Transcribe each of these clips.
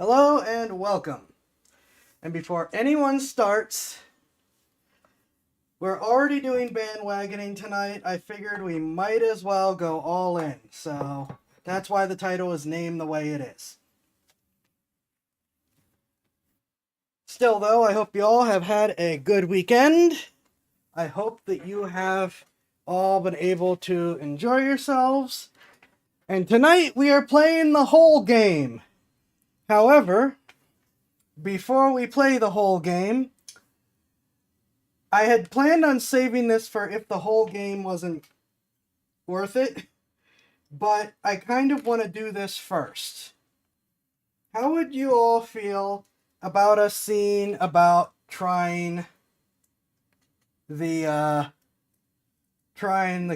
Hello and welcome. And before anyone starts, we're already doing bandwagoning tonight. I figured we might as well go all in. So that's why the title is named the way it is. Still though, I hope you all have had a good weekend. I hope that you have all been able to enjoy yourselves. And tonight we are playing the whole game. However, before we play the whole game, I had planned on saving this for if the whole game wasn't worth it, but I kind of want to do this first. How would you all feel about us seeing about trying the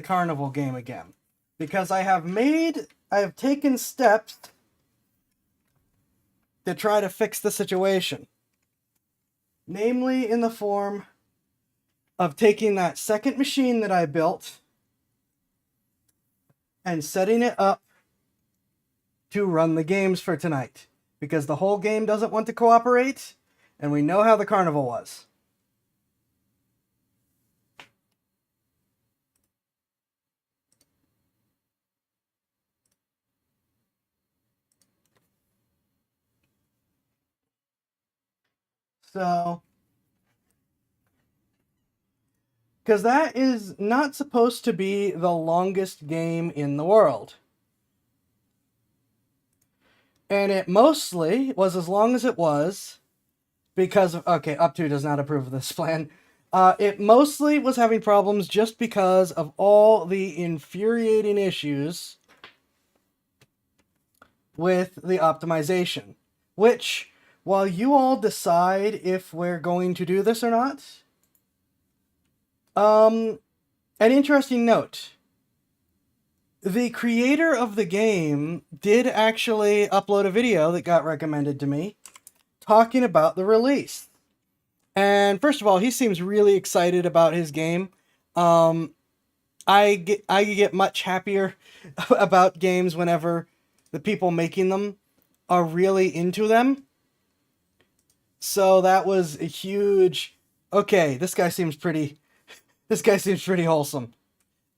carnival game again? Because I have taken steps to try to fix the situation. Namely in the form of taking that second machine that I built and setting it up to run the games for tonight. Because the whole game doesn't want to cooperate, and we know how the carnival was. So, because that is not supposed to be the longest game in the world. And it mostly was as long as it was because of, okay, Up2 does not approve of this plan. It mostly was having problems just because of all the infuriating issues with the optimization. Which, while you all decide if we're going to do this or not, an interesting note. The creator of the game did actually upload a video that got recommended to me talking about the release. And first of all, he seems really excited about his game. I get much happier about games whenever the people making them are really into them. So that was a huge, okay, this guy seems pretty wholesome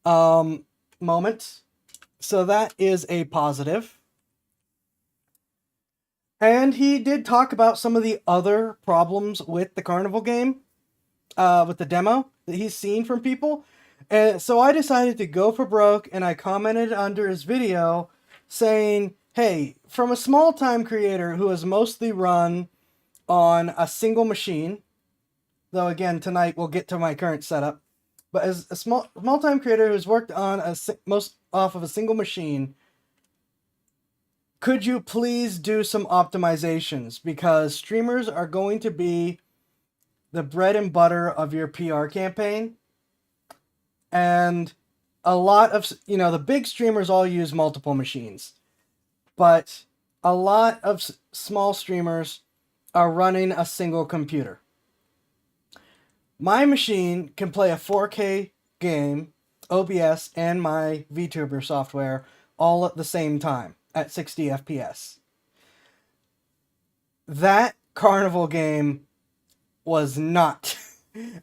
moment. So that is a positive. And he did talk about some of the other problems with the carnival game, with the demo that he's seen from people. And so I decided to go for broke, and I commented under his video saying, hey, from a small-time creator who has mostly run on a single machine, though again, tonight we'll get to my current setup, but as a small-time creator who's worked on most off of a single machine, could you please do some optimizations? Because streamers are going to be the bread and butter of your PR campaign. And a lot of, the big streamers all use multiple machines. But a lot of small streamers are running a single computer. My machine can play a 4K game, OBS, and my VTuber software all at the same time at 60 FPS. That carnival game was not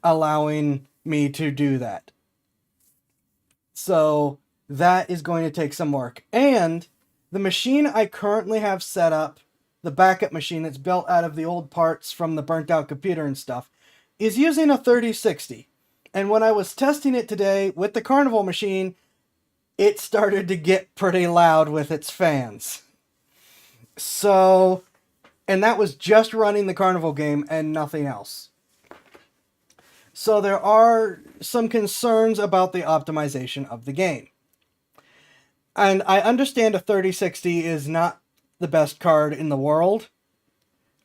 allowing me to do that. So that is going to take some work. And the machine I currently have set up, the backup machine that's built out of the old parts from the burnt out computer and stuff, is using a 3060. And when I was testing it today with the carnival machine, it started to get pretty loud with its fans. So, and that was just running the carnival game and nothing else. So there are some concerns about the optimization of the game. And I understand a 3060 is not the best card in the world,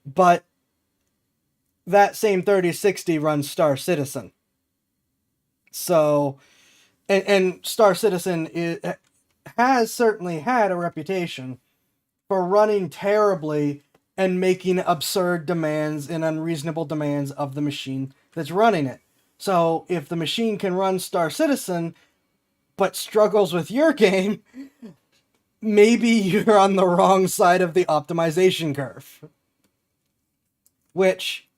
but that same 3060 runs Star Citizen. So, and Star Citizen has certainly had a reputation for running terribly and making absurd demands and unreasonable demands of the machine that's running it. So if the machine can run Star Citizen, but struggles with your game, maybe you're on the wrong side of the optimization curve. Which,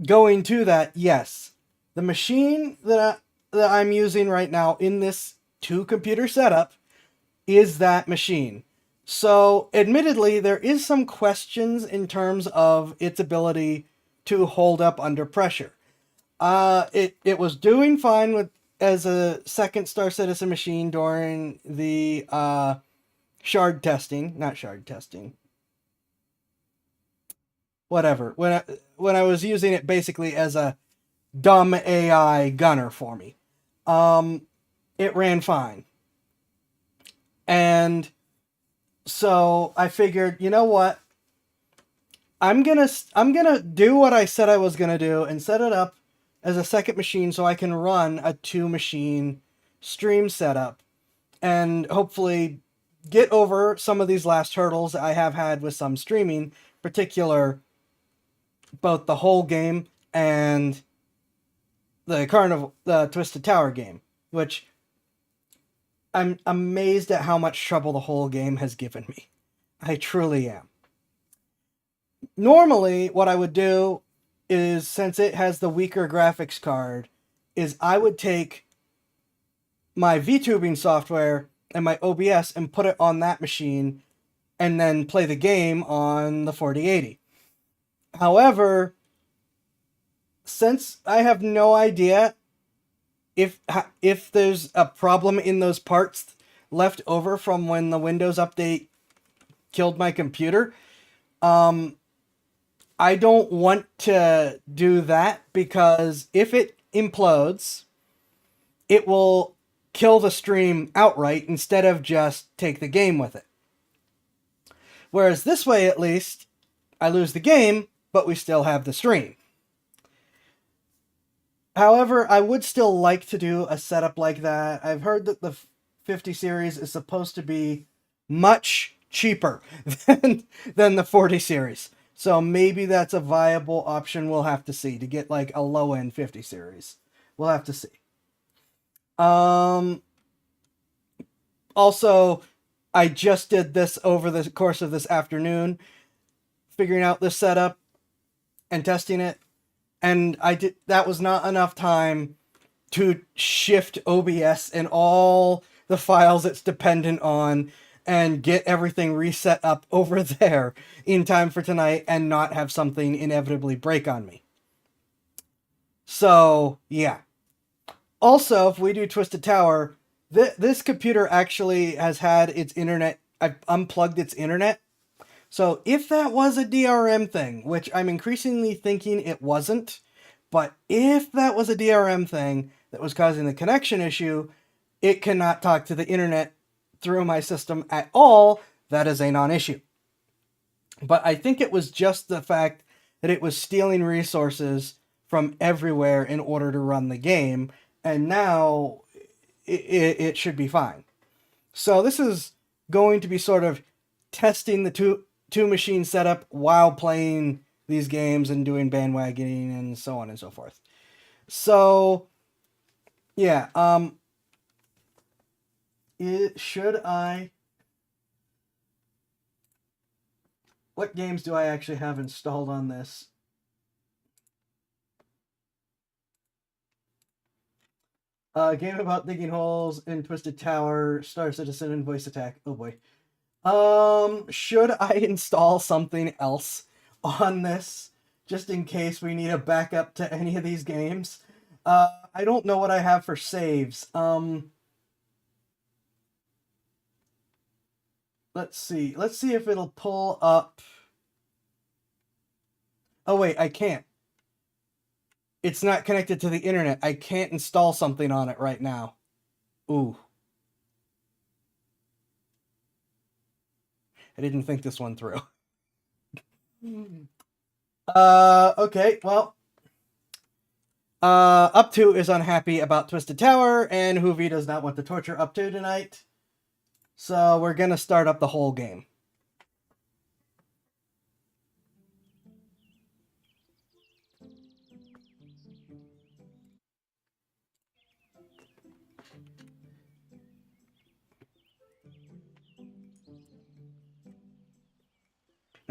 going to that, yes, the machine that I'm using right now in this 2-computer setup is that machine. So, admittedly, there is some questions in terms of its ability to hold up under pressure. It was doing fine with as a second Star Citizen machine during the not shard testing. Whatever. When I was using it basically as a dumb AI gunner for me, it ran fine, and so I figured, you know what? I'm gonna do what I said I was gonna do and set it up as a second machine so I can run a 2-machine stream setup and hopefully get over some of these last hurdles I have had with some streaming, particular both the whole game and the Twisted Tower game, which I'm amazed at how much trouble the whole game has given me. I truly am. Normally, what I would do is, since it has the weaker graphics card, is I would take my VTubing software and my OBS and put it on that machine and then play the game on the 4080. However, since I have no idea if there's a problem in those parts left over from when the Windows update killed my computer, I don't want to do that, because if it implodes, it will kill the stream outright instead of just take the game with it. Whereas this way, at least, I lose the game, but we still have the stream. However, I would still like to do a setup like that. I've heard that the 50 series is supposed to be much cheaper than the 40 series. So maybe that's a viable option. We'll have to see, to get like a low-end 50 series. We'll have to see. Also, I just did this over the course of this afternoon, figuring out this setup and testing it. And that was not enough time to shift OBS and all the files it's dependent on and get everything reset up over there in time for tonight and not have something inevitably break on me. So, yeah. Also, if we do Twisted Tower, this computer actually has had its internet, I've unplugged its internet. So if that was a DRM thing, which I'm increasingly thinking it wasn't, but if that was a DRM thing that was causing the connection issue, it cannot talk to the internet through my system at all. That is a non-issue. But I think it was just the fact that it was stealing resources from everywhere in order to run the game, and now it should be fine. So this is going to be sort of testing the two machine setup while playing these games and doing bandwagoning and so on and so forth. So yeah, what games do I actually have installed on this? Game about digging holes in Twisted Tower, Star Citizen, and Voice Attack. Oh boy. Should I install something else on this, just in case we need a backup to any of these games? I don't know what I have for saves. Let's see. Let's see if it'll pull up. Oh wait, I can't. It's not connected to the internet. I can't install something on it right now. Ooh. I didn't think this one through. Okay, well. Up2 is unhappy about Twisted Tower, and Hoovy does not want to torture Up2 tonight. So we're gonna start up the whole game.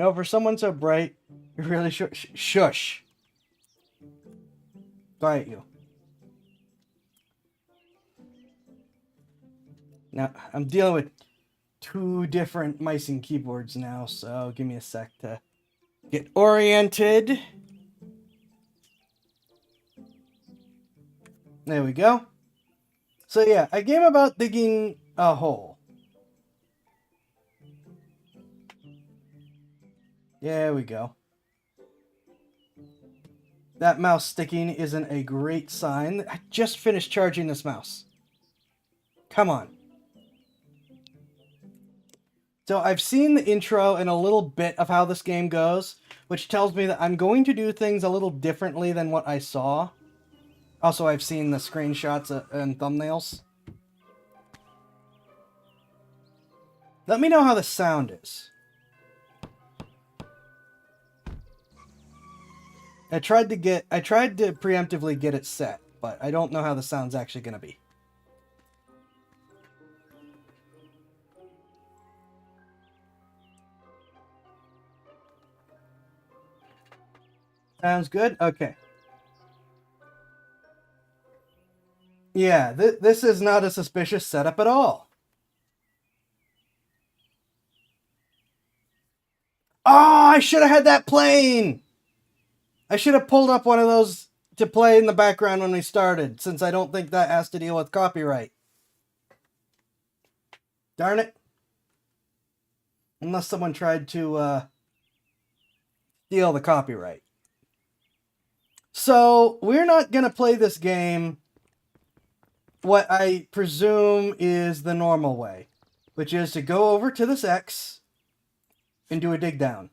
No, for someone so bright, you really should. Shush. Quiet you. Now, I'm dealing with 2 different mice and keyboards now, so give me a sec to get oriented. There we go. So yeah, a game about digging a hole. There we go. That mouse sticking isn't a great sign. I just finished charging this mouse. Come on. So I've seen the intro and a little bit of how this game goes, which tells me that I'm going to do things a little differently than what I saw. Also, I've seen the screenshots and thumbnails. Let me know how the sound is. I tried to preemptively get it set, but I don't know how the sound's actually going to be. Sounds good? Okay. Yeah, this is not a suspicious setup at all. Oh, I should have had that playing! I should have pulled up one of those to play in the background when we started, since I don't think that has to deal with copyright. Darn it. Unless someone tried to steal the copyright. So, we're not going to play this game what I presume is the normal way, which is to go over to this X and do a dig down.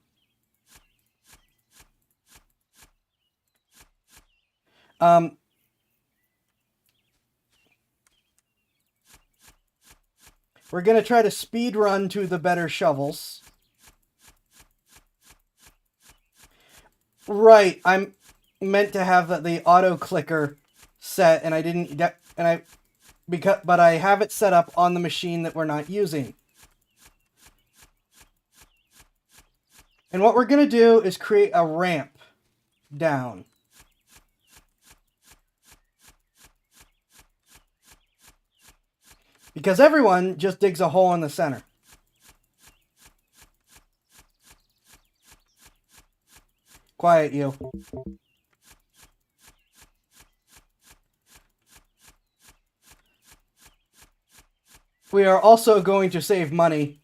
We're going to try to speed run to the better shovels. Right, I'm meant to have the auto clicker set, and I didn't, but I have it set up on the machine that we're not using. And what we're going to do is create a ramp down. Because everyone just digs a hole in the center. Quiet you. We are also going to save money.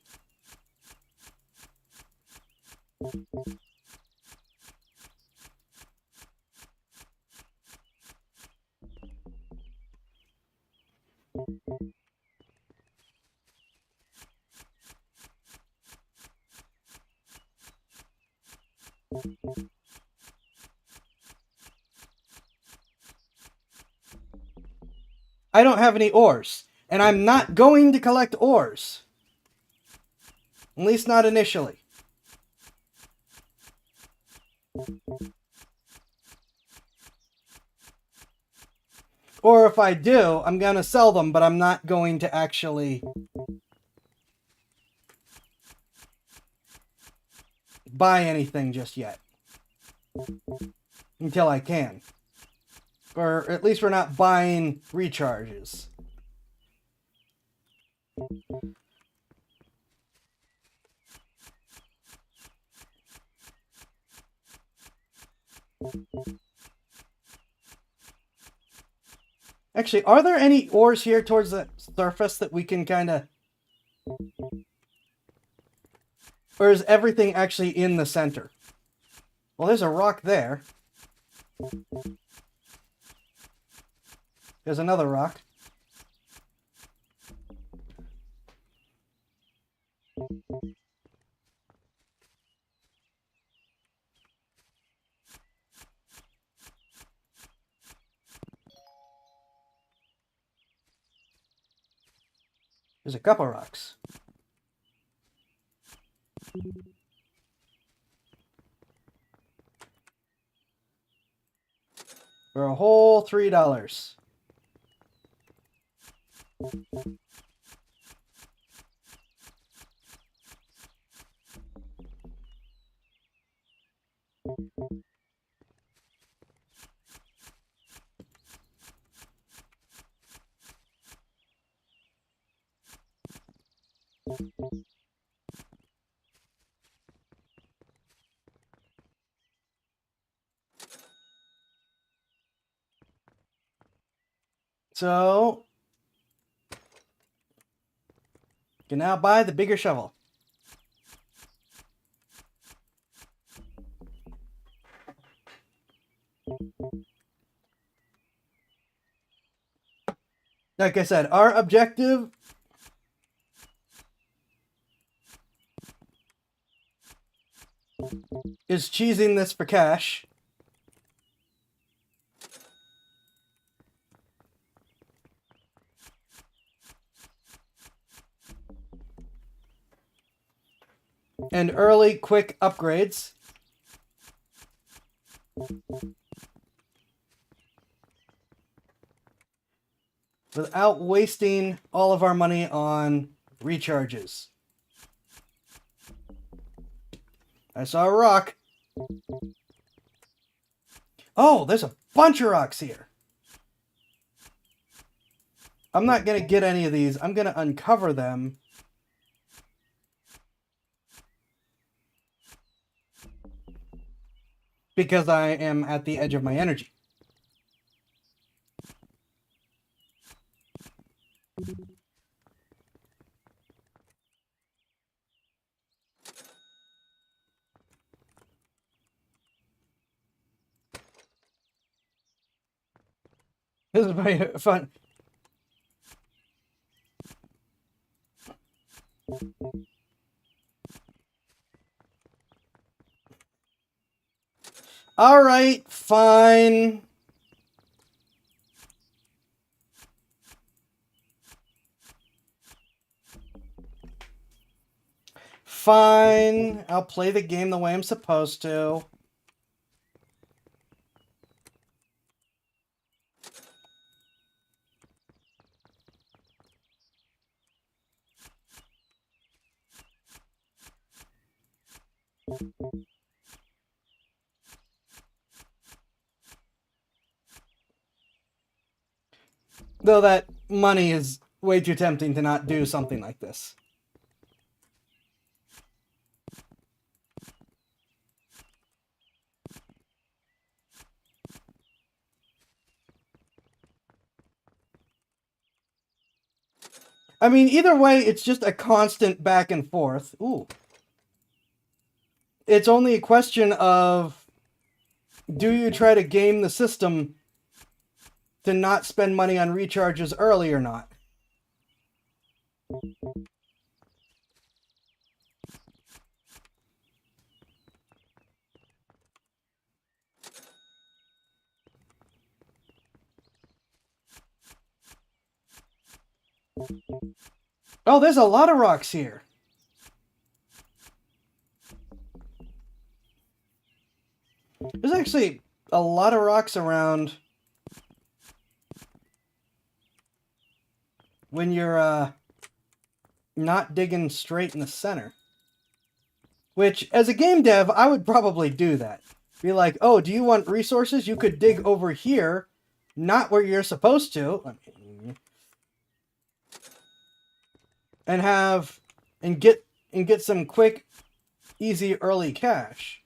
I don't have any ores, and I'm not going to collect ores. At least not initially. Or if I do, I'm going to sell them, but I'm not going to actually buy anything just yet. Until I can. Or at least we're not buying recharges. Actually, are there any ores here towards the surface that we can kind of... Or is everything actually in the center? Well, there's a rock there. There's another rock. There's a couple rocks. For a whole $3. So, you can now buy the bigger shovel. Like I said, our objective is cheesing this for cash. And early, quick upgrades. Without wasting all of our money on recharges. I saw a rock. Oh, there's a bunch of rocks here. I'm not going to get any of these. I'm going to uncover them. Because I am at the edge of my energy. This is very fun. All right, fine. Fine. I'll play the game the way I'm supposed to. Though that money is way too tempting to not do something like this. I mean, either way, it's just a constant back and forth. Ooh. It's only a question of, do you try to game the system to not spend money on recharges early or not? Oh, there's a lot of rocks here. There's actually a lot of rocks around when you're not digging straight in the center. Which, as a game dev, I would probably do that. Be like, oh, do you want resources? You could dig over here, not where you're supposed to. And get some quick, easy early cash.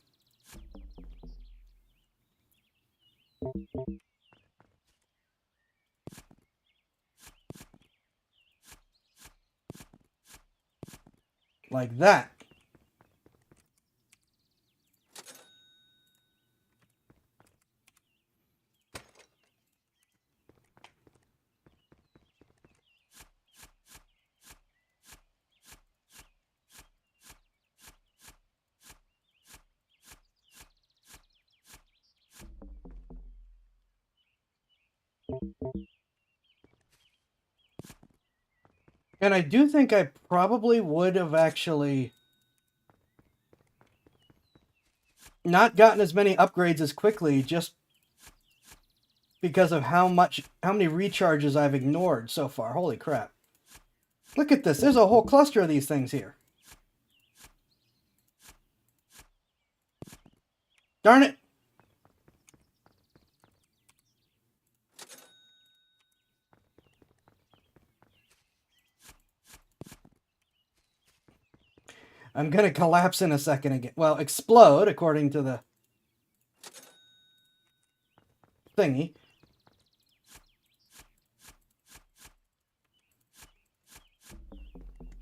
Like that. And I do think I probably would have actually not gotten as many upgrades as quickly just because of how many recharges I've ignored so far. Holy crap. Look at this. There's a whole cluster of these things here. Darn it! I'm gonna collapse in a second again. Well, explode, according to the thingy.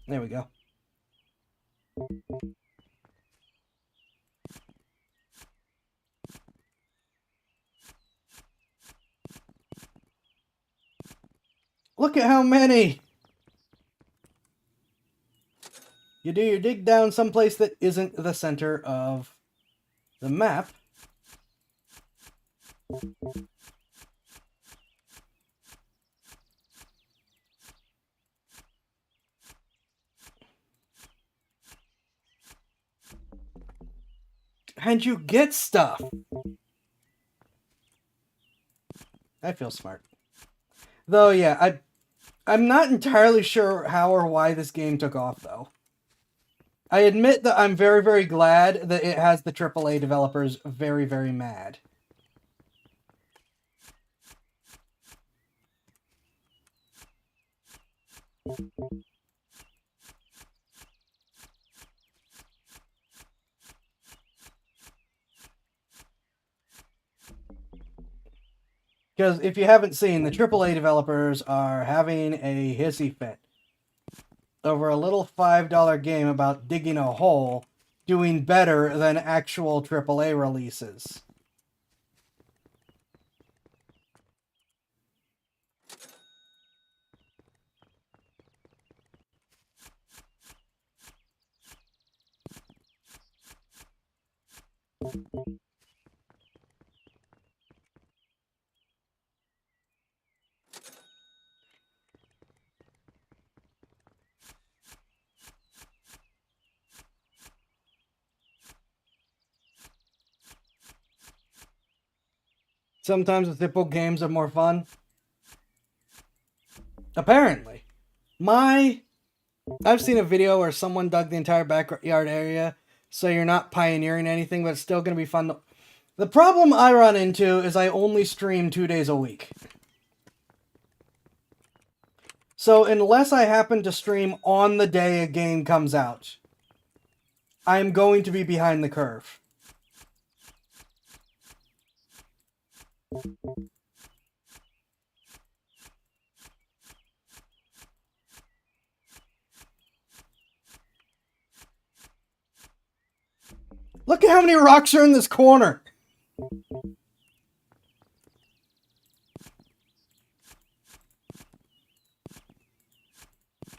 There we go. Look at how many! You do your dig down someplace that isn't the center of the map. And you get stuff! I feel smart. Though, yeah, I'm not entirely sure how or why this game took off, though. I admit that I'm very, very glad that it has the AAA developers very, very mad. Because if you haven't seen, the AAA developers are having a hissy fit over a little $5 game about digging a hole doing better than actual AAA releases. Sometimes the simple games are more fun. Apparently. I've seen a video where someone dug the entire backyard area, so you're not pioneering anything, but it's still going to be fun. The problem I run into is I only stream 2 days a week. So unless I happen to stream on the day a game comes out, I'm going to be behind the curve. Look at how many rocks are in this corner! Of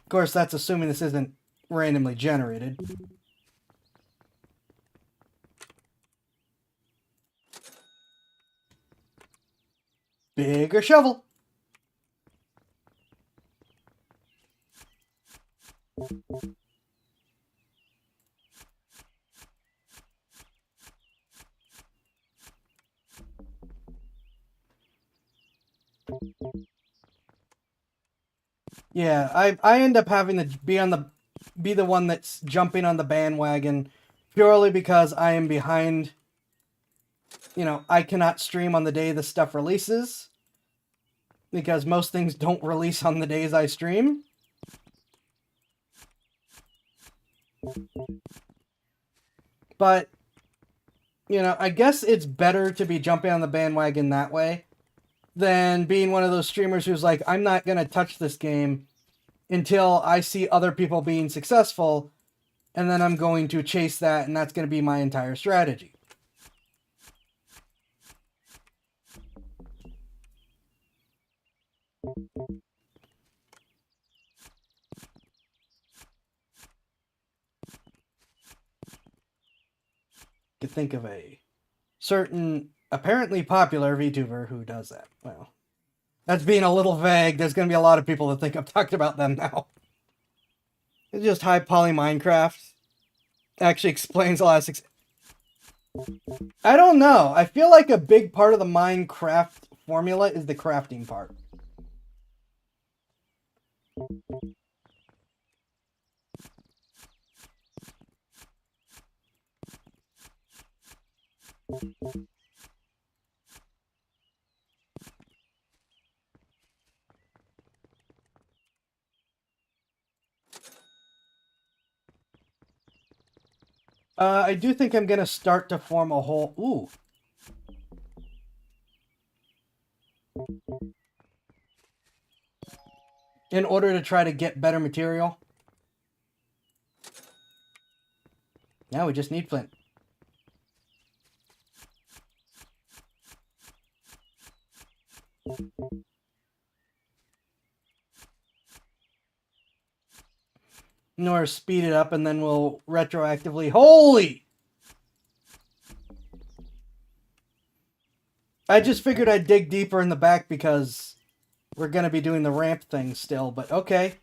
course, that's assuming this isn't randomly generated. Bigger shovel! Yeah, I end up having to be the one that's jumping on the bandwagon purely because I am behind. You know, I cannot stream on the day the stuff releases because most things don't release on the days I stream. But you know, I guess it's better to be jumping on the bandwagon that way than being one of those streamers who's like, I'm not going to touch this game until I see other people being successful, and then I'm going to chase that, and that's going to be my entire strategy. To think of a certain, apparently popular VTuber who does that. Well, that's being a little vague. There's going to be a lot of people that think I've talked about them now. It's just high poly Minecraft. Actually explains a lot of I don't know. I feel like a big part of the Minecraft formula is the crafting part. I do think I'm gonna start to form a whole... Ooh. In order to try to get better material. Now we just need flint. In order to speed it up, and then we'll retroactively... Holy! I just figured I'd dig deeper in the back because we're going to be doing the ramp thing still, but okay.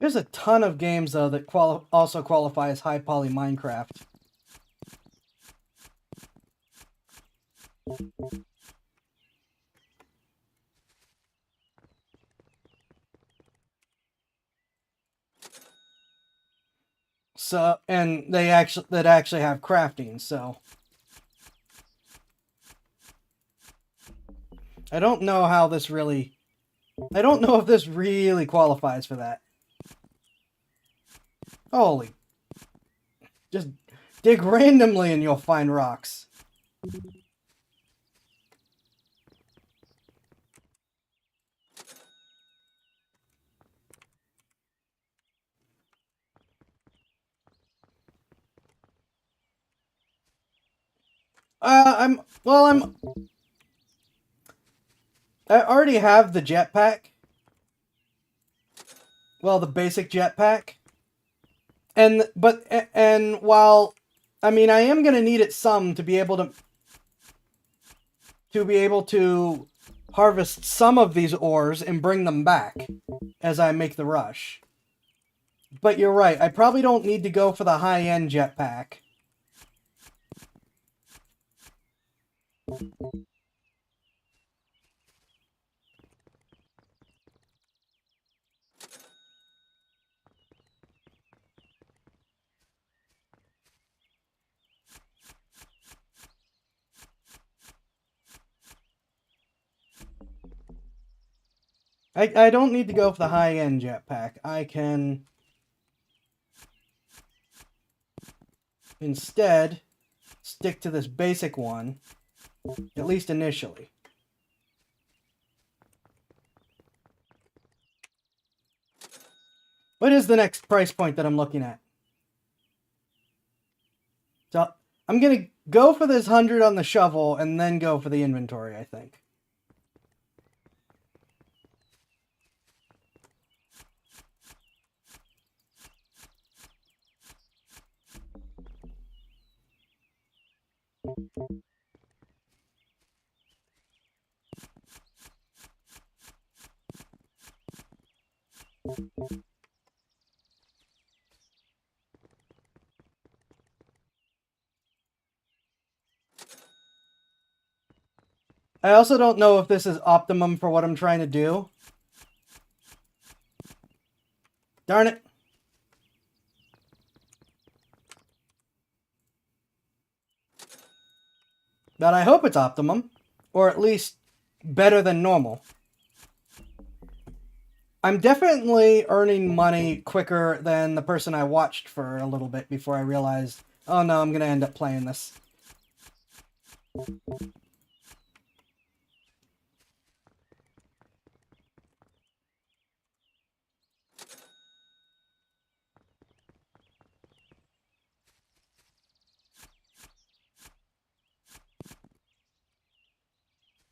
There's a ton of games, though, that also qualify as high poly Minecraft. So, and they actually have crafting, so I don't know how this really... I don't know if this really qualifies for that. Holy. Just dig randomly and you'll find rocks. I already have the jetpack. Well, the basic jetpack. And while, I mean, I am going to need it some to be able to harvest some of these ores and bring them back as I make the rush. But you're right, I probably don't need to go for the high-end jetpack. I don't need to go for the high-end jetpack. I can instead stick to this basic one, at least initially. What is the next price point that I'm looking at? So I'm going to go for this 100 on the shovel and then go for the inventory, I think. I also don't know if this is optimum for what I'm trying to do. Darn it. But I hope it's optimum, or at least better than normal. I'm definitely earning money quicker than the person I watched for a little bit before I realized, oh no, I'm going to end up playing this.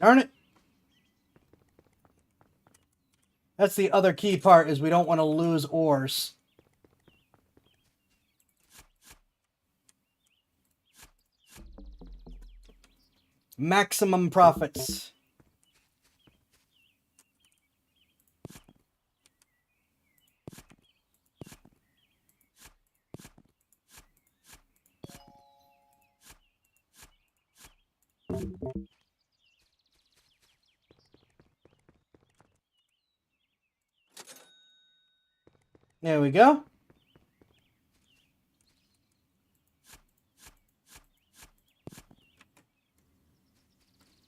Darn it. That's the other key part, is we don't want to lose ores. Maximum profits. There we go.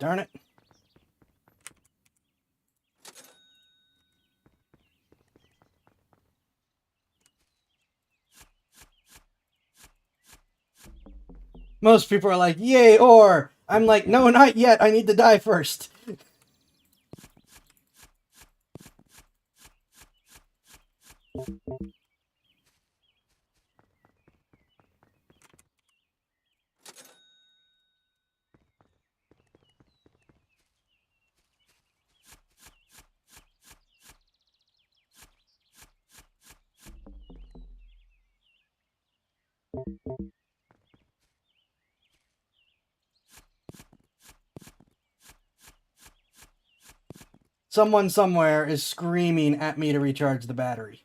Darn it. Most people are like, yay, or I'm like, no, not yet. I need to die first. Someone somewhere is screaming at me to recharge the battery.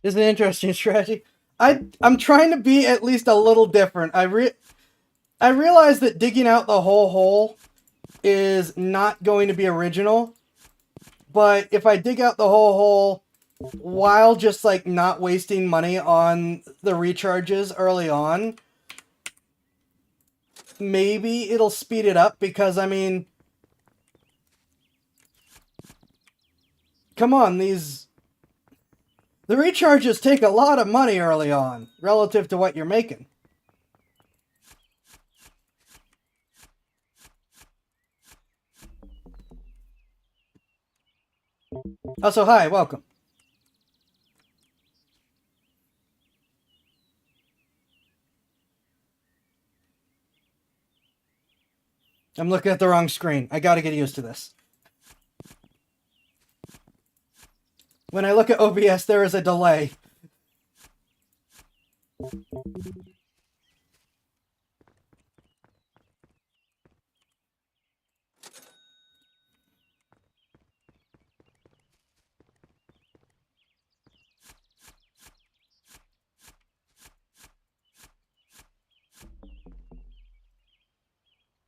This is an interesting strategy. I'm trying to be at least a little different. I realize that digging out the whole hole is not going to be original, but if I dig out the whole hole while just like not wasting money on the recharges early on, maybe it'll speed it up, because I mean, come on, the recharges take a lot of money early on relative to what you're making. Also, hi, welcome. I'm looking at the wrong screen. I gotta get used to this. When I look at OBS, there is a delay.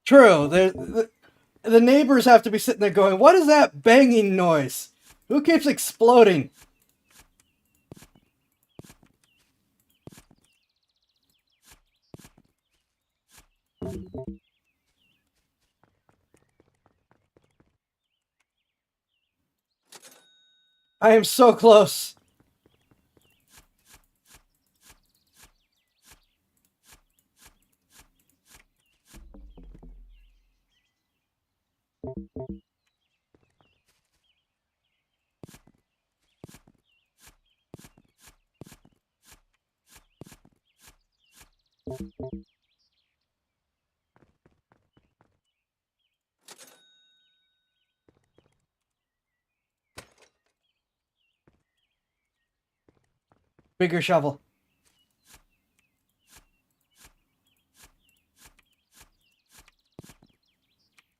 True. The neighbors have to be sitting there going, what is that banging noise? Who keeps exploding? I am so close. Bigger shovel.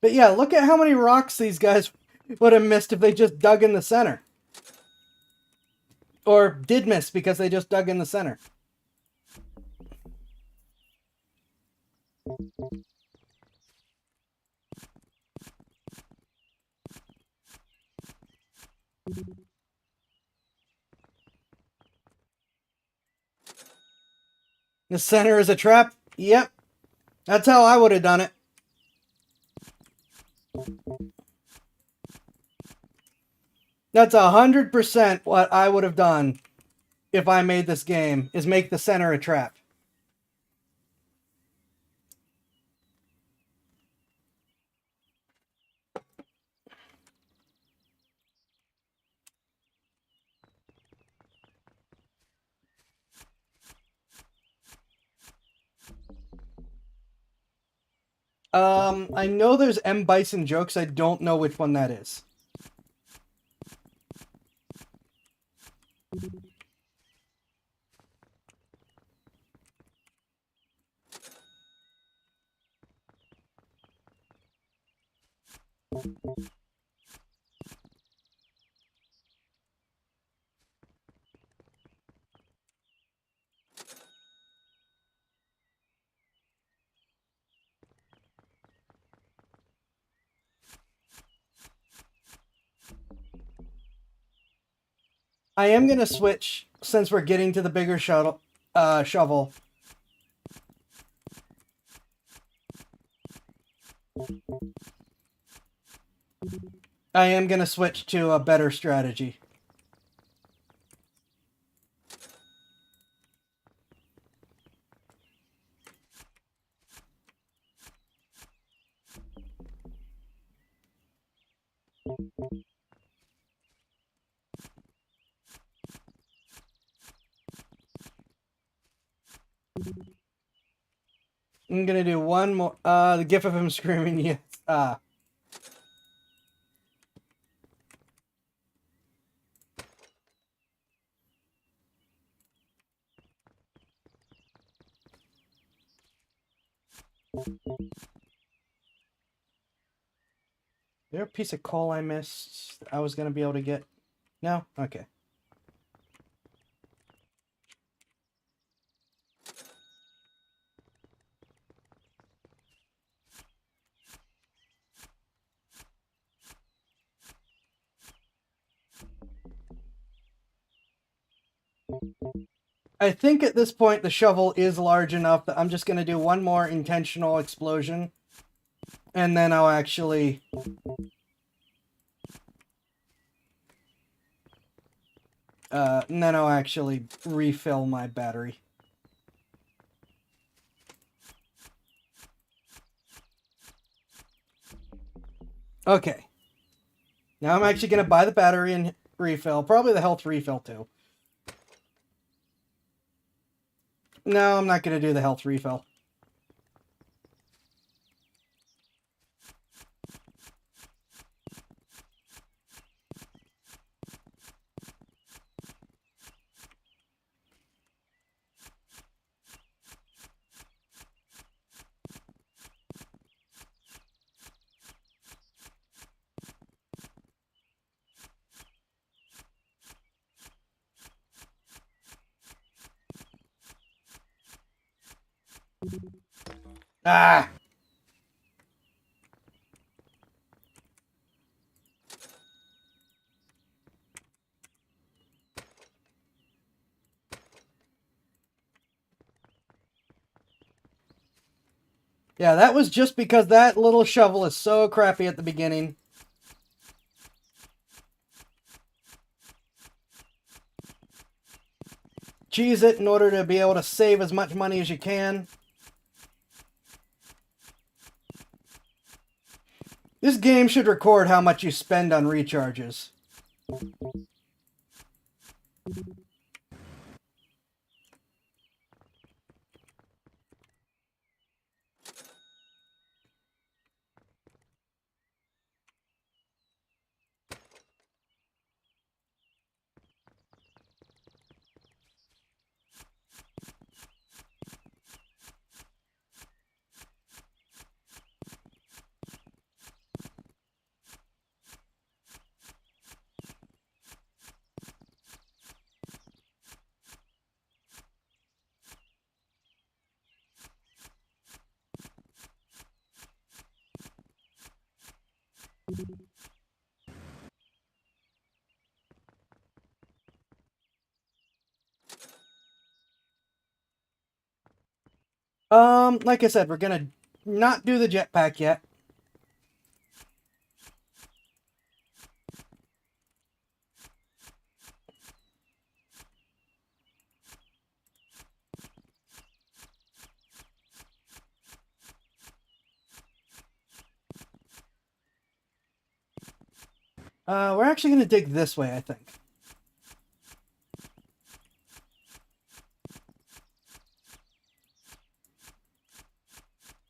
But yeah, look at how many rocks these guys would have missed if they just dug in the center. Or did miss because they just dug in the center. The center is a trap? Yep. That's how I would have done it. That's 100% what I would have done if I made this game, is make the center a trap. I know there's M. Bison jokes. I don't know which one that is. I am gonna switch since we're getting to the bigger shovel. I am gonna switch to a better strategy. I'm gonna do one more. The gif of him screaming, yes. There a piece of coal I missed I was gonna be able to get? No? Okay. I think at this point the shovel is large enough that I'm just gonna do one more intentional explosion. And then I'll actually... refill my battery. Okay. Now I'm actually going to buy the battery and refill. Probably the health refill, too. No, I'm not going to do the health refill. Ah! Yeah, that was just because that little shovel is so crappy at the beginning. Cheese it in order to be able to save as much money as you can. This game should record how much you spend on recharges. Like I said, we're gonna not do the jetpack yet. We're actually going to dig this way, I think.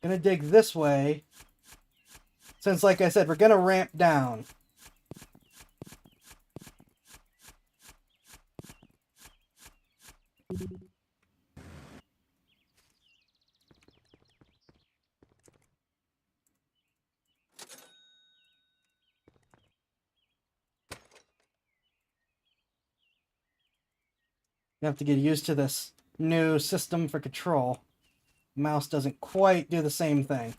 Gonna dig this way. Since, like I said, we're gonna ramp down. You have to get used to this new system for control. Mouse doesn't quite do the same thing.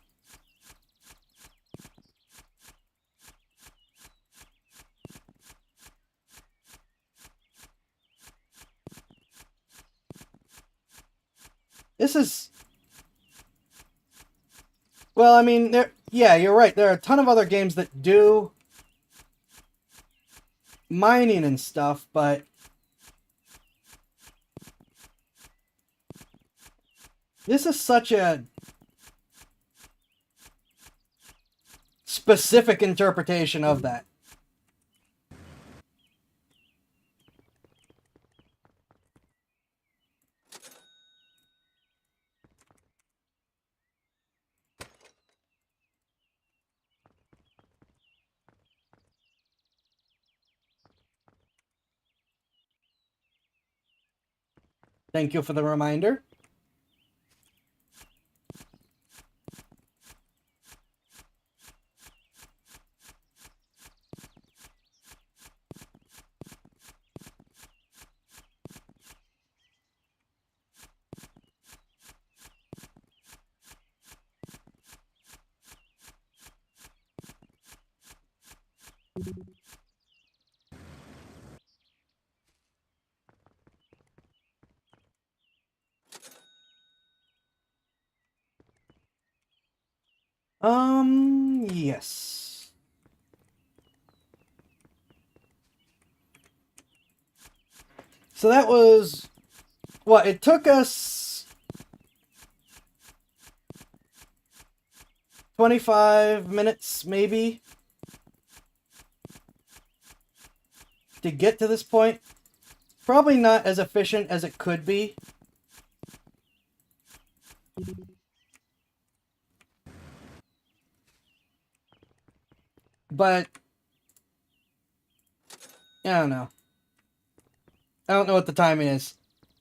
This is... Well, I mean, yeah, you're right. There are a ton of other games that do mining and stuff, but this is such a specific interpretation of that. Thank you for the reminder. Yes. So that was... What, it took us 25 minutes, maybe, to get to this point. Probably not as efficient as it could be. But I don't know. I don't know what the timing is.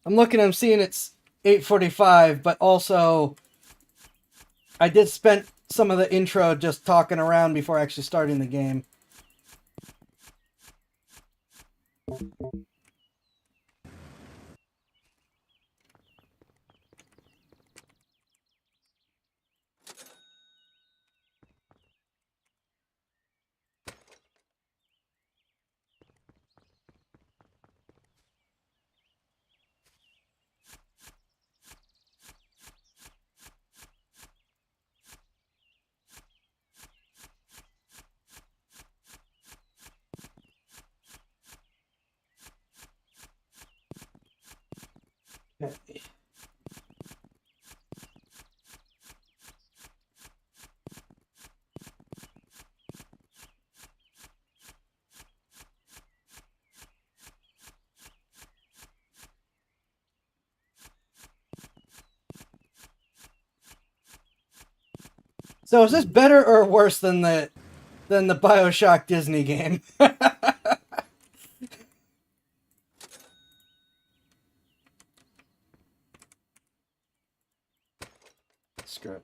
I'm seeing it's 8:45, but also I did spend some of the intro just talking around before actually starting the game. Okay. So is this better or worse than the BioShock Disney game? Screw it.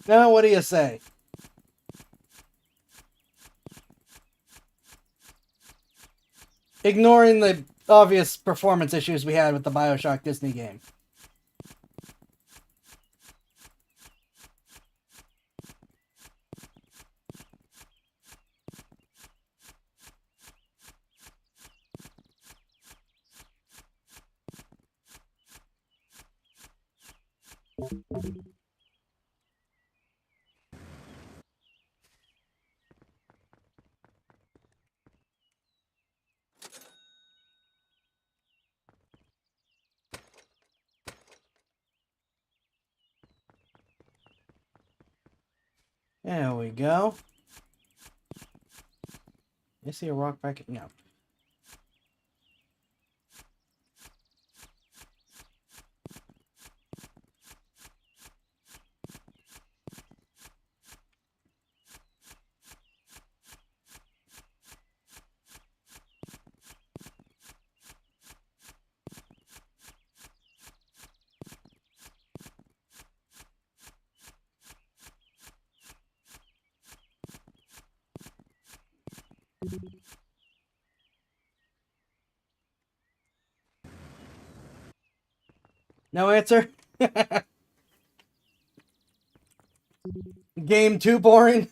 Now, what do you say? Ignoring the obvious performance issues we had with the BioShock Disney game. There we go. You see a rock back? No. No answer? Game too boring?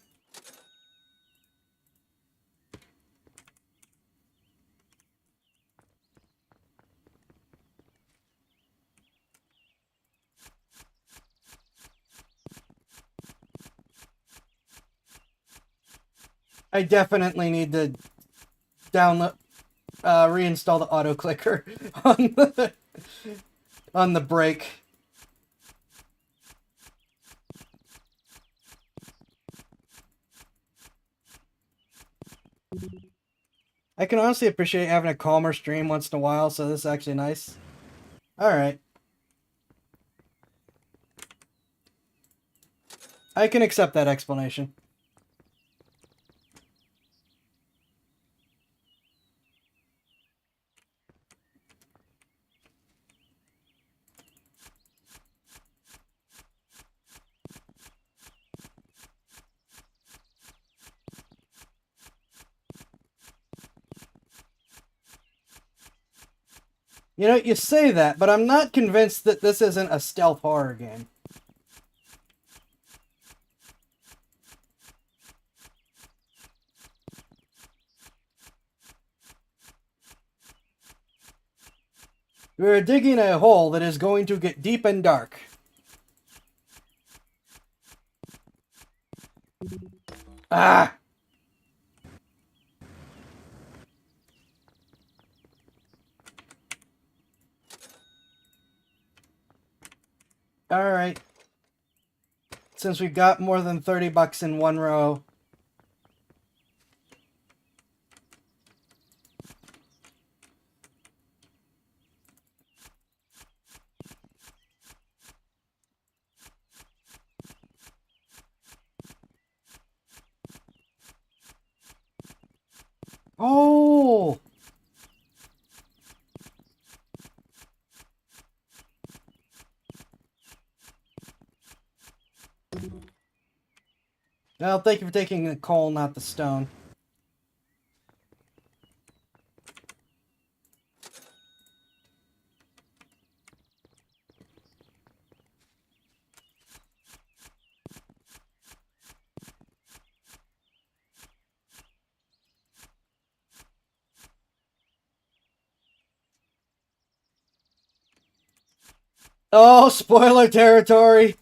I definitely need to download, reinstall the auto clicker on the break. I can honestly appreciate having a calmer stream once in a while, so this is actually nice. Alright. I can accept that explanation. You know, you say that, but I'm not convinced that this isn't a stealth horror game. We're digging a hole that is going to get deep and dark. Ah! Alright. Since we've got more than 30 bucks in one row. Oh! Well, thank you for taking the coal, not the stone. Oh, spoiler territory!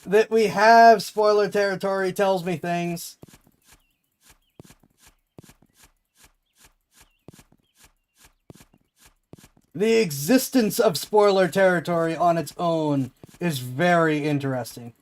That we have spoiler territory tells me things. The existence of spoiler territory on its own is very interesting.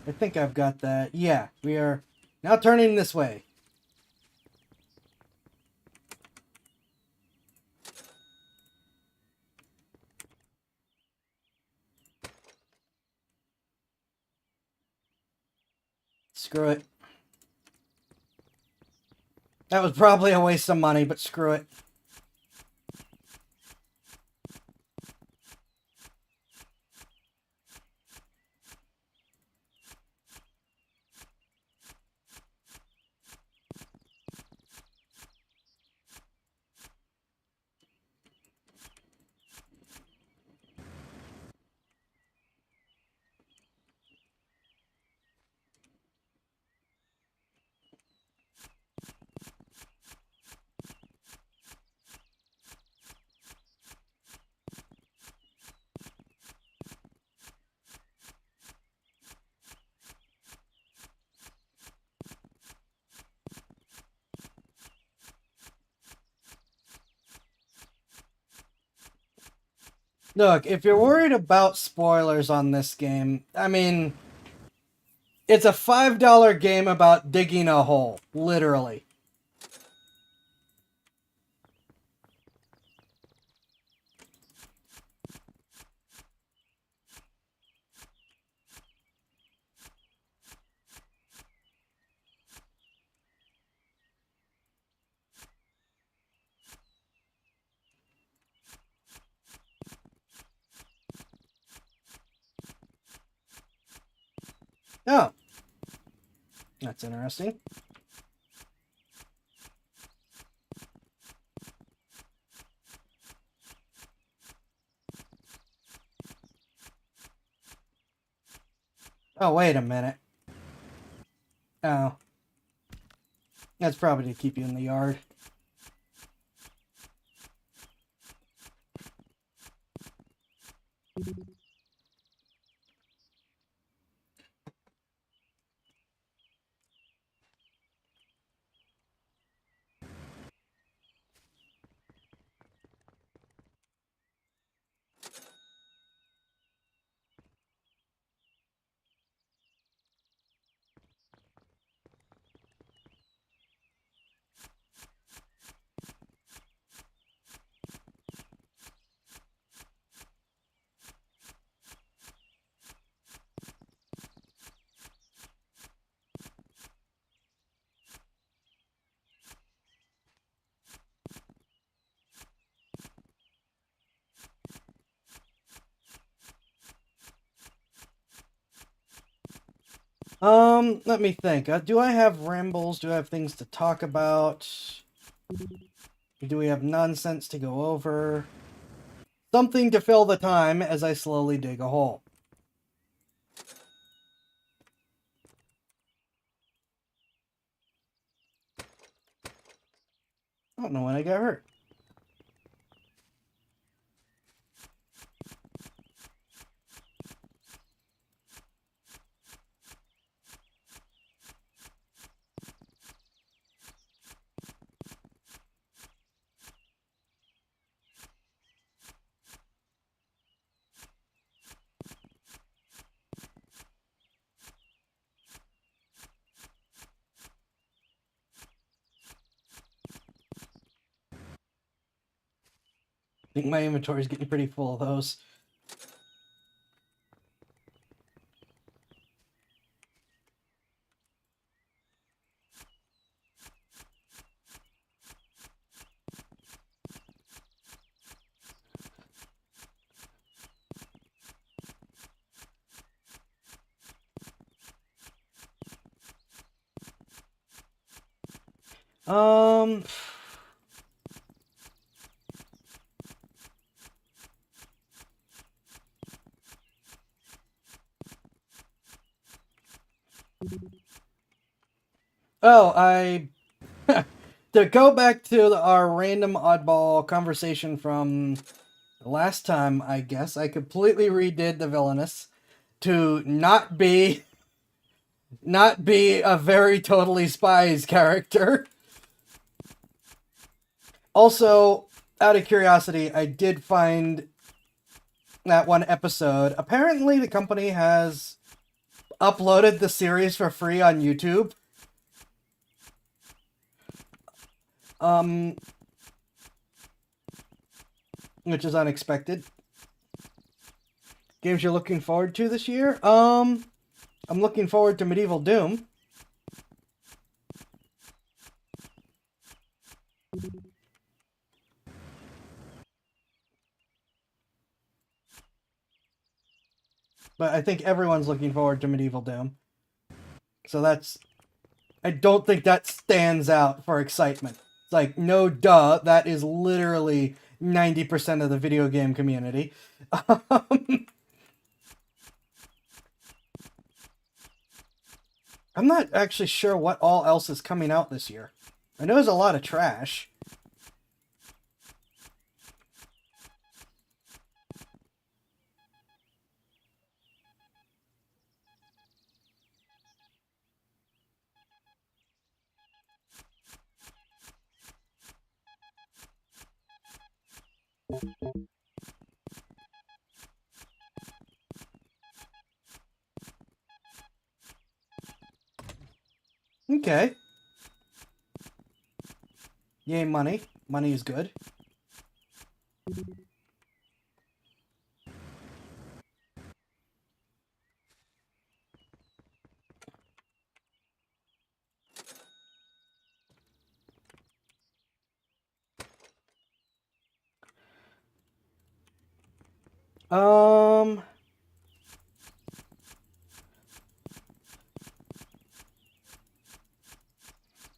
I think I've got that. Yeah, we are now turning this way. Screw it. That was probably a waste of money, but screw it. Look, if you're worried about spoilers on this game, I mean, it's a $5 game about digging a hole, literally. Oh, that's interesting. Oh, wait a minute. Oh. That's probably to keep you in the yard. Let me think. Do I have rambles? Do I have things to talk about? Do we have nonsense to go over? Something to fill the time as I slowly dig a hole. I don't know when I got hurt. I think my inventory is getting pretty full of those. Um... Oh, to go back to our random oddball conversation from last time, I guess, I completely redid the villainous to not be a very totally spies character. Also, out of curiosity, I did find that one episode. Apparently, the company has uploaded the series for free on YouTube. Which is unexpected. Games you're looking forward to this year? I'm looking forward to Medieval Doom. But I think everyone's looking forward to Medieval Doom. So that's... I don't think that stands out for excitement. It's like, no duh, that is literally 90% of the video game community. I'm not actually sure what all else is coming out this year. I know there's a lot of trash. Okay. Yay, money. Money is good.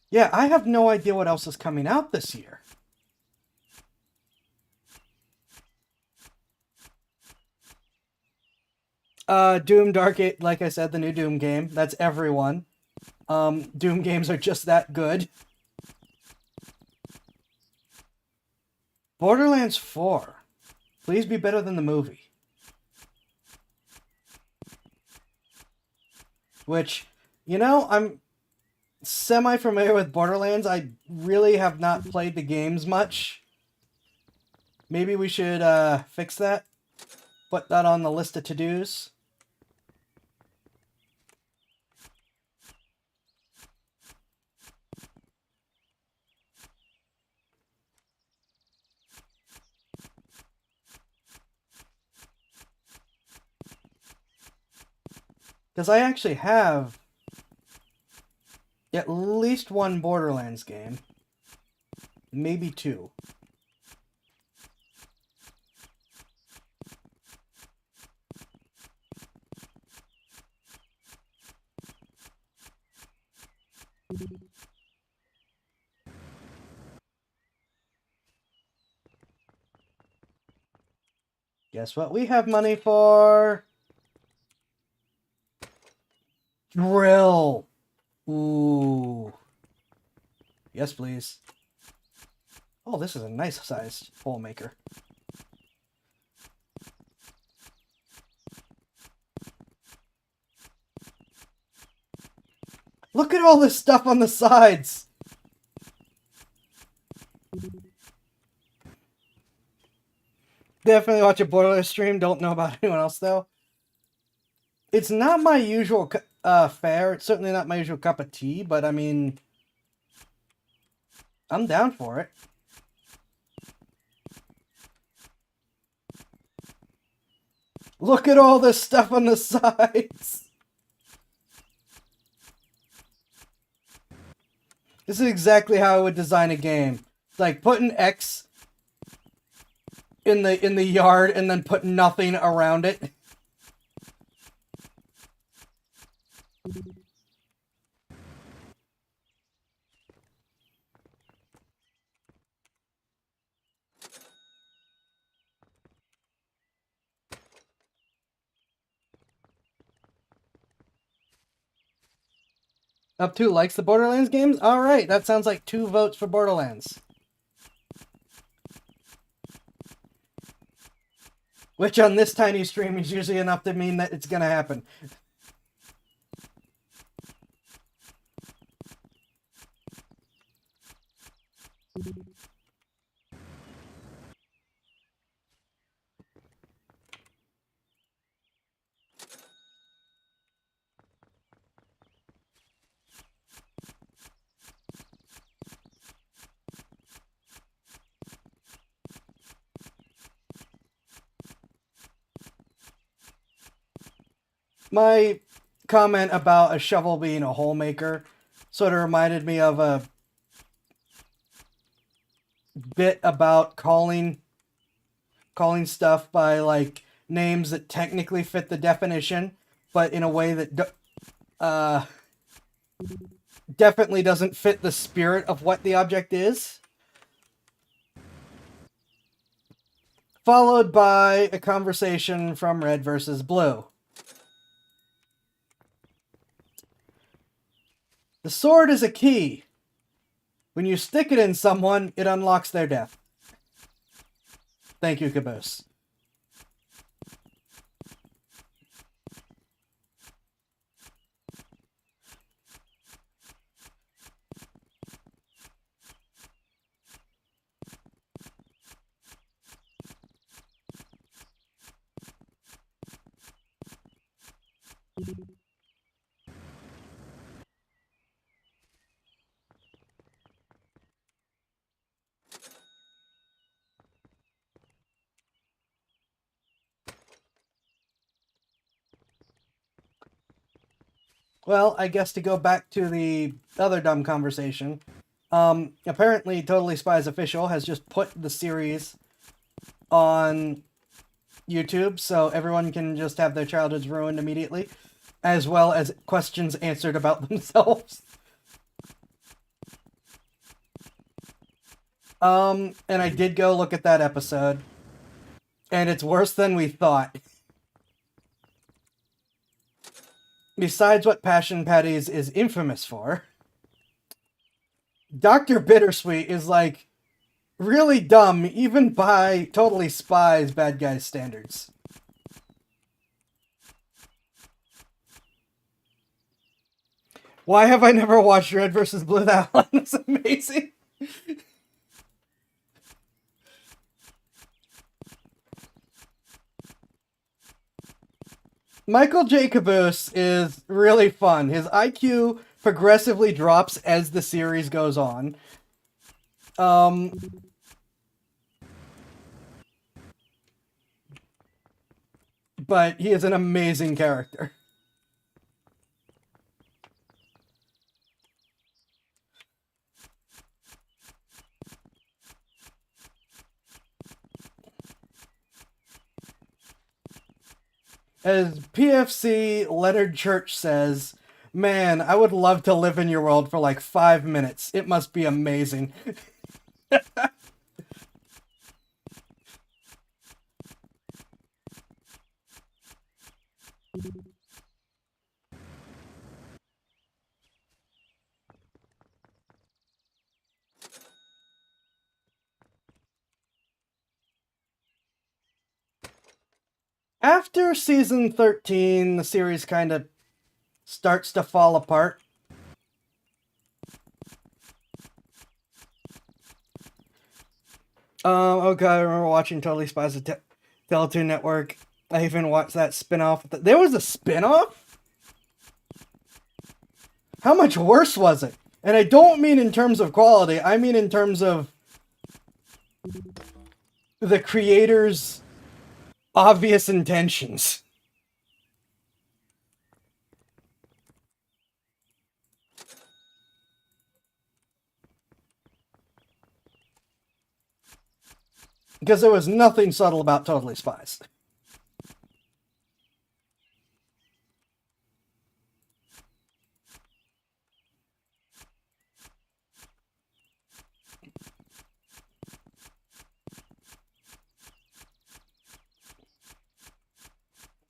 Yeah, I have no idea what else is coming out this year. Doom Dark, like I said, the new Doom game. That's everyone. Doom games are just that good. Borderlands 4. Please be better than the movie. Which, you know, I'm semi-familiar with Borderlands. I really have not played the games much. Maybe we should fix that. Put that on the list of to-dos. Because I actually have at least one Borderlands game. Maybe two. Guess what we have money for? Drill. Ooh. Yes, please. Oh, this is a nice sized hole maker. Look at all this stuff on the sides. Definitely watch a Borderlands stream. Don't know about anyone else, though. It's not my usual fare. It's certainly not my usual cup of tea, but I mean, I'm down for it. Look at all this stuff on the sides. This is exactly how I would design a game. Like, put an X in the yard and then put nothing around it. Up 2 likes the Borderlands games? Alright, that sounds like 2 votes for Borderlands. Which on this tiny stream is usually enough to mean that it's gonna happen. my comment about a shovel being a hole maker sort of reminded me of a bit about calling stuff by like names that technically fit the definition, but in a way that definitely doesn't fit the spirit of what the object is. Followed by a conversation from Red versus Blue. The sword is a key. When you stick it in someone, it unlocks their death. Thank you, Caboose. Well, I guess to go back to the other dumb conversation, apparently Totally Spies Official has just put the series on YouTube, so everyone can just have their childhoods ruined immediately, as well as questions answered about themselves. And I did go look at that episode, and it's worse than we thought. Besides what Passion Patties is infamous for, Dr. Bittersweet is like really dumb, even by Totally Spies bad guys standards. Why have I never watched Red vs. Blue? That one was amazing. Michael J. Caboose is really fun. His IQ progressively drops as the series goes on. But he is an amazing character. As PFC Leonard Church says, man, I would love to live in your world for like 5 minutes. It must be amazing. After season 13, the series kind of starts to fall apart. Okay, I remember watching Totally Spies of Teletoon Network. I even watched that spin-off. There was a spin-off? How much worse was it? And I don't mean in terms of quality, I mean in terms of the creator's obvious intentions. Because there was nothing subtle about Totally Spies.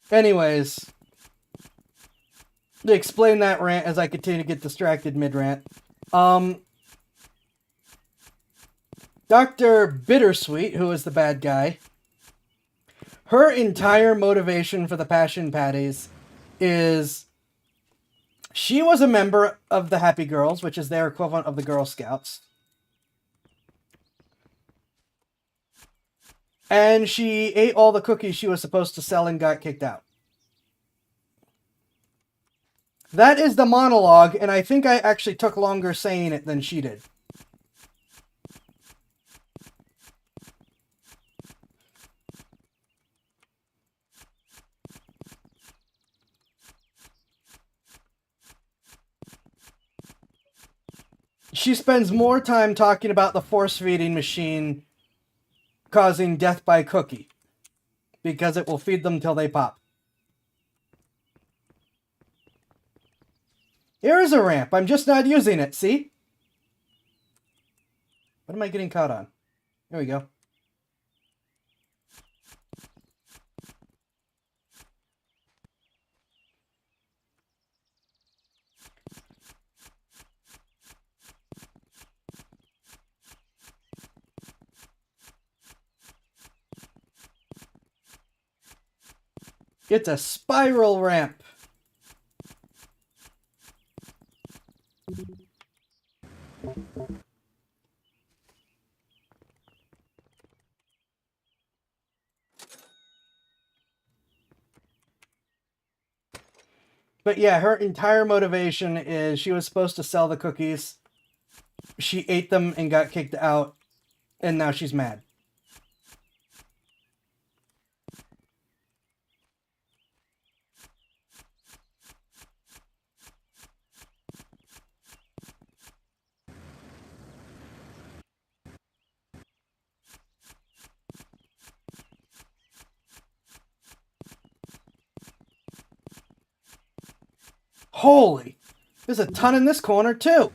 Anyways, to explain that rant as I continue to get distracted mid-rant, Dr. Bittersweet, who is the bad guy, her entire motivation for the Passion Patties is she was a member of the Happy Girls, which is their equivalent of the Girl Scouts. And she ate all the cookies she was supposed to sell and got kicked out. That is the monologue, and I think I actually took longer saying it than she did. she spends more time talking about the force feeding machine causing death by cookie because it will feed them till they pop. Here is a ramp. I'm just not using it. See? What am I getting caught on? There we go. It's a spiral ramp. But yeah, her entire motivation is she was supposed to sell the cookies. She ate them and got kicked out, and now she's mad. Holy! There's a ton in this corner, too!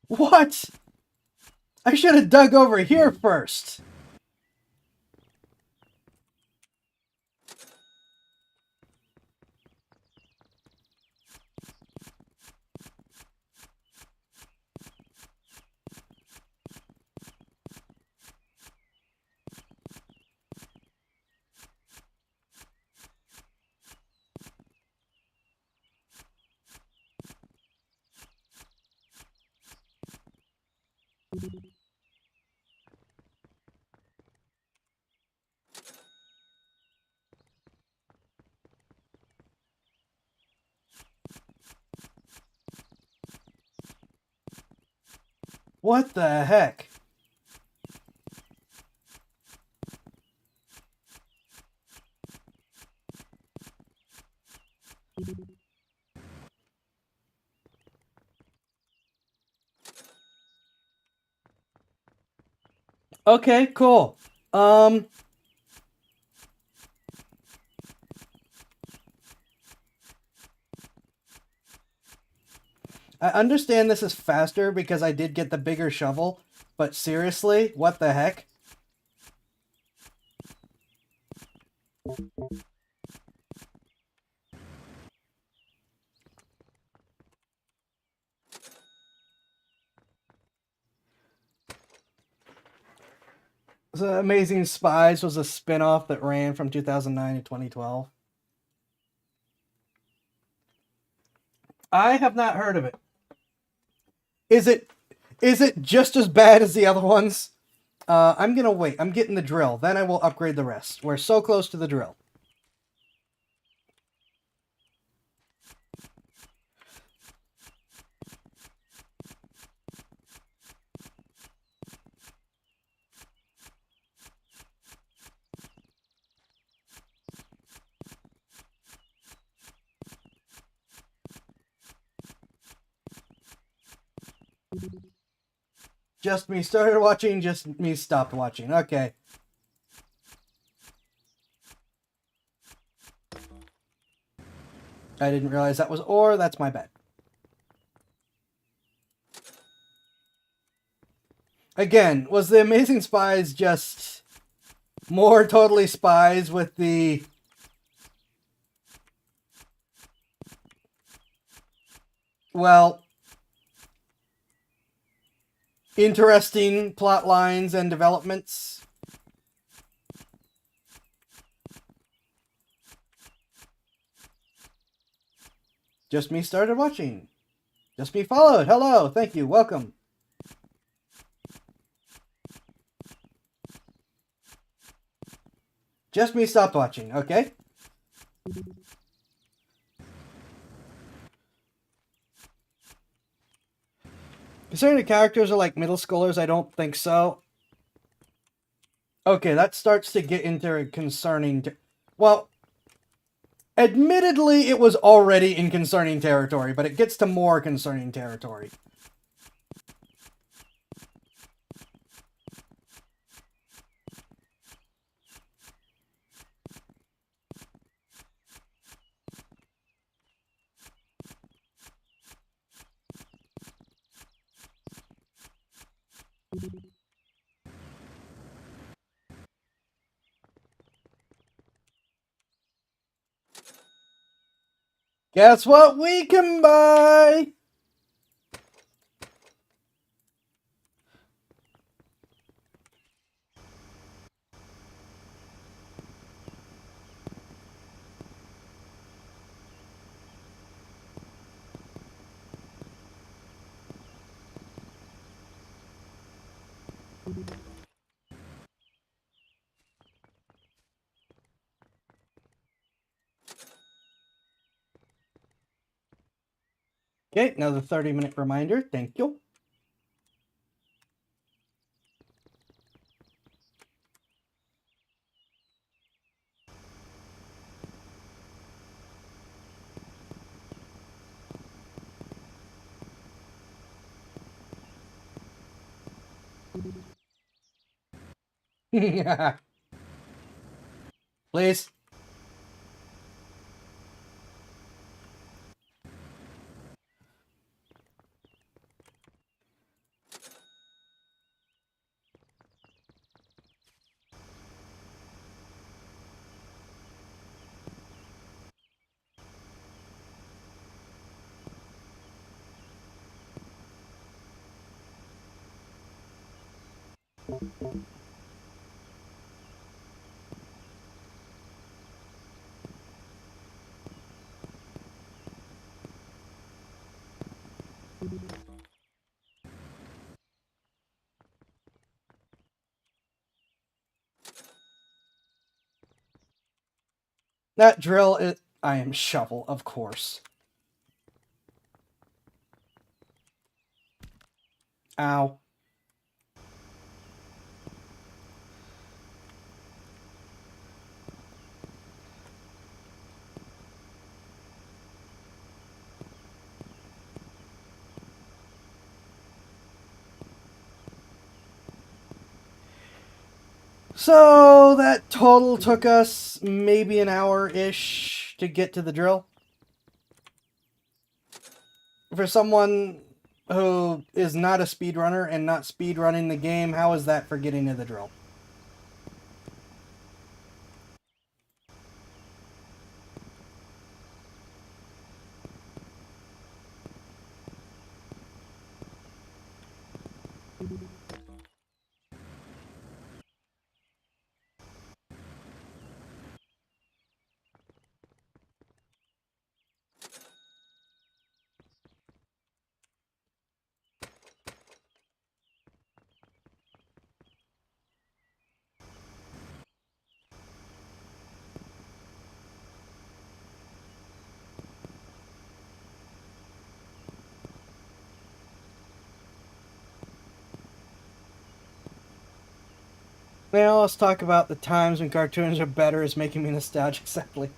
What? I should have dug over here first. What the heck? Okay, cool. I understand this is faster because I did get the bigger shovel, but seriously, what the heck? The Amazing Spies was a spin-off that ran from 2009 to 2012. I have not heard of it. Is it just as bad as the other ones? I'm gonna wait. I'm getting the drill. Then I will upgrade the rest. We're so close to the drill. Just me started watching, just me stopped watching. Okay. I didn't realize that was ore. That's my bad. Again, was the Amazing Spies just more Totally Spies with the... well, interesting plot lines and developments? Just Me started watching. Just Me followed. Hello. Thank you. Welcome. Just Me stopped watching. Okay. Considering the characters are like middle schoolers, I don't think so. Okay, that starts to get into concerning. Well, admittedly, it was already in concerning territory, but it gets to more concerning territory. Guess what we can buy? Okay, another 30-minute reminder. Thank you. Please. That drill is... I am shovel, of course. Ow. So that total took us maybe an hour-ish to get to the drill. For someone who is not a speedrunner and not speedrunning the game, how is that for getting to the drill? Now let's talk about the times when cartoons are better is making me nostalgic, sadly.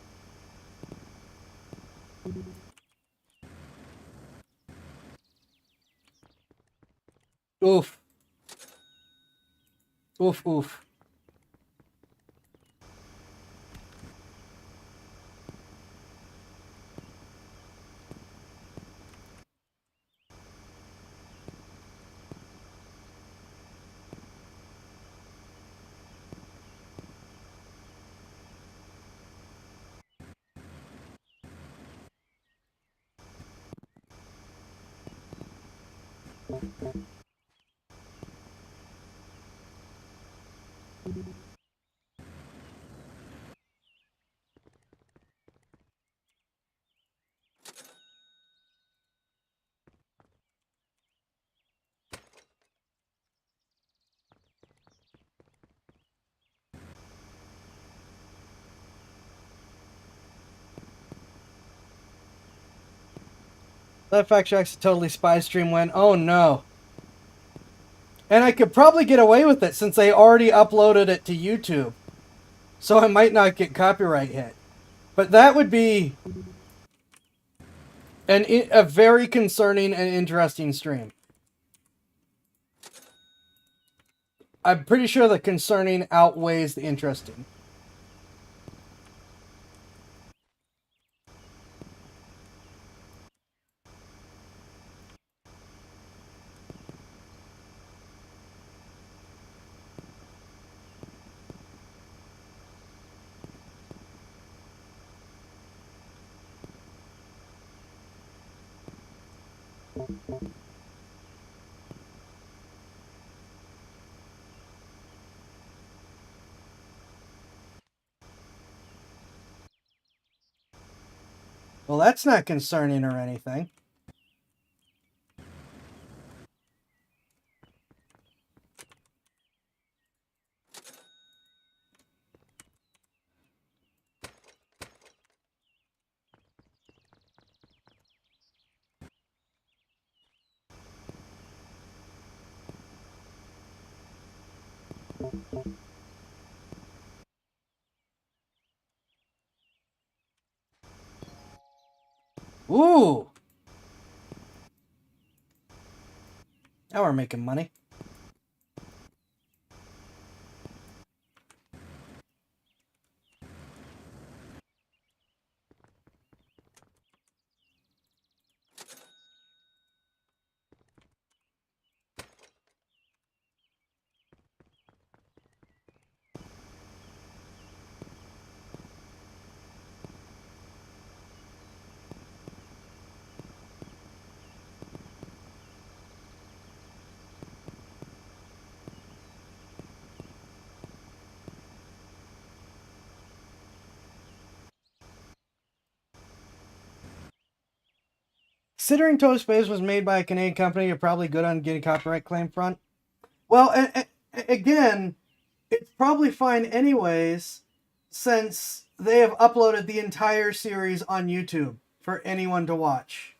Oof. Oof, oof. That Fact Shack's a totally spy stream win. Oh no. And I could probably get away with it since they already uploaded it to YouTube. So I might not get copyright hit. But that would be a very concerning and interesting stream. I'm pretty sure the concerning outweighs the interesting. Well, that's not concerning or anything. Ooh! Now we're making money. Considering Toast Space was made by a Canadian company, you're probably good on getting copyright claim front. Well, again, it's probably fine anyways, since they have uploaded the entire series on YouTube for anyone to watch.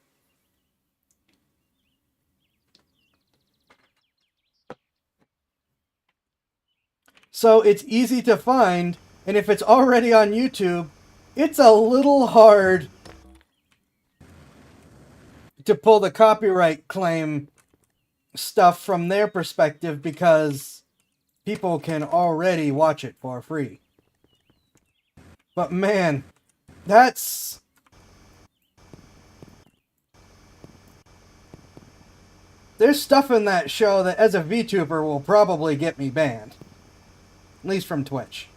So it's easy to find, and if it's already on YouTube, it's a little hard to pull the copyright claim stuff from their perspective because people can already watch it for free. But man, that's... There's stuff in that show that as a VTuber will probably get me banned. At least from Twitch.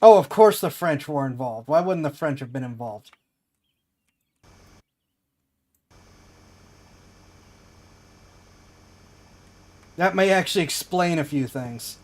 Oh, of course the French were involved. Why wouldn't the French have been involved? That may actually explain a few things.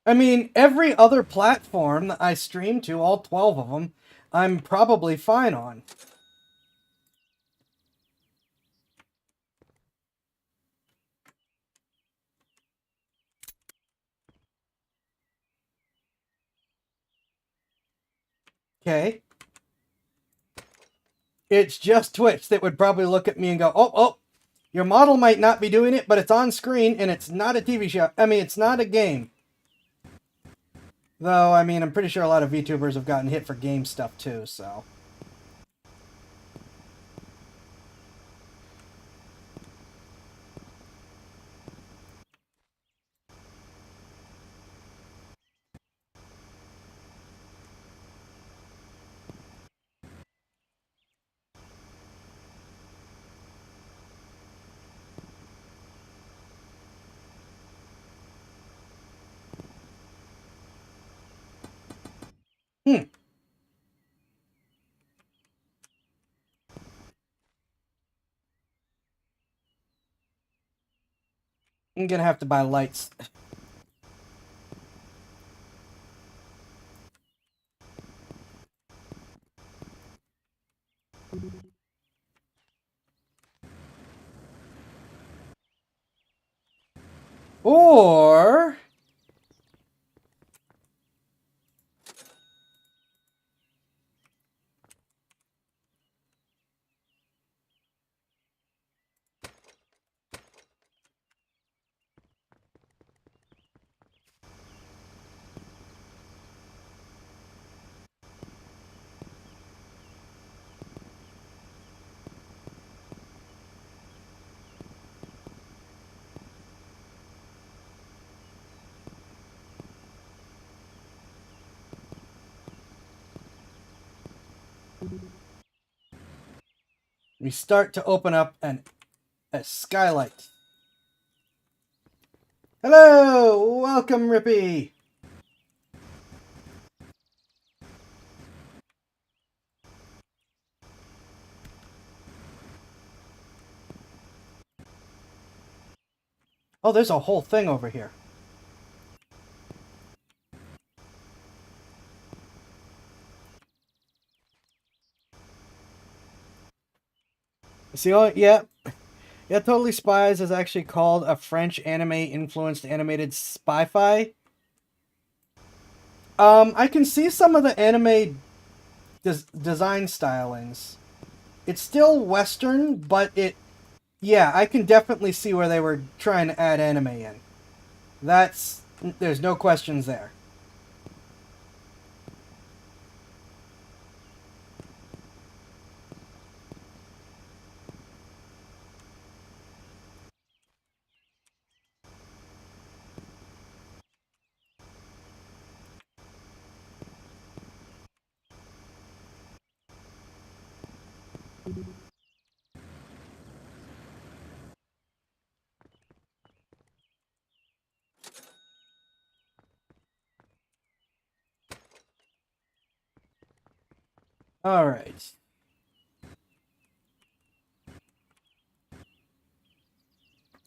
I mean, every other platform that I stream to, all 12 of them, I'm probably fine on. Okay? It's just Twitch that would probably look at me and go, oh, your model might not be doing it, but it's on screen and it's not a TV show. I mean, it's not a game. Though, I mean, I'm pretty sure a lot of VTubers have gotten hit for game stuff too, so... I'm gonna have to buy lights. Or... we start to open up a skylight. Hello! Welcome, Rippy! Oh, there's a whole thing over here. See, oh, yeah. Yeah, Totally Spies is actually called a French anime-influenced animated spy-fi. I can see some of the anime design stylings. It's still Western, but yeah, I can definitely see where they were trying to add anime in. There's no questions there. Alright.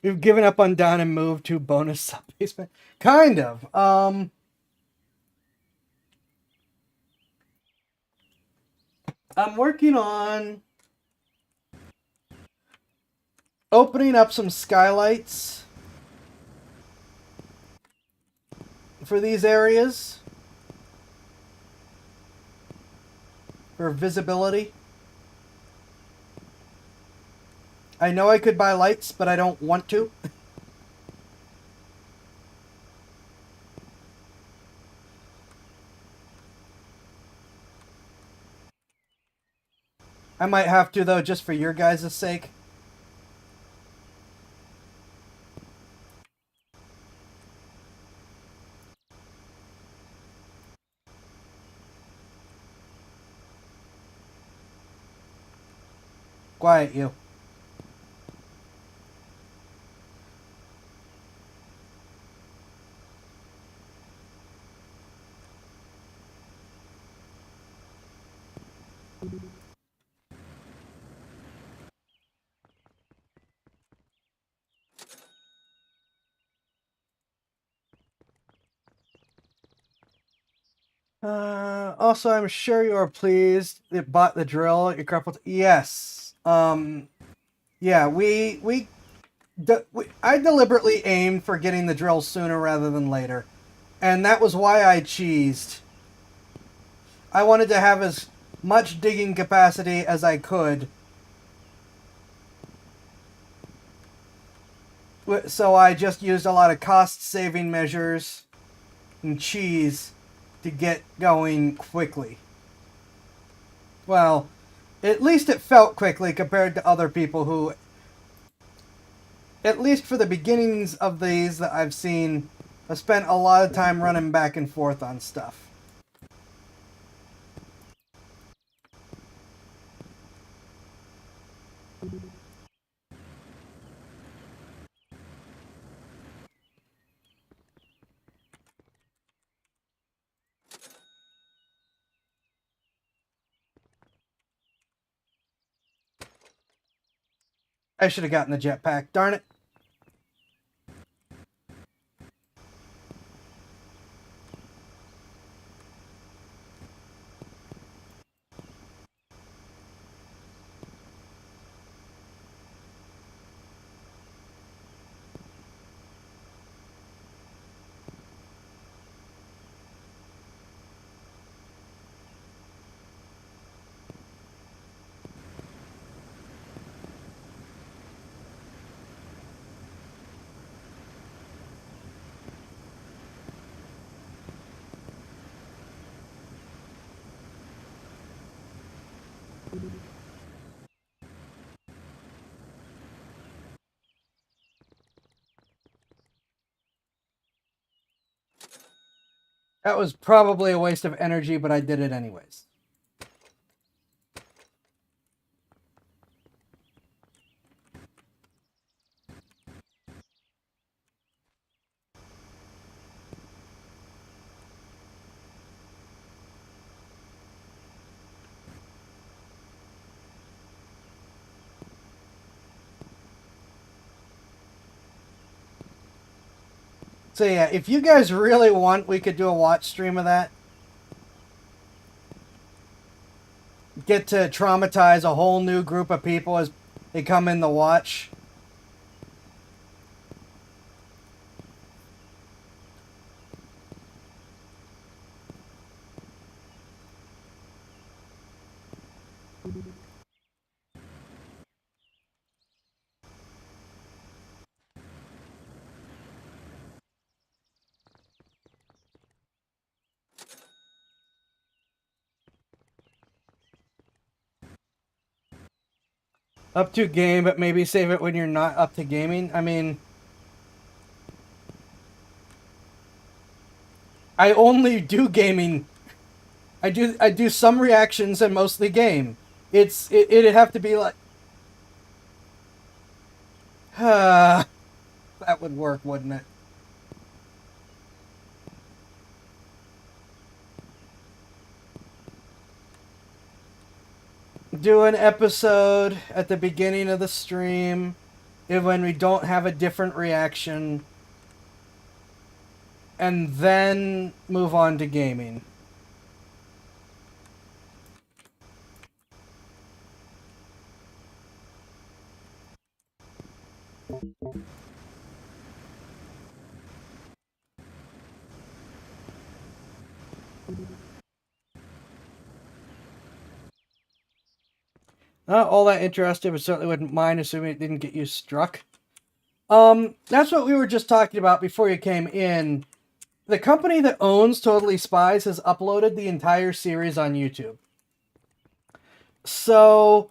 We've given up on Don and moved to bonus sub-basement. Kind of. I'm working on opening up some skylights for these areas for visibility. I know I could buy lights, but I don't want to. I might have to, though, just for your guys' sake. Quiet, you. Also, I'm sure you are pleased it bought the drill at your carpal. Yes. Yeah, I deliberately aimed for getting the drill sooner rather than later. And that was why I cheesed. I wanted to have as much digging capacity as I could. So I just used a lot of cost-saving measures and cheese to get going quickly. Well, at least it felt quickly compared to other people who, at least for the beginnings of these that I've seen, have spent a lot of time running back and forth on stuff. I should have gotten the jetpack, darn it. That was probably a waste of energy, but I did it anyways. So yeah, if you guys really want, we could do a watch stream of that. Get to traumatize a whole new group of people as they come in the watch. Up to game, but maybe save it when you're not up to gaming. I mean, I only do gaming. I do some reactions and mostly game. It'd have to be like that would work, wouldn't it? Do an episode at the beginning of the stream when we don't have a different reaction, and then move on to gaming. Not all that interested, but certainly wouldn't mind assuming it didn't get you struck. That's what we were just talking about before you came in. The company that owns Totally Spies has uploaded the entire series on YouTube. So,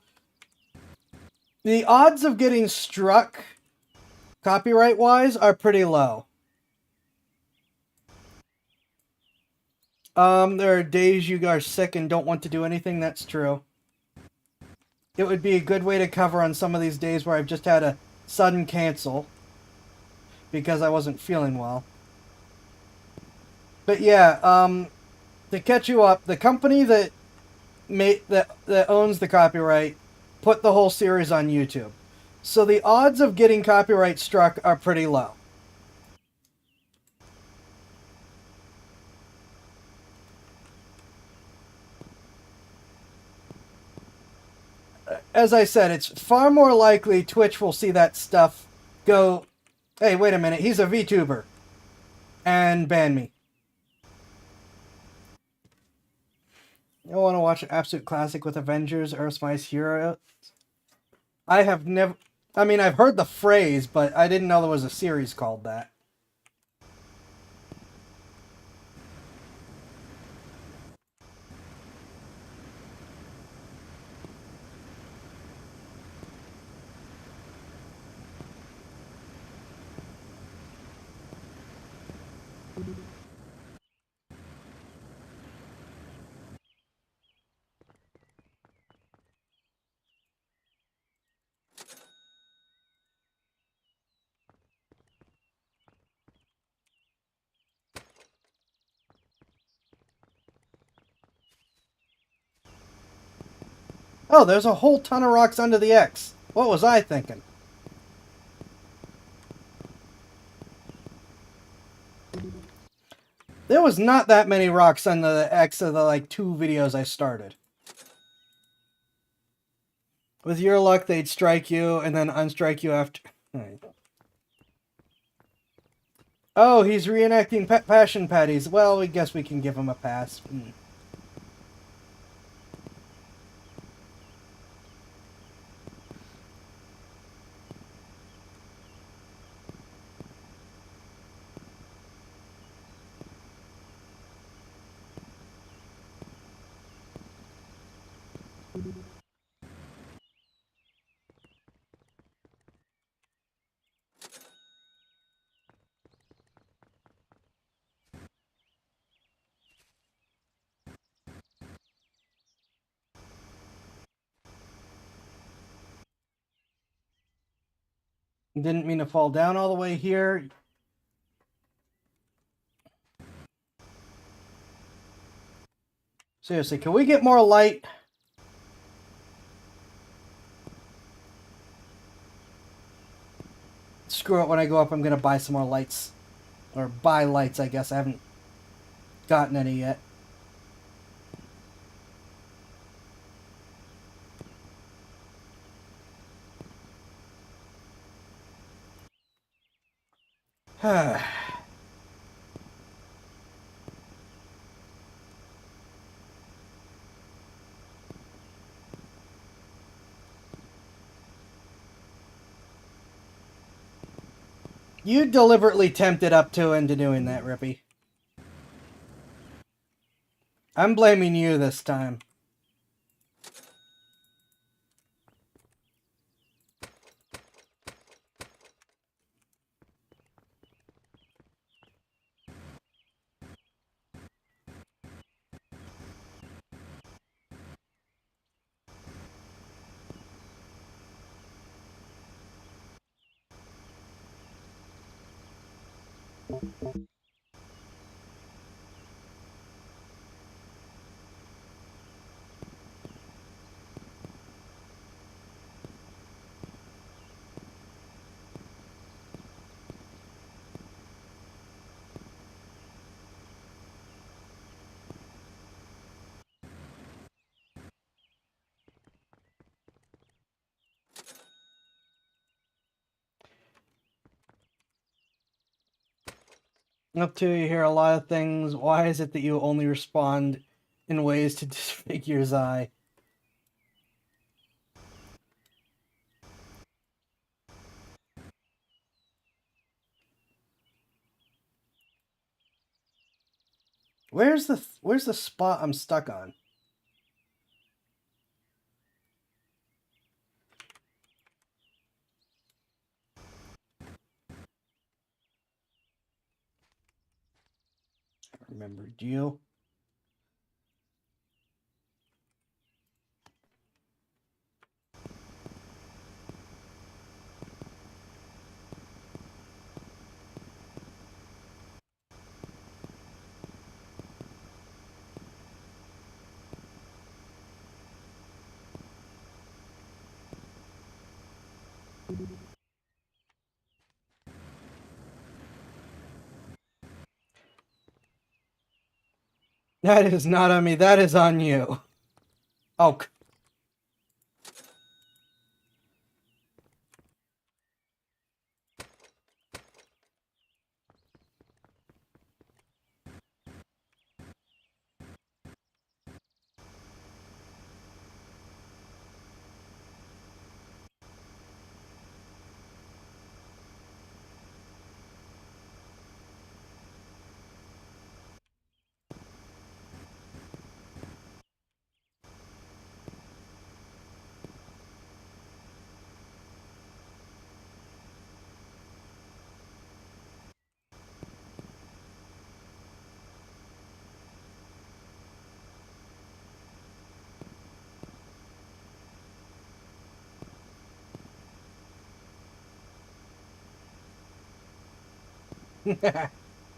the odds of getting struck copyright-wise are pretty low. There are days you are sick and don't want to do anything, that's true. It would be a good way to cover on some of these days where I've just had a sudden cancel because I wasn't feeling well. But yeah, to catch you up, the company that owns the copyright put the whole series on YouTube. So the odds of getting copyright struck are pretty low. As I said, it's far more likely Twitch will see that stuff go, hey, wait a minute, he's a VTuber, and ban me. I want to watch an absolute classic with Avengers, Earth's Mightiest Heroes. I have never... I mean, I've heard the phrase, but I didn't know there was a series called that. Oh, there's a whole ton of rocks under the X. What was I thinking? There was not that many rocks under the X of the, like, 2 videos I started. With your luck, they'd strike you and then unstrike you after... Right. Oh, he's reenacting Passion Patties. Well, we guess we can give him a pass. Didn't mean to fall down all the way here. Seriously, can we get more light? Screw it, when I go up, I'm going to buy some more lights. Or buy lights, I guess. I haven't gotten any yet. You deliberately tempted up to into doing that, Rippy. I'm blaming you this time. Up to you hear a lot of things. Why is it that you only respond in ways to disfigure his eye? Where's the spot I'm stuck on? I remembered you. That is not on me. That is on you. Oh.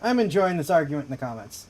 I'm enjoying this argument in the comments.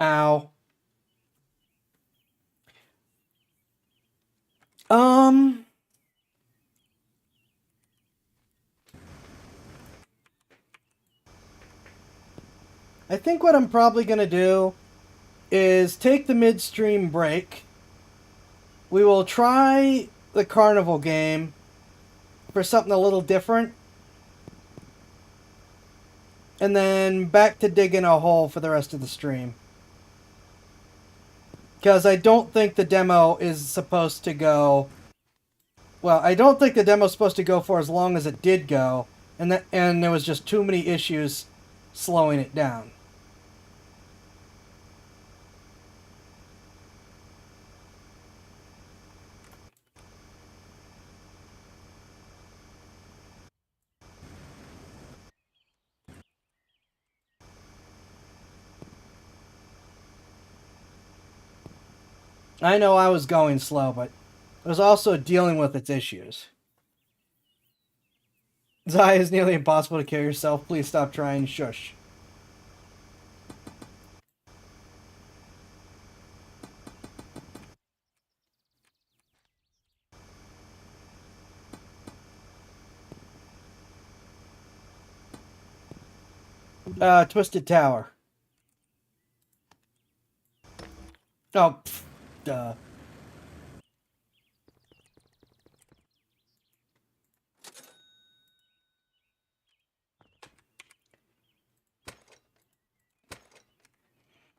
Ow. I think what I'm probably going to do is take the midstream break. We will try the carnival game for something a little different. And then back to digging a hole for the rest of the stream. Because I don't think the demo is supposed to go... Well, I don't think the demo's supposed to go for as long as it did go. And there was just too many issues slowing it down. I know I was going slow, but I was also dealing with its issues. Zai is nearly impossible to kill yourself. Please stop trying. Shush. Twisted Tower. Oh, pff, duh.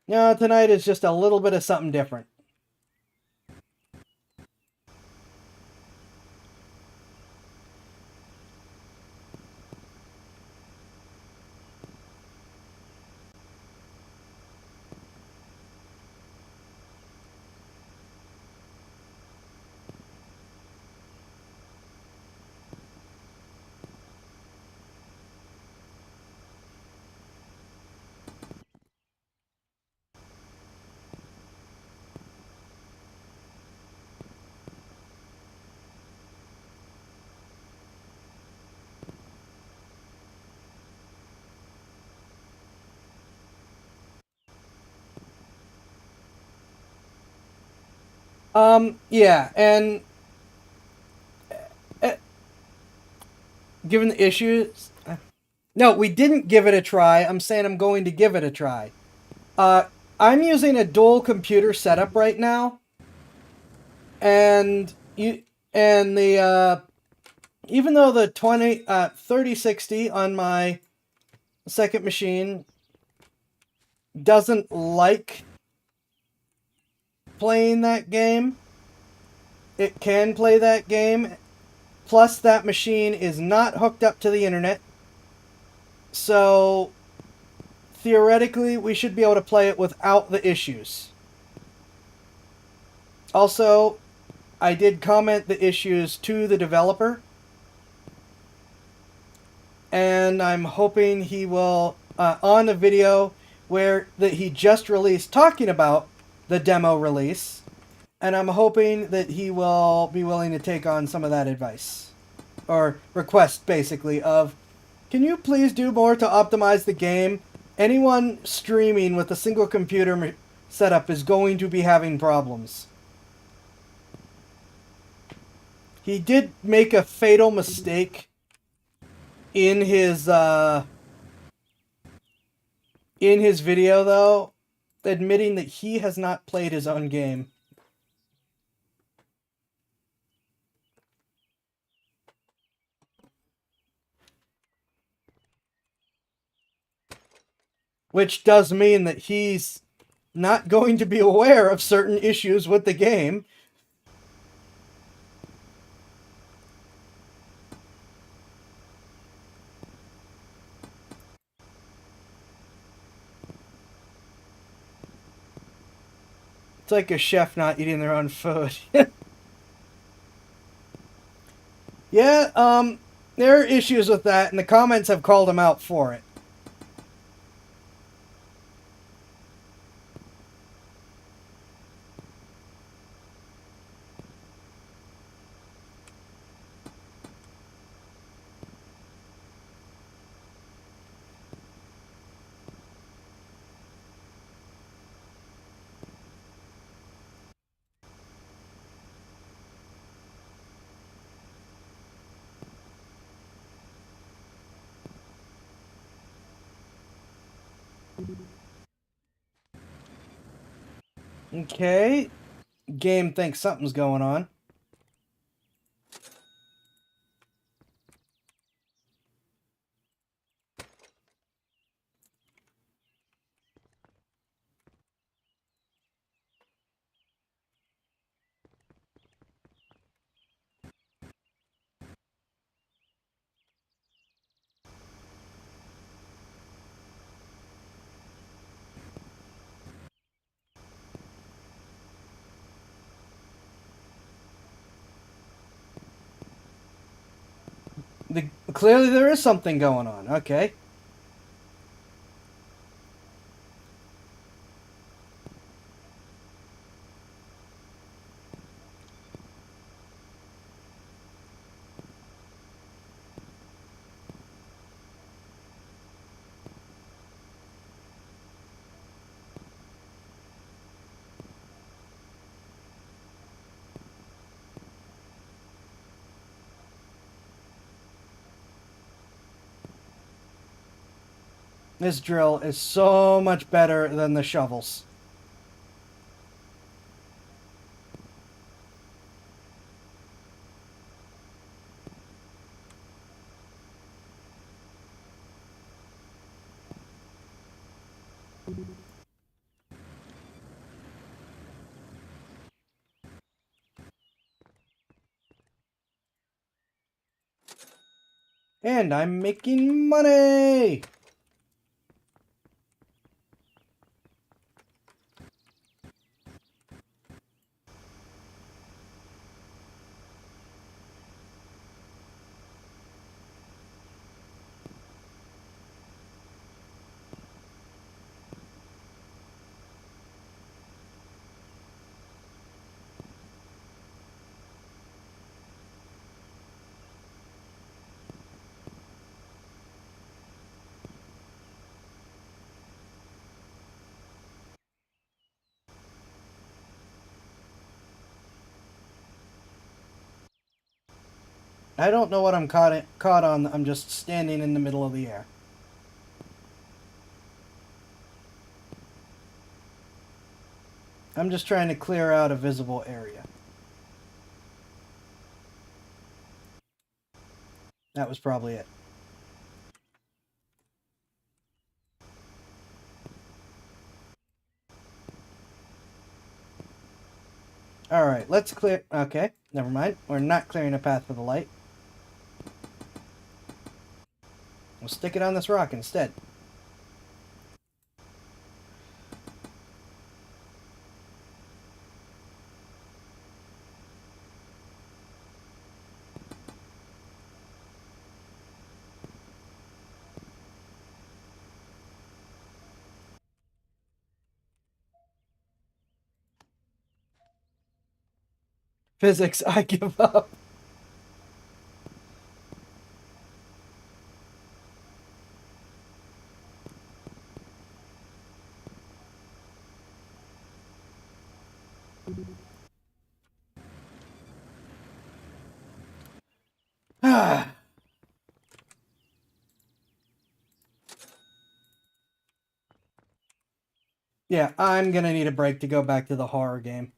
No, tonight is just a little bit of something different. Yeah, and uh, given the issues, no, we didn't give it a try. I'm saying I'm going to give it a try. I'm using a dual computer setup right now, and even though the 3060 on my second machine doesn't like playing that game, it can play that game. Plus, that machine is not hooked up to the internet. So, theoretically, we should be able to play it without the issues. Also, I did comment the issues to the developer. And I'm hoping he will, on a video that he just released talking about the demo release, and I'm hoping that he will be willing to take on some of that advice. Or request, basically, of, can you please do more to optimize the game? Anyone streaming with a single computer setup is going to be having problems. He did make a fatal mistake in his video, though, admitting that he has not played his own game. Which does mean that he's not going to be aware of certain issues with the game. It's like a chef not eating their own food. Yeah, there are issues with that, and the comments have called him out for it. Okay. Game thinks something's going on. Clearly there is something going on. Okay. This drill is so much better than the shovels. And I'm making money! I don't know what I'm caught on. I'm just standing in the middle of the air. I'm just trying to clear out a visible area. That was probably it. Alright, let's clear... Okay, never mind. We're not clearing a path for the light. We'll stick it on this rock instead. Physics, I give up. Ah. Yeah, I'm gonna need a break to go back to the horror game.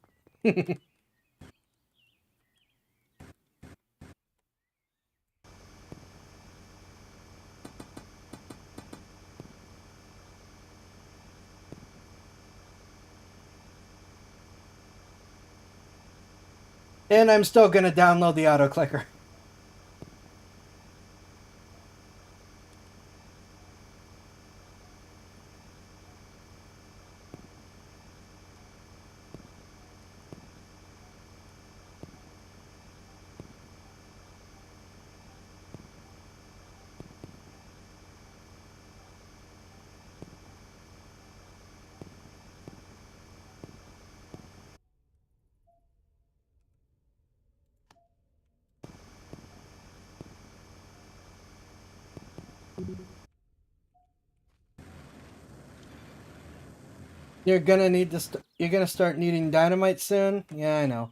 And I'm still gonna download the auto clicker. You're gonna need to. You're gonna start needing dynamite soon. Yeah, I know.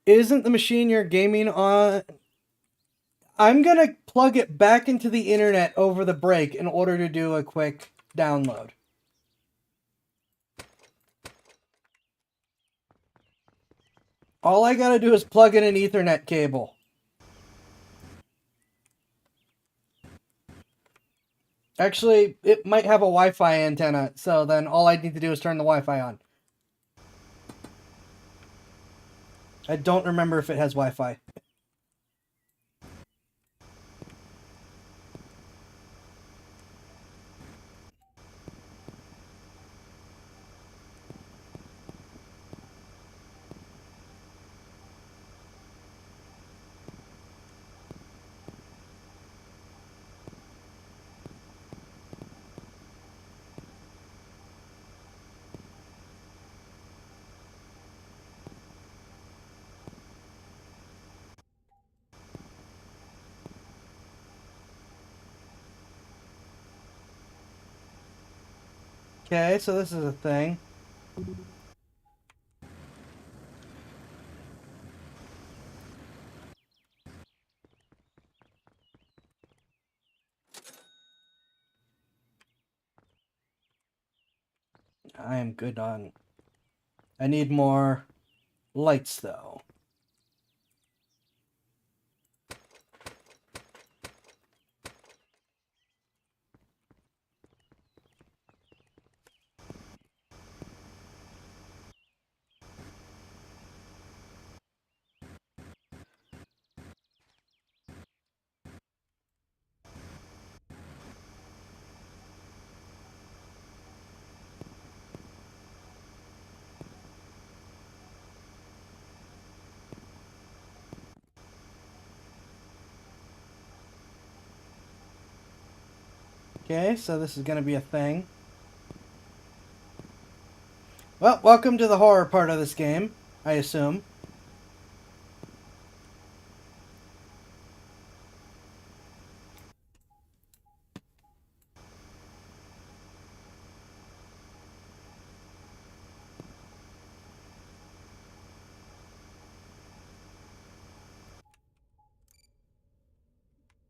Isn't the machine you're gaming on? I'm gonna plug it back into the internet over the break in order to do a quick download. All I gotta do is plug in an Ethernet cable. Actually, it might have a Wi-Fi antenna, so then all I need to do is turn the Wi-Fi on. I don't remember if it has Wi-Fi. Okay, so this is a thing. I am good on... I need more lights, though. Okay, so this is going to be a thing. Well, welcome to the horror part of this game, I assume.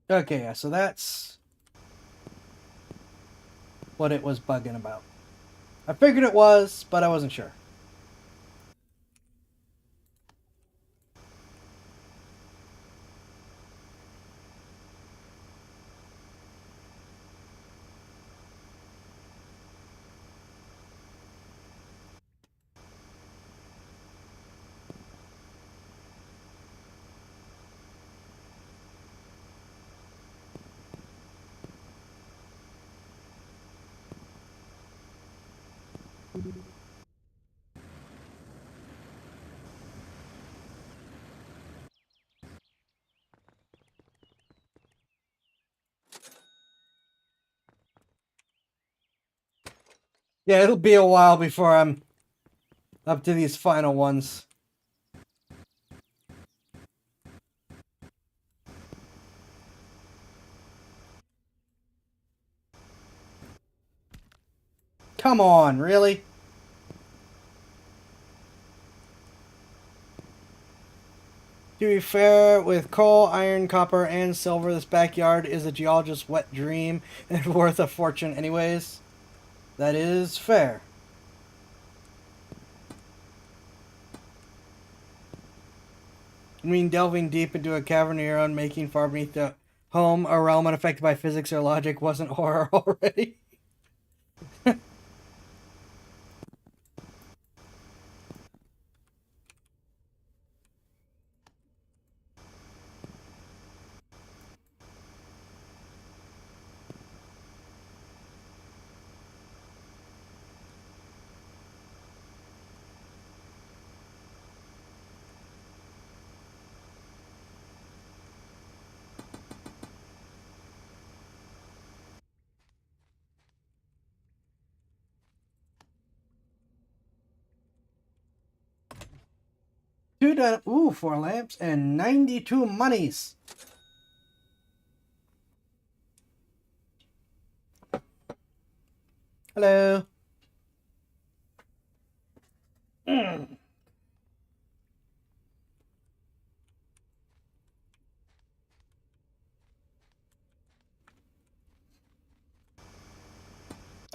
Okay, yeah, so that's what it was bugging about. I figured it was, but I wasn't sure. Yeah, it'll be a while before I'm up to these final ones. Come on, really? To be fair, with coal, iron, copper, and silver, this backyard is a geologist's wet dream and worth a fortune anyways. That is fair. I mean, delving deep into a cavern of your own making far beneath the home, a realm unaffected by physics or logic, wasn't horror already? Two done. Ooh, 4 lamps and 92 monies. Hello. Mm.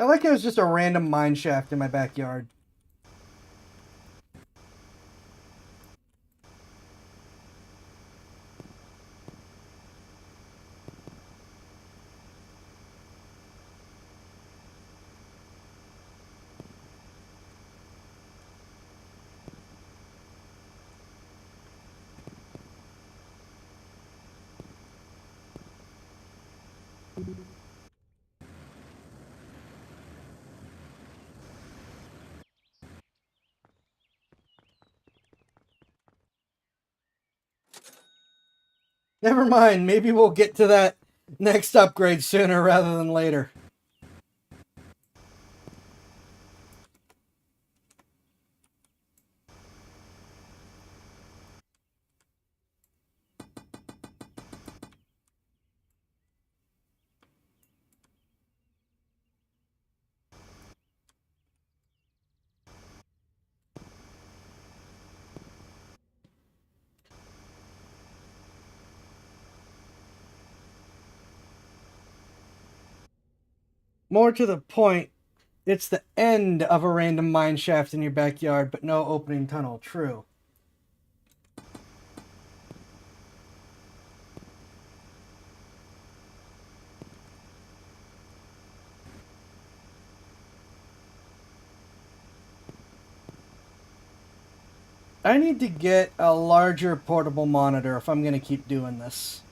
I like it was just a random mine shaft in my backyard. Never mind, maybe we'll get to that next upgrade sooner rather than later. More to the point, it's the end of a random mine shaft in your backyard, but no opening tunnel. True. I need to get a larger portable monitor if I'm going to keep doing this.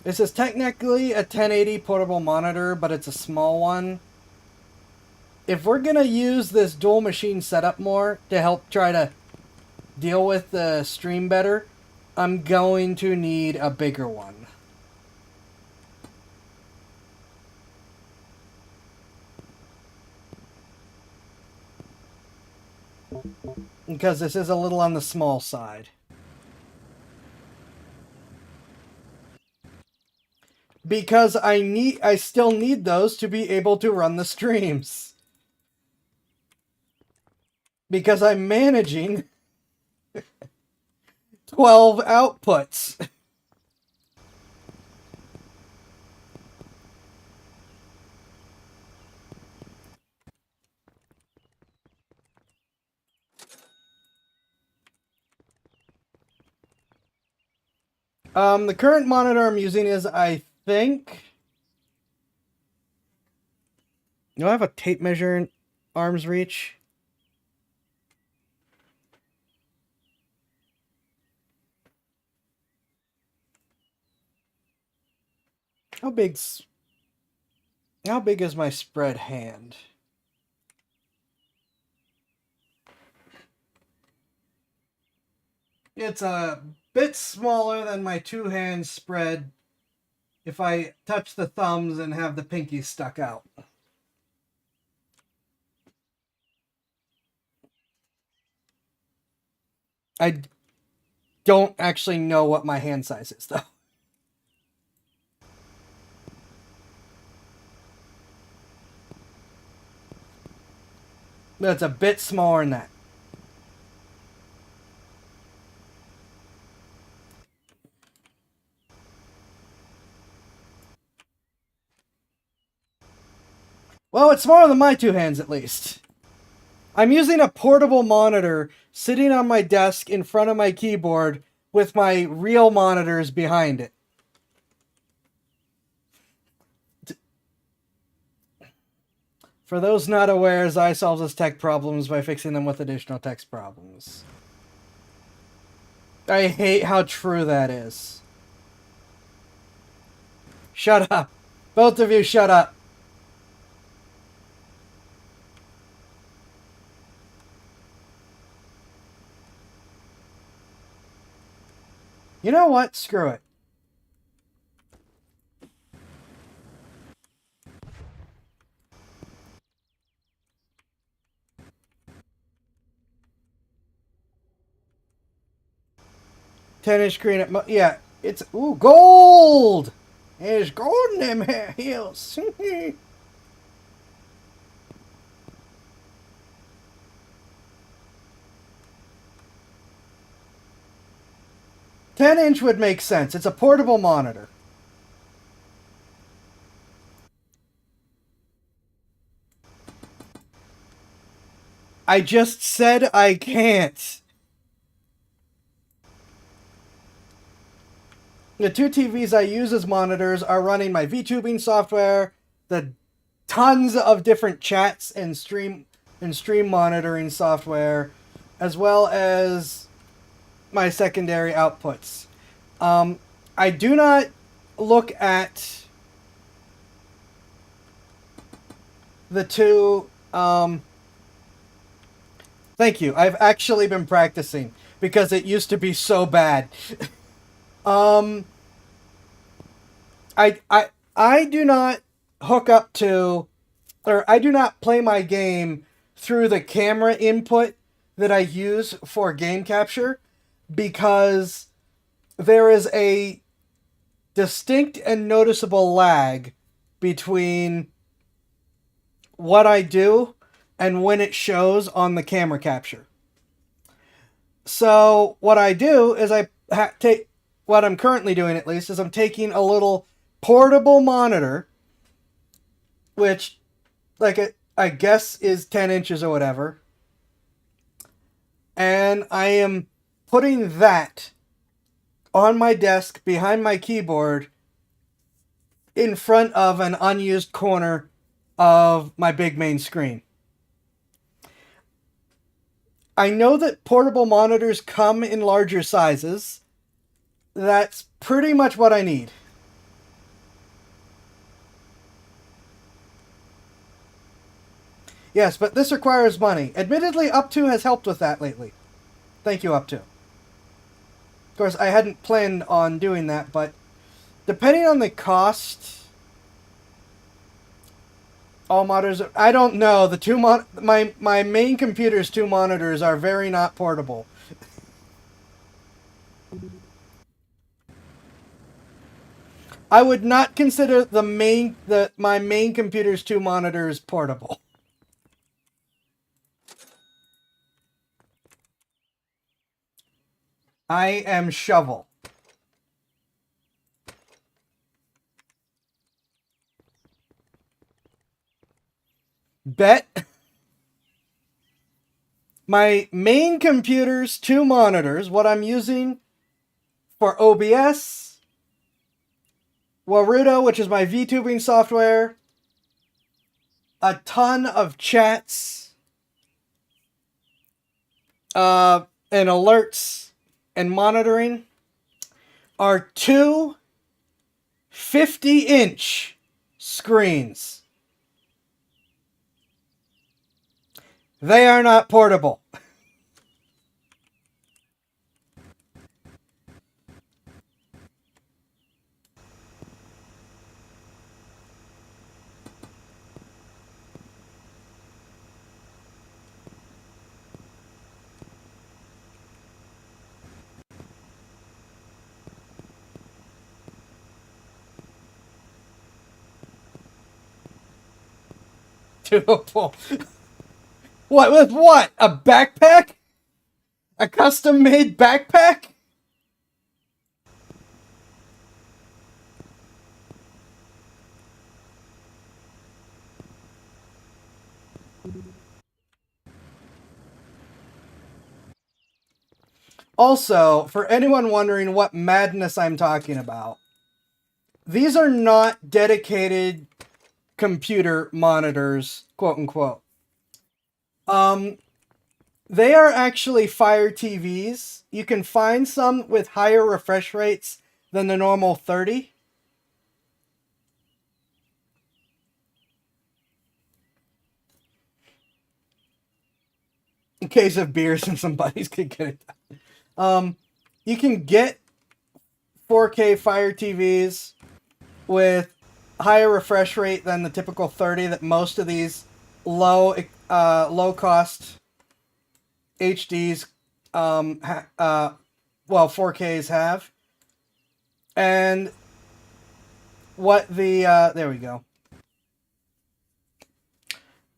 This is technically a 1080 portable monitor, but it's a small one. If we're going to use this dual machine setup more to help try to deal with the stream better, I'm going to need a bigger one. Because this is a little on the small side. Because I still need those to be able to run the streams. Because I'm managing 12 outputs. The current monitor I'm using is, I think... Do I have a tape measure in arm's reach? How big is my spread hand? It's a bit smaller than my two-hand spread if I touch the thumbs and have the pinky stuck out. I don't actually know what my hand size is, though. That's a bit smaller than that. Well, it's smaller than my two hands, at least. I'm using a portable monitor sitting on my desk in front of my keyboard with my real monitors behind it. For those not aware, Zai solves his tech problems by fixing them with additional text problems. I hate how true that is. Shut up. Both of you shut up. You know what? Screw it. Tennis screen. Yeah, it's ooh gold. There's gold in them heels. 10-inch would make sense. It's a portable monitor. I just said I can't. The two TVs I use as monitors are running my VTubing software, the tons of different chats and stream monitoring software, as well as my secondary outputs. I do not look at the two. Thank you. I've actually been practicing because it used to be so bad. um, I do not hook up to, or I do not play my game through the camera input that I use for game capture because there is a distinct and noticeable lag between what I do and when it shows on the camera capture. So what I do is take what I'm currently doing, at least, is I'm taking a little portable monitor, which, like, I guess is 10 inches or whatever, and I am putting that on my desk behind my keyboard in front of an unused corner of my big main screen. I know that portable monitors come in larger sizes. That's pretty much what I need. Yes, but this requires money. Admittedly, Up2 has helped with that lately. Thank you, Up2. Of course, I hadn't planned on doing that, but depending on the cost, all monitors. I don't know. The my main computer's two monitors are very not portable. I would not consider my main computer's two monitors portable. I am Shovel. Bet. My main computer's two monitors, what I'm using for OBS, Warudo, which is my VTubing software, a ton of chats, and alerts and monitoring, are two 50-inch screens. They are not portable. Doable. What, with what? A backpack? A custom-made backpack? Also, for anyone wondering what madness I'm talking about, these are not dedicated computer monitors, quote unquote. They are actually Fire TVs. You can find some with higher refresh rates than the normal 30. In case of beers and some buddies could get it. You can get 4K Fire TVs with higher refresh rate than the typical 30 that most of these low cost HDs, 4Ks have. And what the, there we go.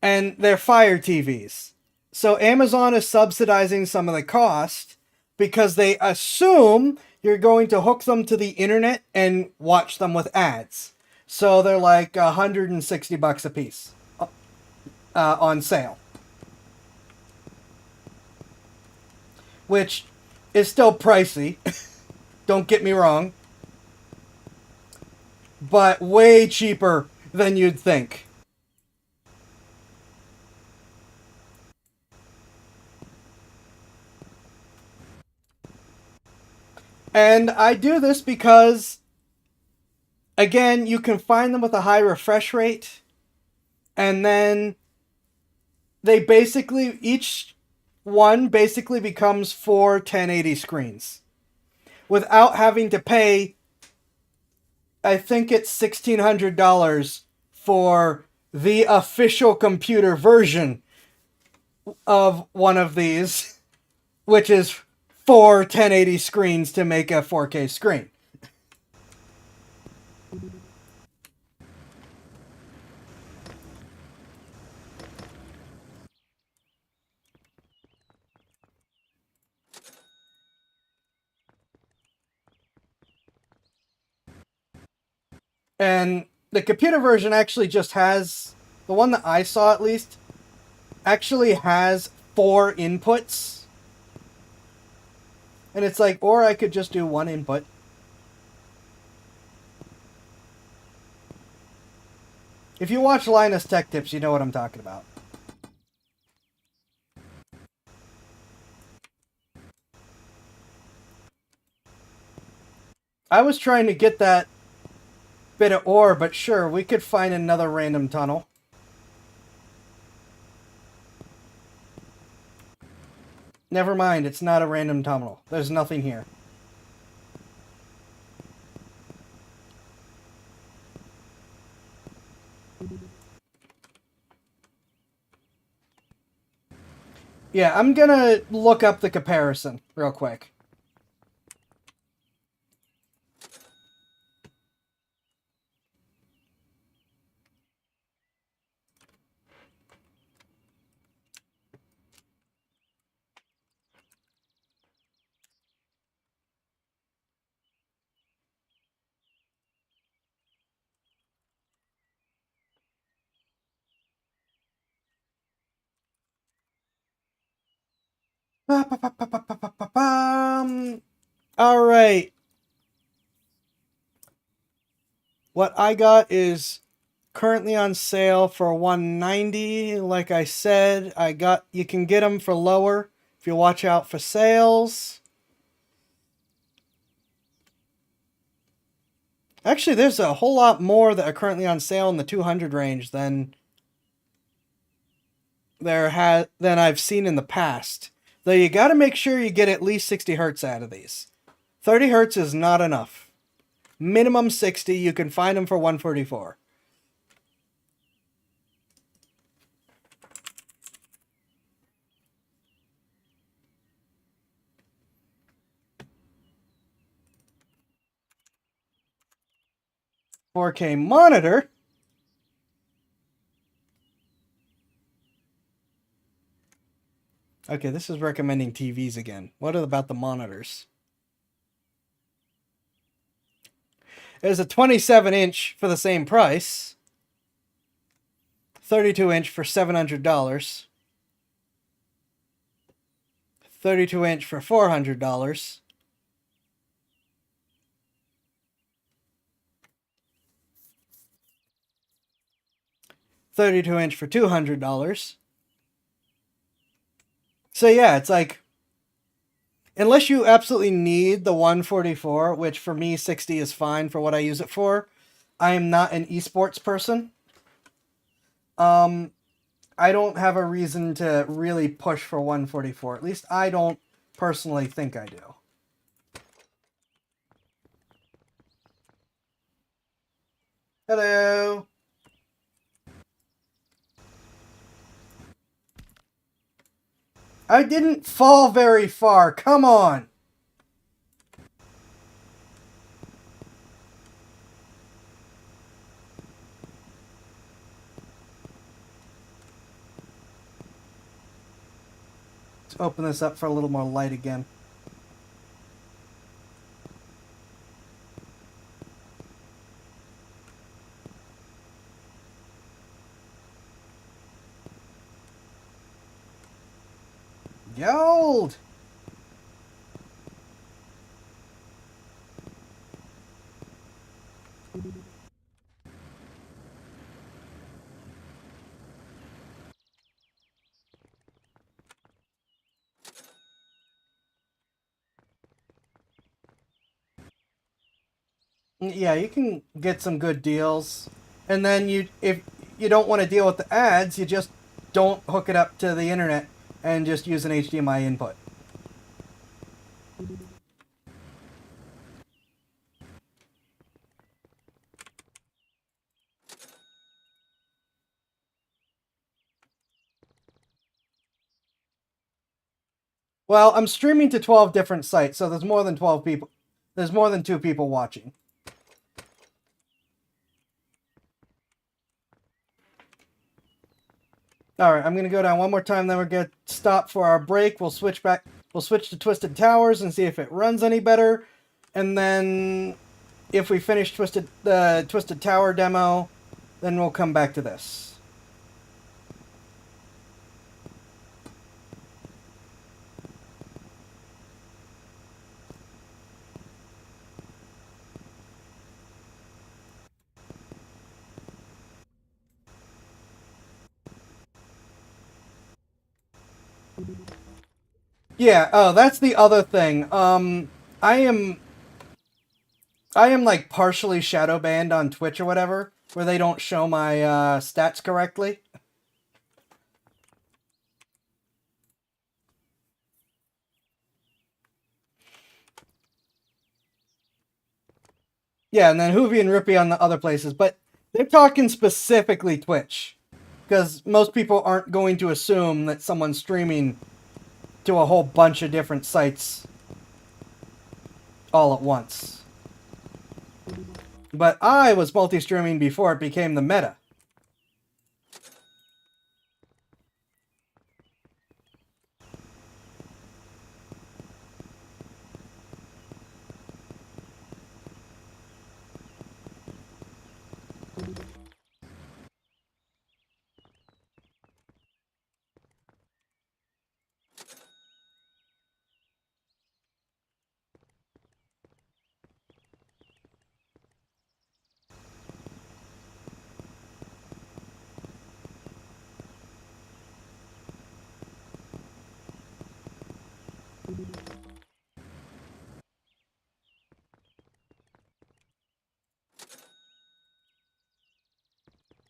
And they're Fire TVs. So Amazon is subsidizing some of the cost because they assume you're going to hook them to the internet and watch them with ads. So they're like $160 a piece on sale. which is still pricey. Don't get me wrong. But way cheaper than you'd think. And I do this because, again, you can find them with a high refresh rate. And then they basically, each one basically becomes 4 1080 screens. Without having to pay, I think it's $1,600 for the official computer version of one of these, which is 4 1080 screens to make a 4K screen. And the computer version actually just has, the one that I saw at least, actually has 4 inputs. And it's like, or I could just do 1 input. If you watch Linus Tech Tips, you know what I'm talking about. I was trying to get that bit of ore, but sure, we could find another random tunnel. Never mind, it's not a random tunnel. There's nothing here. Yeah, I'm gonna look up the comparison real quick. Alright. What I got is currently on sale for $190. Like I said, you can get them for lower if you watch out for sales. Actually, there's a whole lot more that are currently on sale in the 200 range than I've seen in the past. Though you got to make sure you get at least 60 hertz out of these. 30 hertz is not enough. Minimum 60. You can find them for $144. $4K monitor. Okay, this is recommending TVs again. What about the monitors? There's a 27-inch for the same price. 32-inch for $700. 32-inch for $400. 32-inch for $200. So yeah, it's like, unless you absolutely need the 144, which for me 60 is fine for what I use it for. I am not an esports person. I don't have a reason to really push for 144. At least I don't personally think I do. Hello. I didn't fall very far. Come on. Let's open this up for a little more light again. Gold! Yeah, you can get some good deals. And then if you don't want to deal with the ads, you just don't hook it up to the internet and just use an HDMI input. Well, I'm streaming to 12 different sites, so there's more than 12 people. There's more than 2 people watching. All right, I'm going to go down one more time, then we're going to stop for our break. We'll switch back. We'll switch to Twisted Towers and see if it runs any better. And then if we finish the Twisted Tower demo, then we'll come back to this. Yeah, oh, that's the other thing. I am like partially shadow banned on Twitch or whatever, where they don't show my stats correctly. Yeah, and then Hoovy and Rippy on the other places, but they're talking specifically Twitch. Because most people aren't going to assume that someone's streaming to a whole bunch of different sites all at once. But I was multi-streaming before it became the meta.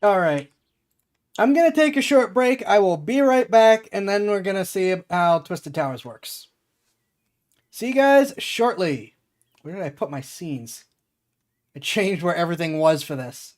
Alright. I'm going to take a short break. I will be right back, and then we're going to see how Twisted Towers works. See you guys shortly. Where did I put my scenes? I changed where everything was for this.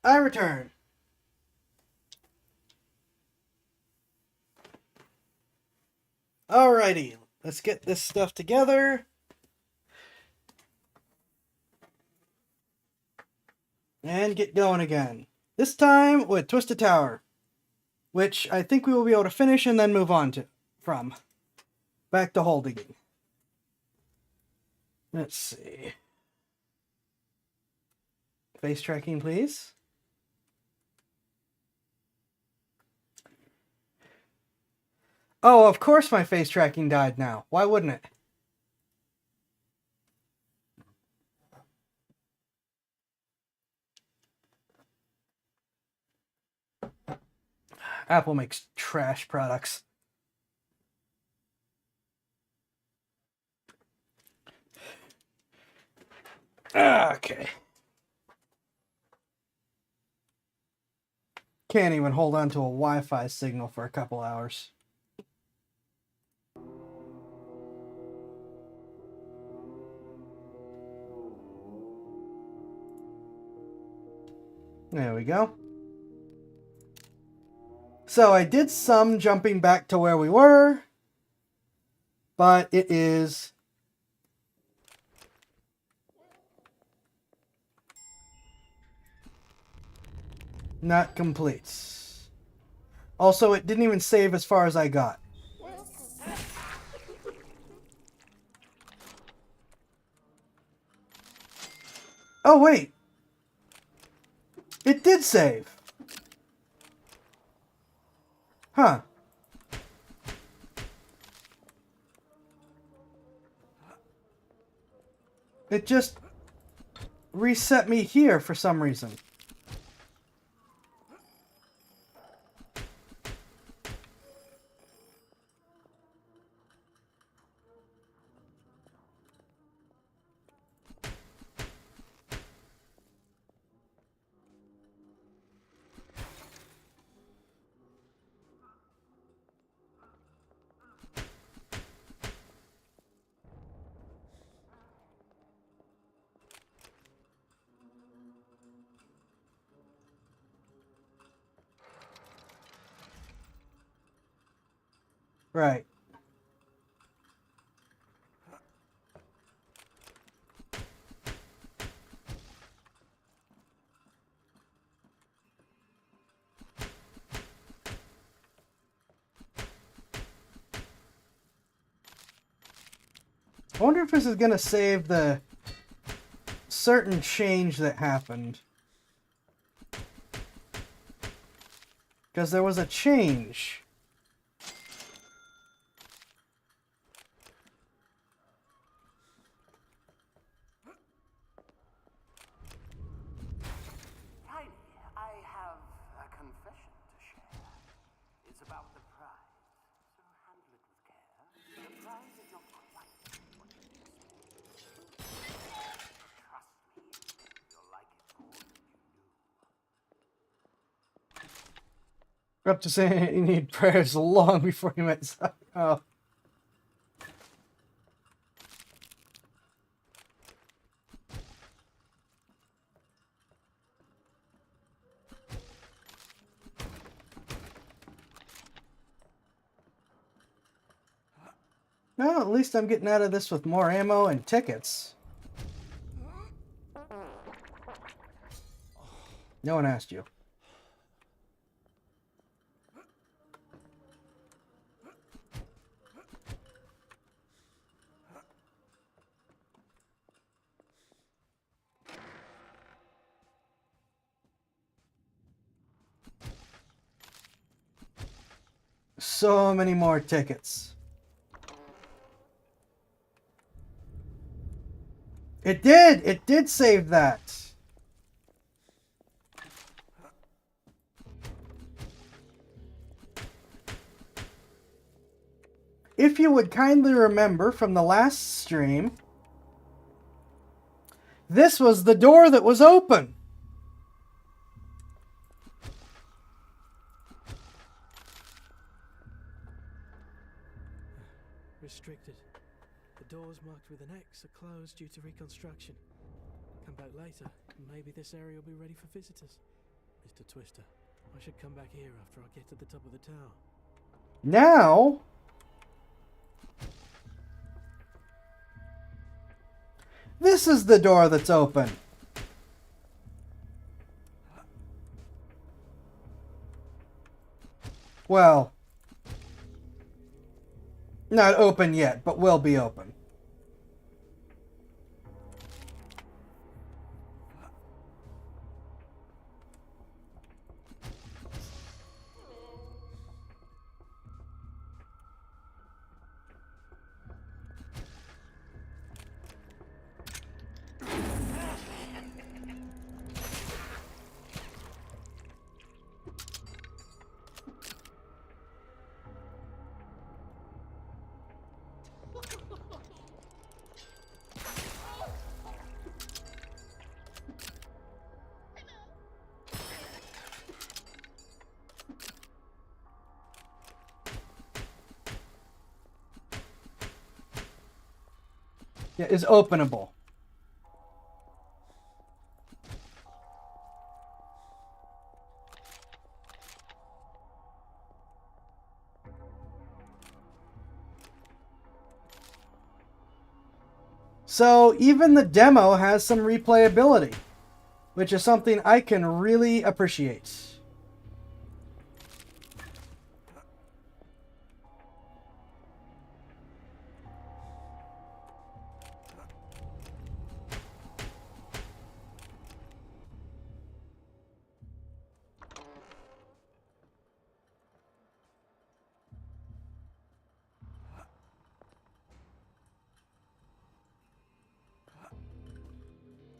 I return. Alrighty, let's get this stuff together. And get going again. This time with Twisted Tower, which I think we will be able to finish and then move on to from. Back to Hold again. Let's see. Face tracking, please. Oh, of course my face tracking died now. Why wouldn't it? Apple makes trash products. Okay. Can't even hold on to a Wi-Fi signal for a couple hours. There we go. So I did some jumping back to where we were, but it is not complete. Also, it didn't even save as far as I got. Oh, wait. It did save. Huh. It just reset me here for some reason. Right. I wonder if this is going to save the certain change that happened. Because there was a change. Tiny, I have a confession to share. It's about the prize, so handle it with care. The prize is not quite what you expect. Trust me, you'll like it more than you knew. We're up to saying you need prayers long before you met. Oh. Well, at least I'm getting out of this with more ammo and tickets. No one asked you. So many more tickets. It did! It did save that! If you would kindly remember from the last stream, this was the door that was open. Restricted. The doors marked with an X are closed due to reconstruction. Come back later, and maybe this area will be ready for visitors. Mr. Twister, I should come back here after I get to the top of the tower. Now, this is the door that's open. Well, not open yet, but will be open. Yeah, is openable. So even the demo has some replayability, which is something I can really appreciate.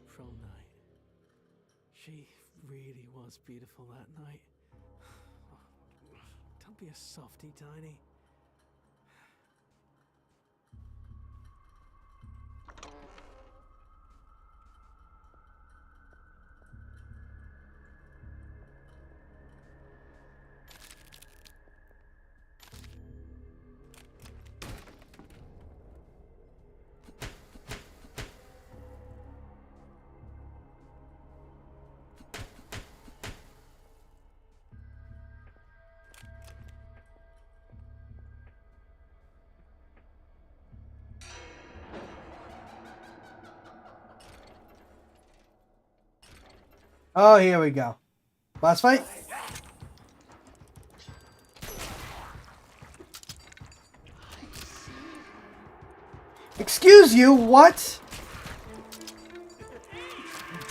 Prom night. She really was beautiful that night. Don't be a softy, Tiny. Oh, here we go. Boss fight? Excuse you, what?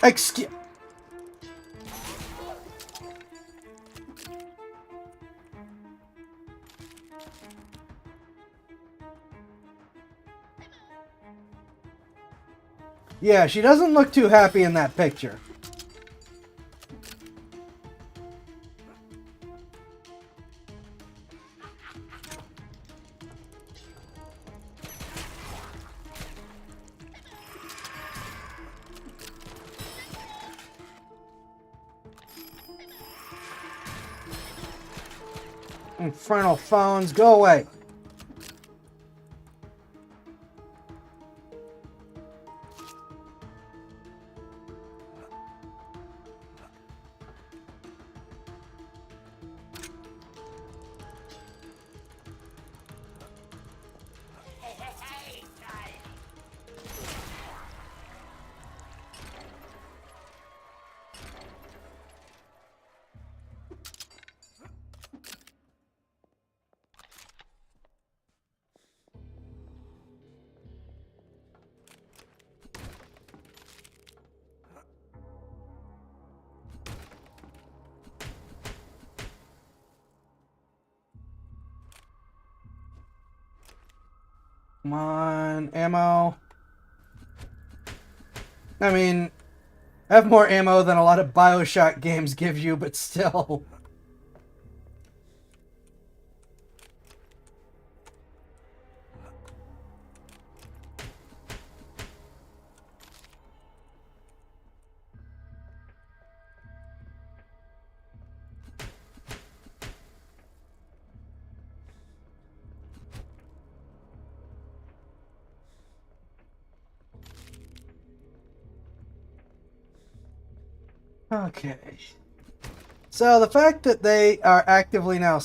Excuse... Yeah, she doesn't look too happy in that picture. Infernal phones, go away. Come on, ammo. I mean, I have more ammo than a lot of BioShock games give you, but still. Okay. So the fact that they are actively now...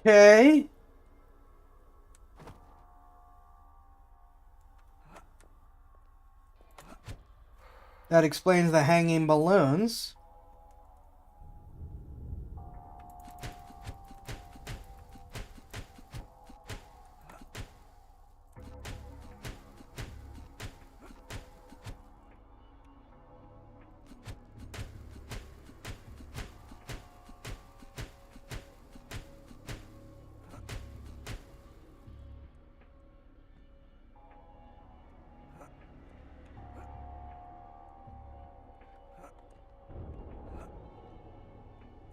Okay. That explains the hanging balloons.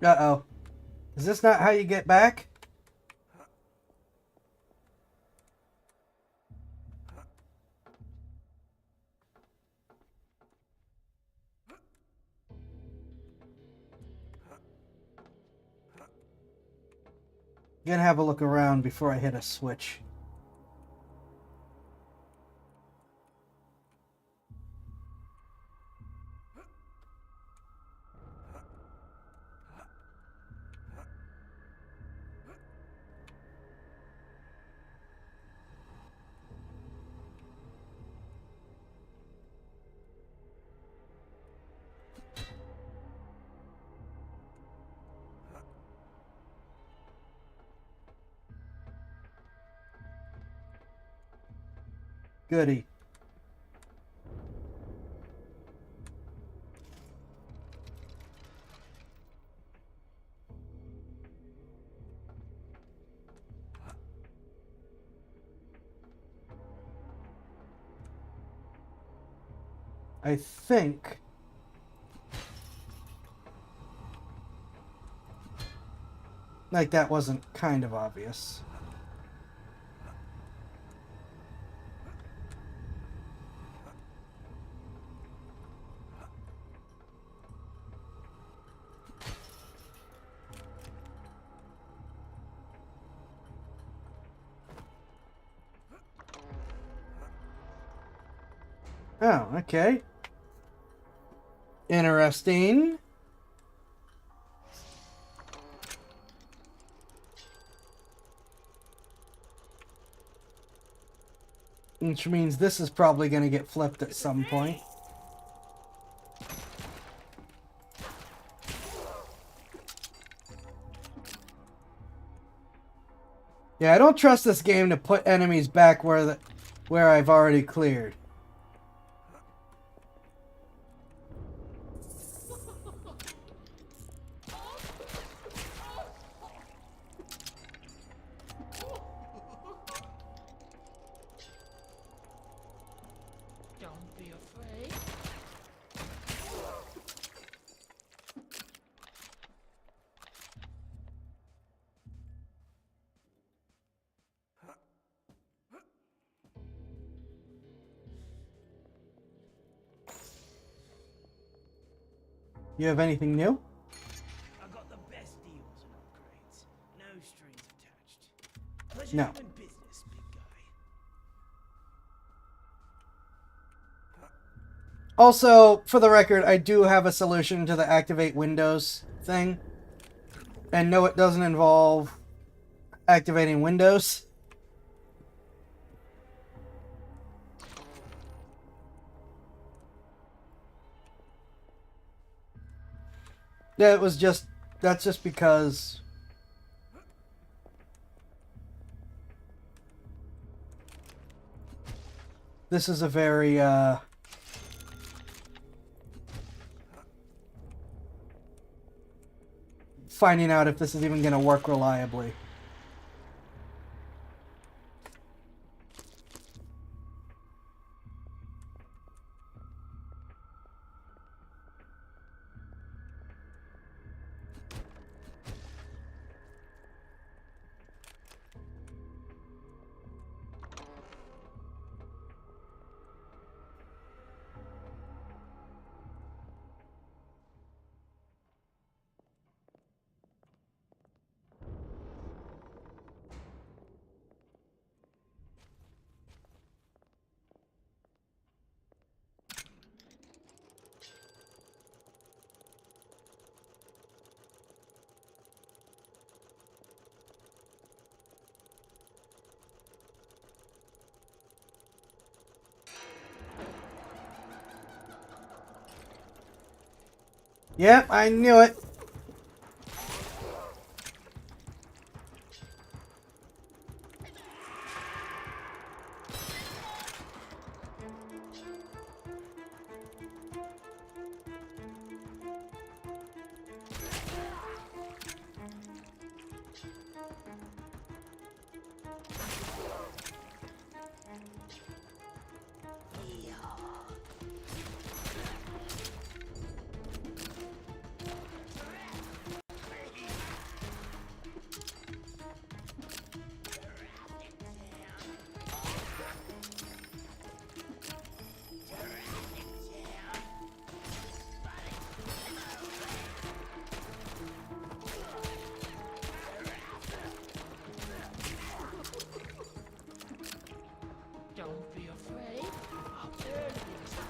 Uh-oh. Is this not how you get back? Gonna have a look around before I hit a switch. Goody. I think... Like, that wasn't kind of obvious. Oh, okay. Interesting. Which means this is probably going to get flipped at some point. Yeah, I don't trust this game to put enemies back where I've already cleared. Don't be afraid. You have anything new? I got the best deals and upgrades. No strings attached. Pleasure No. doing business, big guy. Also, for the record, I do have a solution to the activate Windows thing. And no, it doesn't involve activating Windows. Yeah, that's just because this is a very, finding out if this is even going to work reliably. Yep, I knew it. Don't be afraid. I'll turn things up.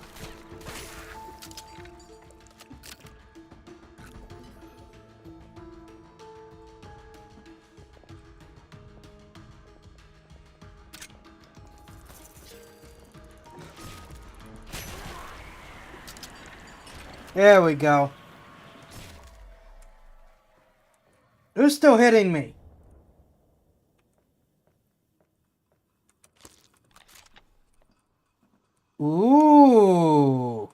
There we go. Who's still hitting me? Ooh.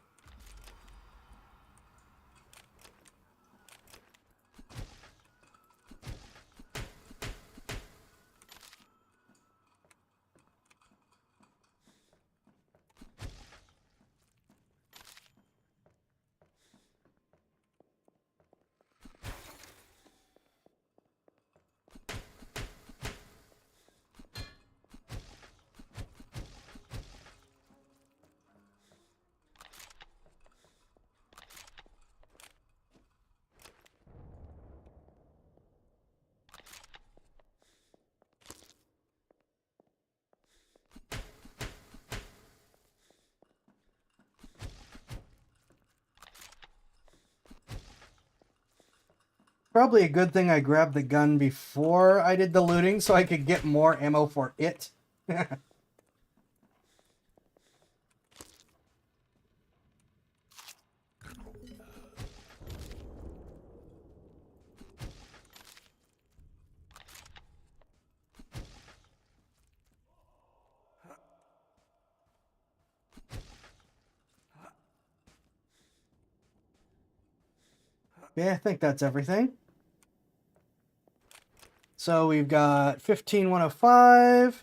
Probably a good thing I grabbed the gun before I did the looting so I could get more ammo for it. Yeah, I think that's everything. So we've got 15105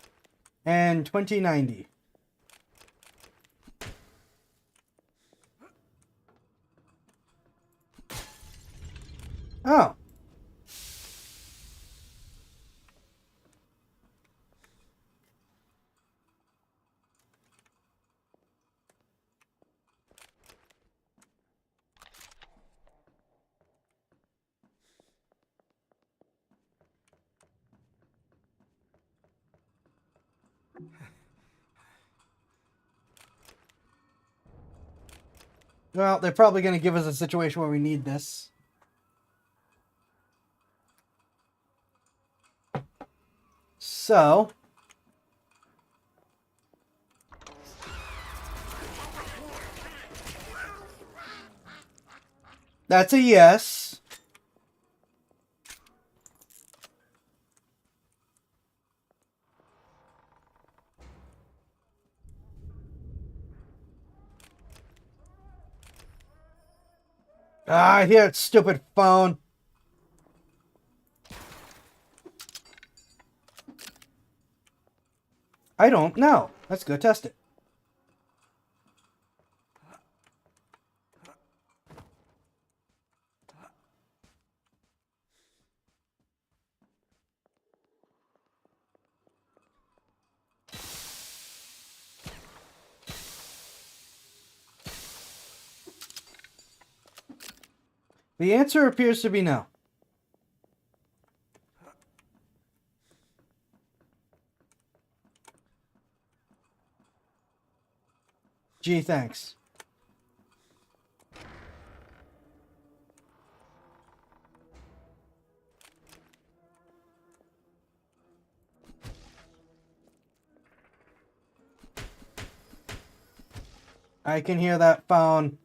and 2090. Oh. Well, they're probably going to give us a situation where we need this. So, that's a yes. Ah, I hear its stupid phone. I don't know. Let's go test it. The answer appears to be no. Gee, thanks. I can hear that phone.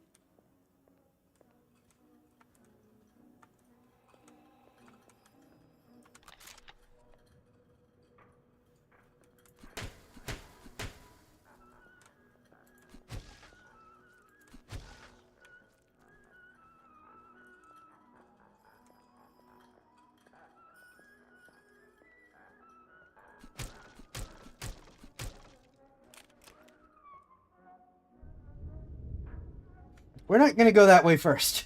We're not gonna go that way first.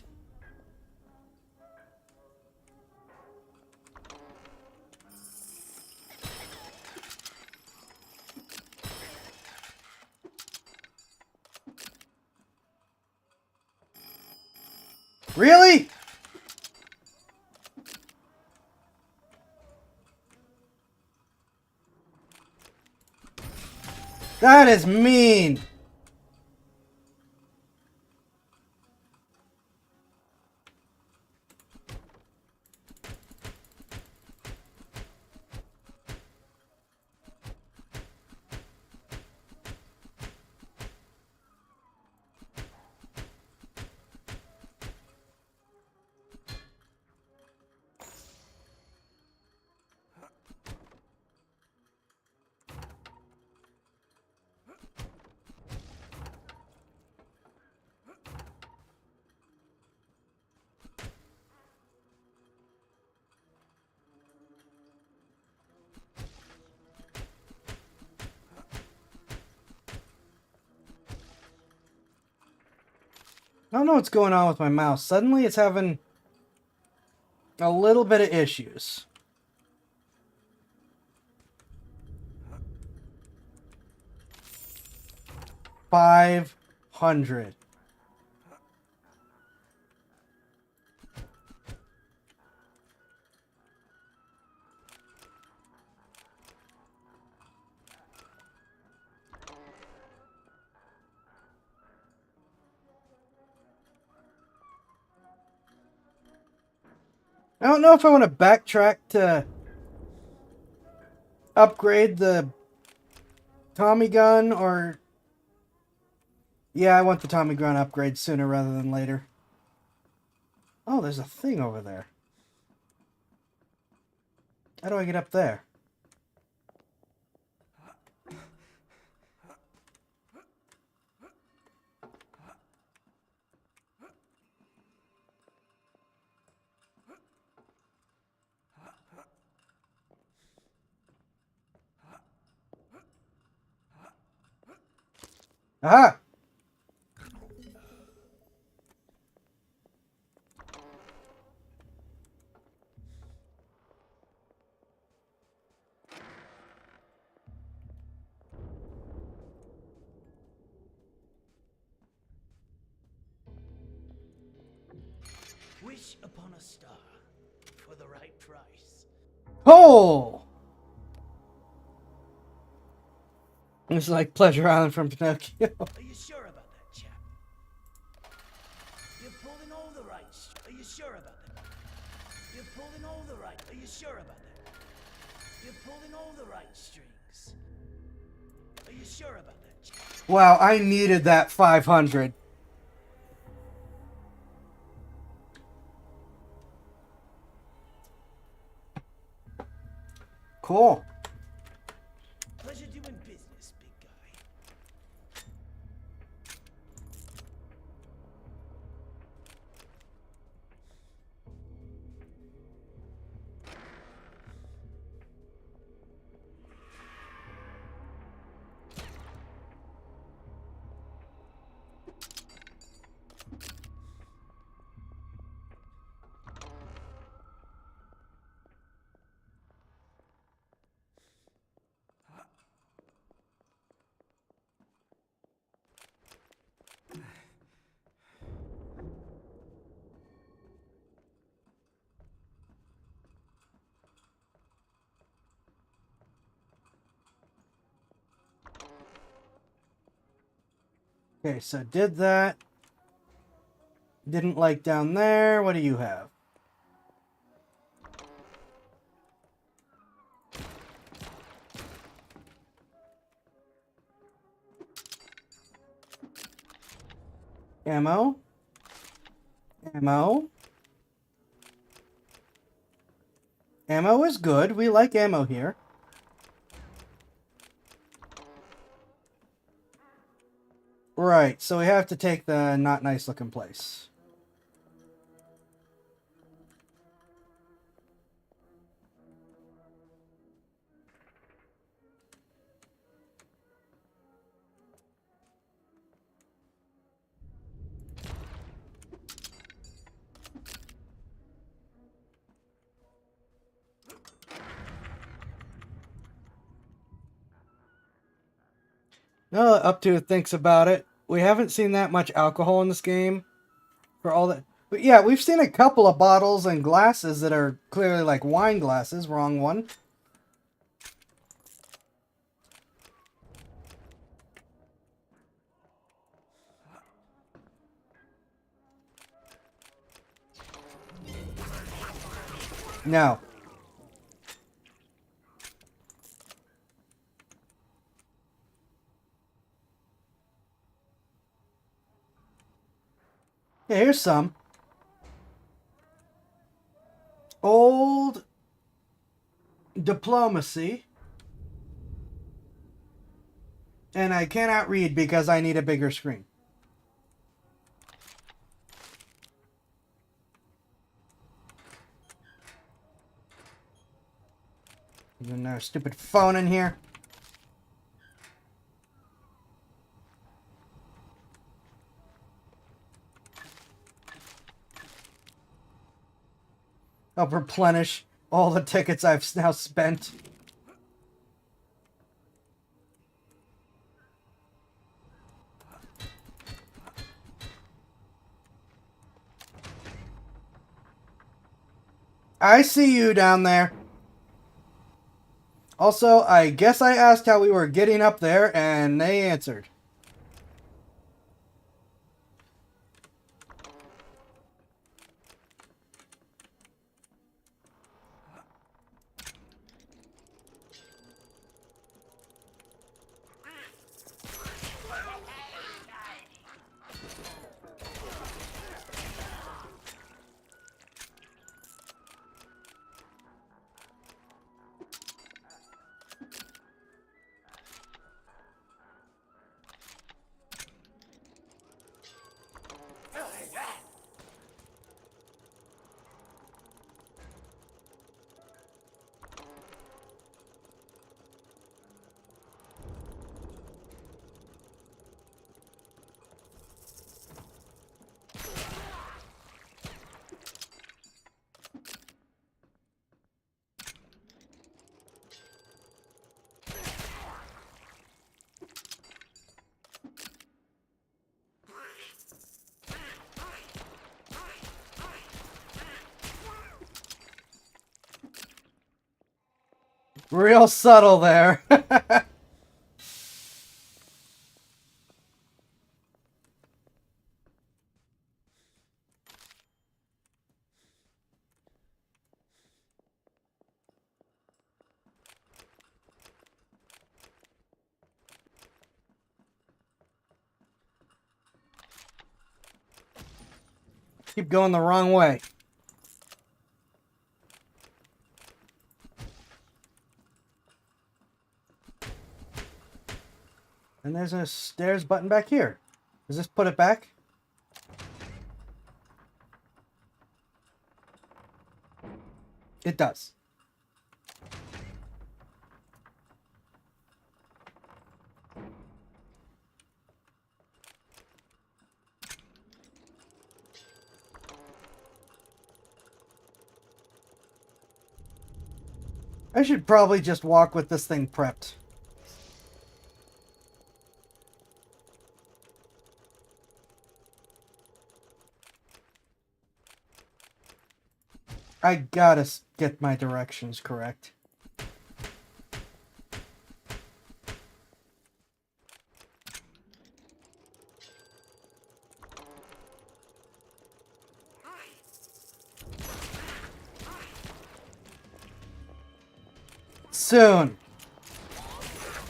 Really? That is mean. I don't know what's going on with my mouse. Suddenly it's having a little bit of issues. $500. I don't know if I want to backtrack to upgrade the Tommy gun or... Yeah, I want the Tommy gun upgrade sooner rather than later. Oh, there's a thing over there. How do I get up there? Aha! Wish upon a star for the right price. Oh! It's like Pleasure Island from Pinocchio. Are you sure about that, chap? You're pulling all the right Are you sure about that? You're pulling all the right. Are you sure about that? You're pulling all the right strings. Are you sure about that, chap? Wow, I needed that 500. Cool. Pleasure doing business, big guy. Okay, so did that. Didn't like down there. What do you have? Ammo. Ammo. Ammo is good. We like ammo here. Right, so we have to take the not nice looking place. Now that Up to thinks about it, we haven't seen that much alcohol in this game for all that. But yeah, we've seen a couple of bottles and glasses that are clearly like wine glasses. Wrong one. Now. Yeah, here's some. Old Diplomacy. And I cannot read because I need a bigger screen. There's another stupid phone in here. I'll replenish all the tickets I've now spent. I see you down there. Also, I guess I asked how we were getting up there, and they answered. Real subtle there. Keep going the wrong way. And there's a stairs button back here. Does this put it back? It does. I should probably just walk with this thing prepped. I gotta get my directions correct. Soon.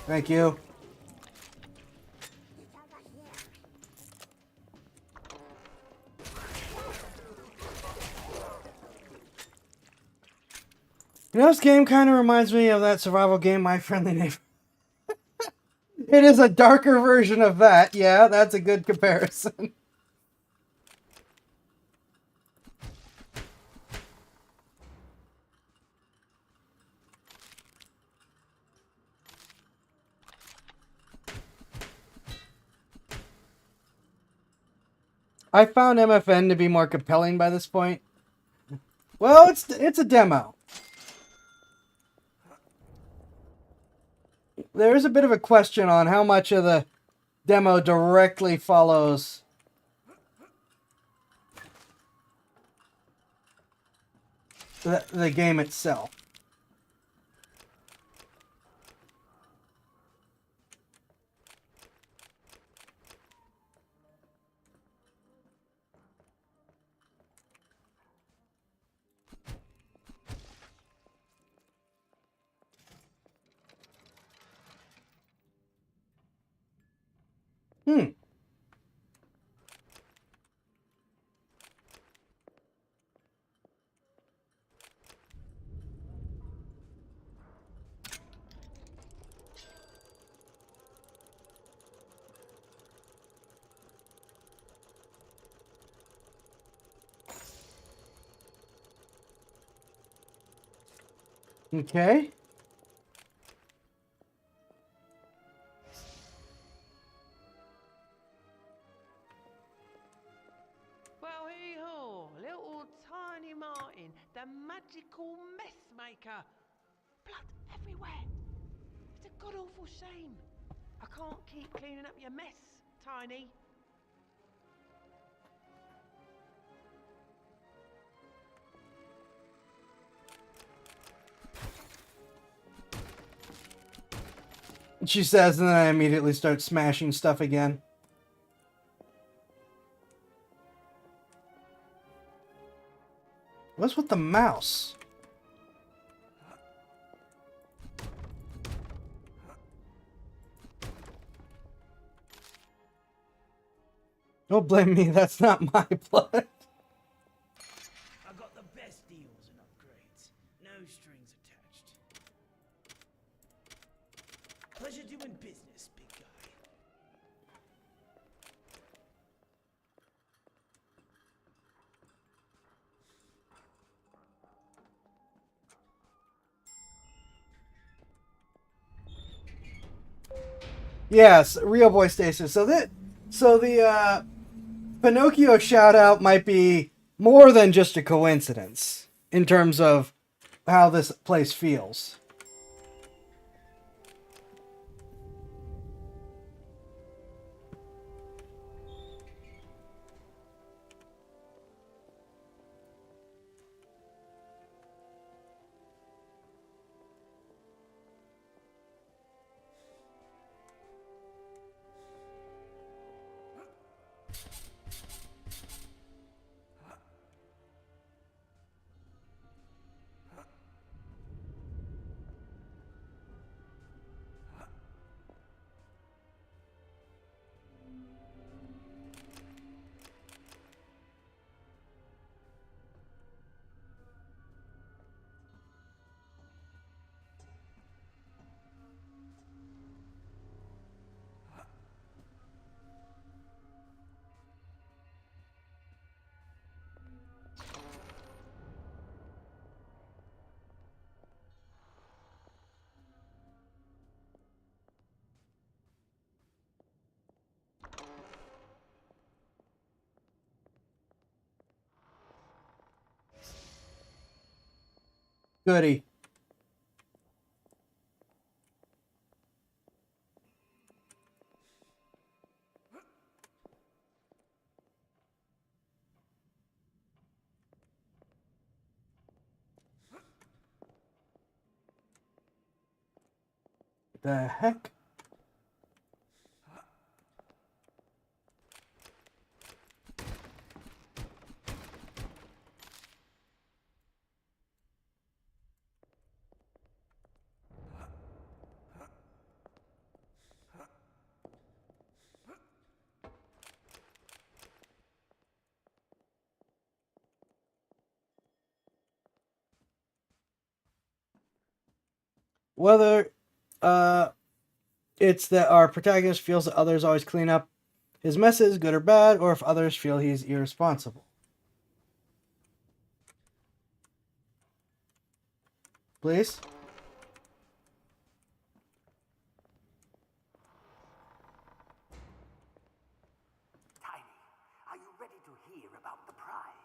Thank you. You know, this game kind of reminds me of that survival game, My Friendly Neighbor. It is a darker version of that. Yeah, that's a good comparison. I found MFN to be more compelling by this point. Well, it's a demo. There is a bit of a question on how much of the demo directly follows the game itself. Hmm. Okay. Well, hee-haw, little tiny Martin, the magical mess maker. Blood everywhere. It's a god-awful shame. I can't keep cleaning up your mess, Tiny. She says, and then I immediately start smashing stuff again. What's with the mouse? Don't blame me, that's not my blood. I got the best deals and upgrades. No strings attached. Pleasure doing business, big guy. Yes, real boy stasis. So the Pinocchio shout out might be more than just a coincidence in terms of how this place feels. Goody. The heck? Whether it's that our protagonist feels that others always clean up his messes, good or bad, or if others feel he's irresponsible. Please? Tiny, are you ready to hear about the prize?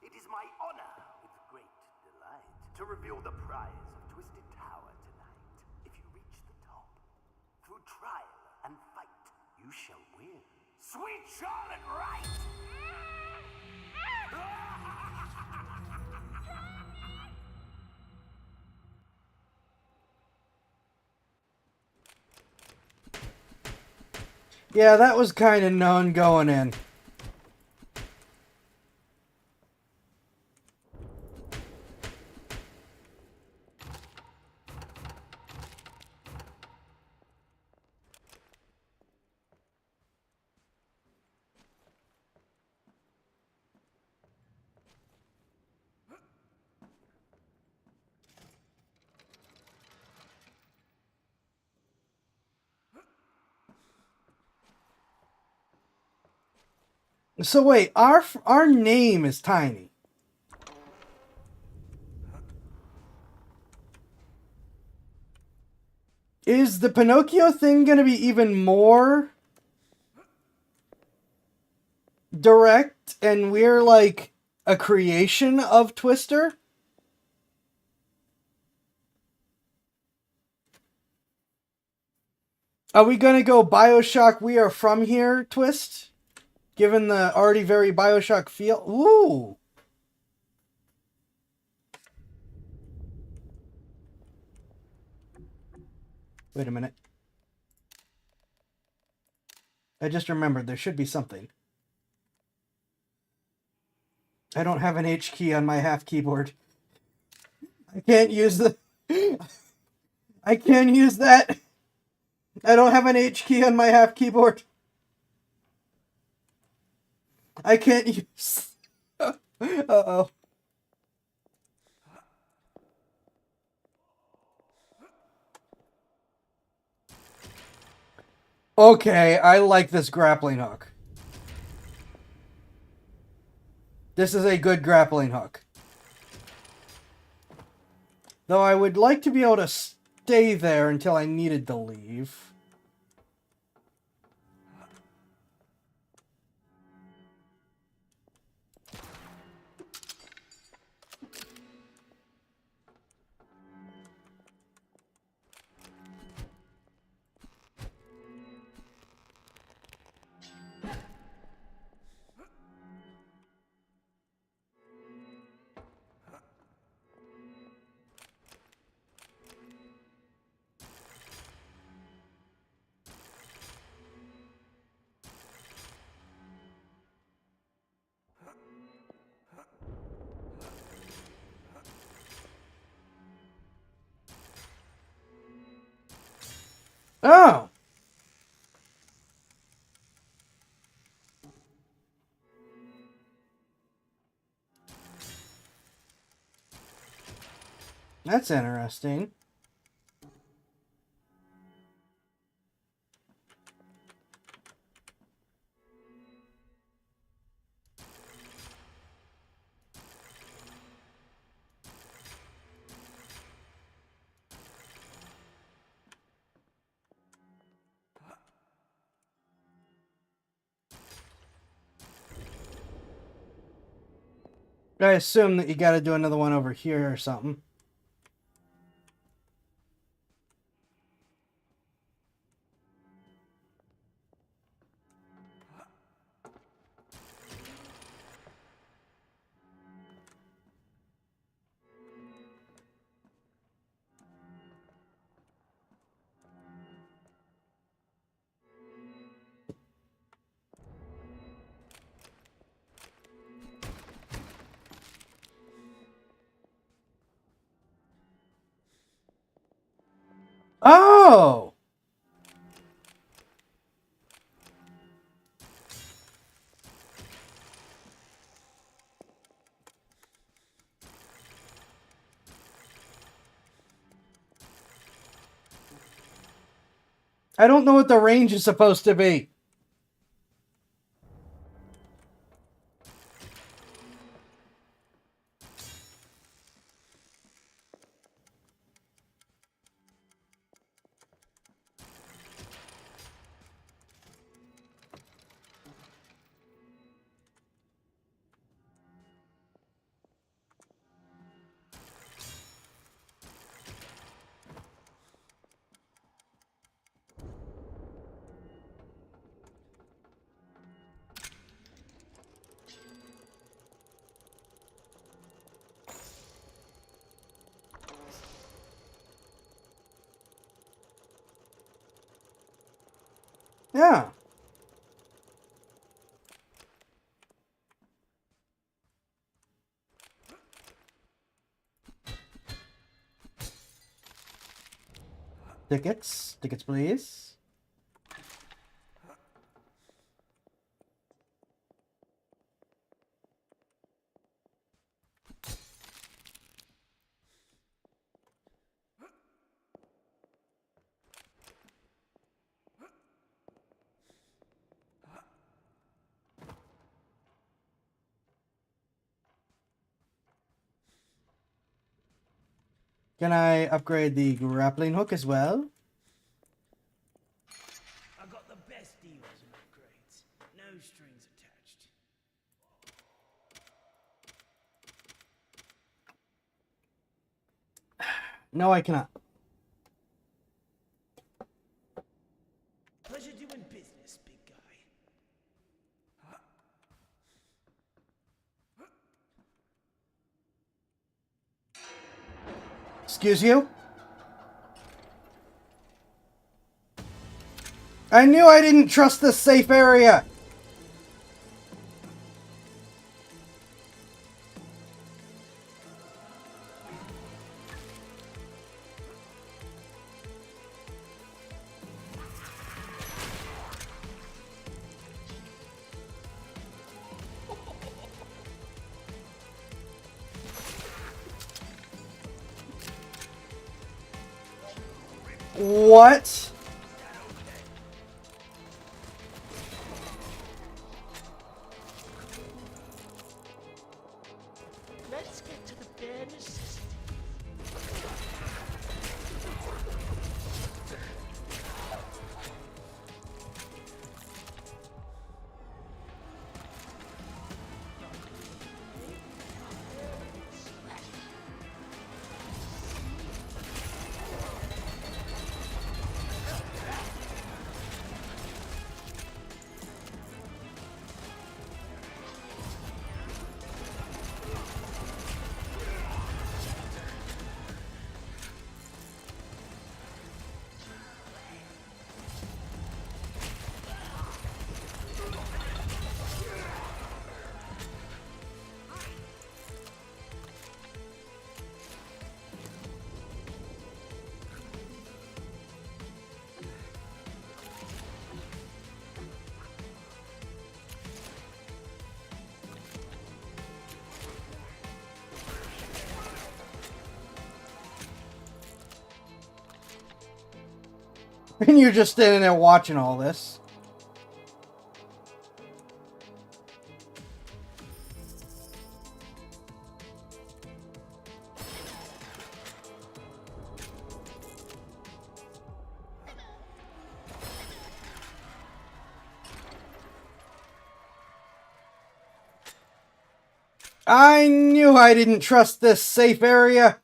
It is my honor, with great delight, to reveal the prize of Twisted Tower tonight. If you reach the top, through trial and fight, you you shall win. Sweet Charlotte Wright! Yeah, that was kind of known going in. So wait, our name is Tiny. Is the Pinocchio thing gonna be even more direct and we're like a creation of Twister? Are we gonna go Bioshock We Are From Here twist? Given the already very Bioshock feel? Ooh! Wait a minute. I just remembered there should be something. I don't have an H key on my half keyboard. I can't use the... I can't use that! I don't have an H key on my half keyboard. I can't use... Uh-oh. Okay, I like this grappling hook. This is a good grappling hook. Though I would like to be able to stay there until I needed to leave. Oh! That's interesting. I assume that you gotta do another one over here or something. Oh! I don't know what the range is supposed to be. Yeah. Tickets. Tickets, please. Can I upgrade the grappling hook as well? I got the best deals and upgrades. No strings attached. No, I cannot. Pleasure doing business, big guy. Excuse you? I knew I didn't trust this safe area! What? Let's get to the bare necessities. And you're just standing there watching all this. I knew I didn't trust this safe area.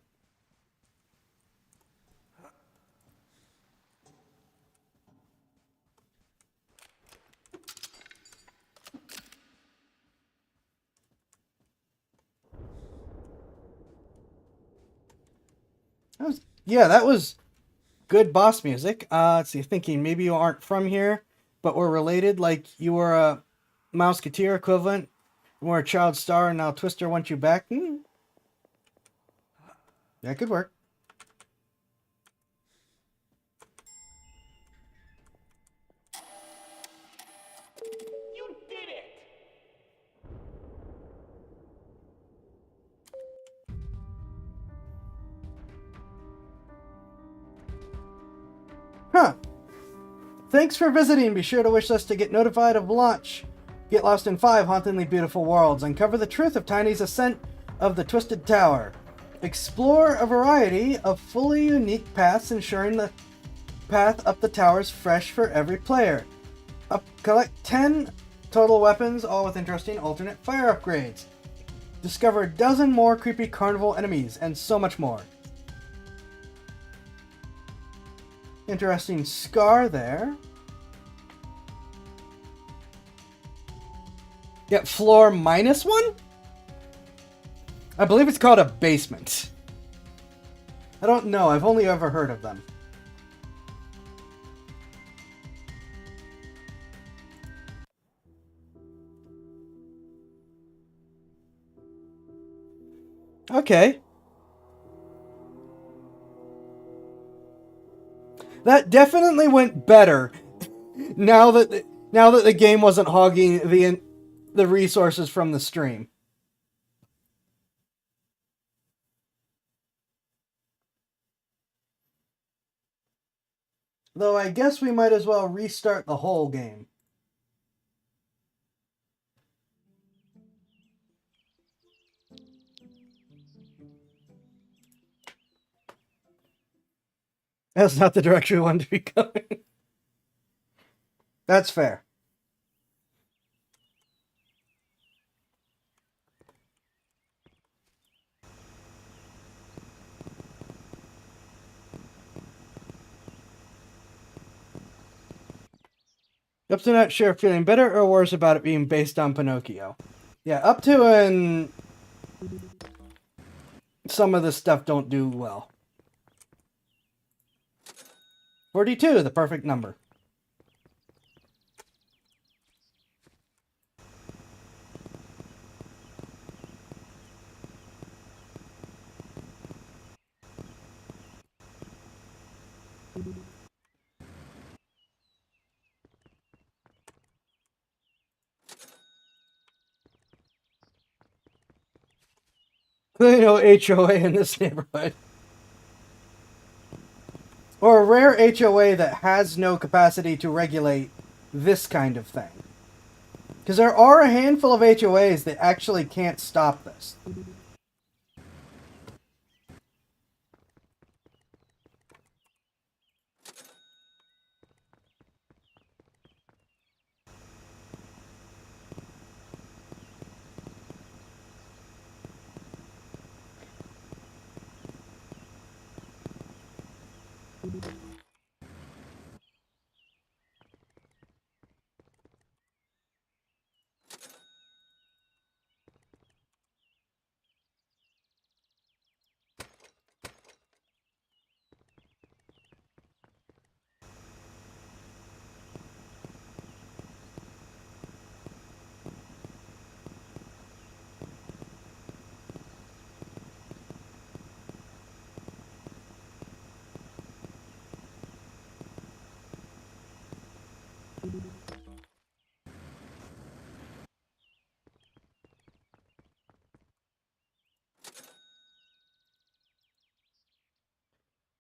That was good boss music. Let's see, thinking maybe you aren't from here, but we're related, like you were a Mouseketeer equivalent, you were a child star, and now Twister wants you back. That could work. You did it! Huh. Thanks for visiting. Be sure to wish us to get notified of launch. Get lost in 5 hauntingly beautiful worlds. Uncover the truth of Tiny's ascent of the Twisted Tower. Explore a variety of fully unique paths, ensuring the path up the tower is fresh for every player. Collect 10 total weapons, all with interesting alternate fire upgrades. Discover a dozen more creepy carnival enemies, and so much more. Interesting scar there. Get floor -1? I believe it's called a basement. I don't know. I've only ever heard of them. Okay. That definitely went better now that the game wasn't hogging the resources from the stream. Though I guess we might as well restart the whole game. That's not the direction we wanted to be going. That's fair. Up to not sure, feeling better or worse about it being based on Pinocchio. Yeah, up to and some of this stuff don't do well. 42, the perfect number. Clearly no HOA in this neighborhood. Or a rare HOA that has no capacity to regulate this kind of thing. Because there are a handful of HOAs that actually can't stop this.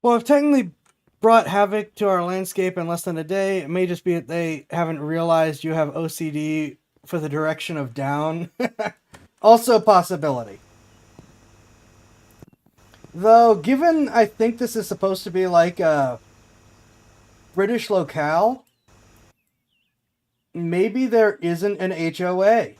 Well, I've technically brought havoc to our landscape in less than a day. It may just be that they haven't realized you have OCD for the direction of down. Also a possibility. Though, given I think this is supposed to be like a British locale, maybe there isn't an HOA.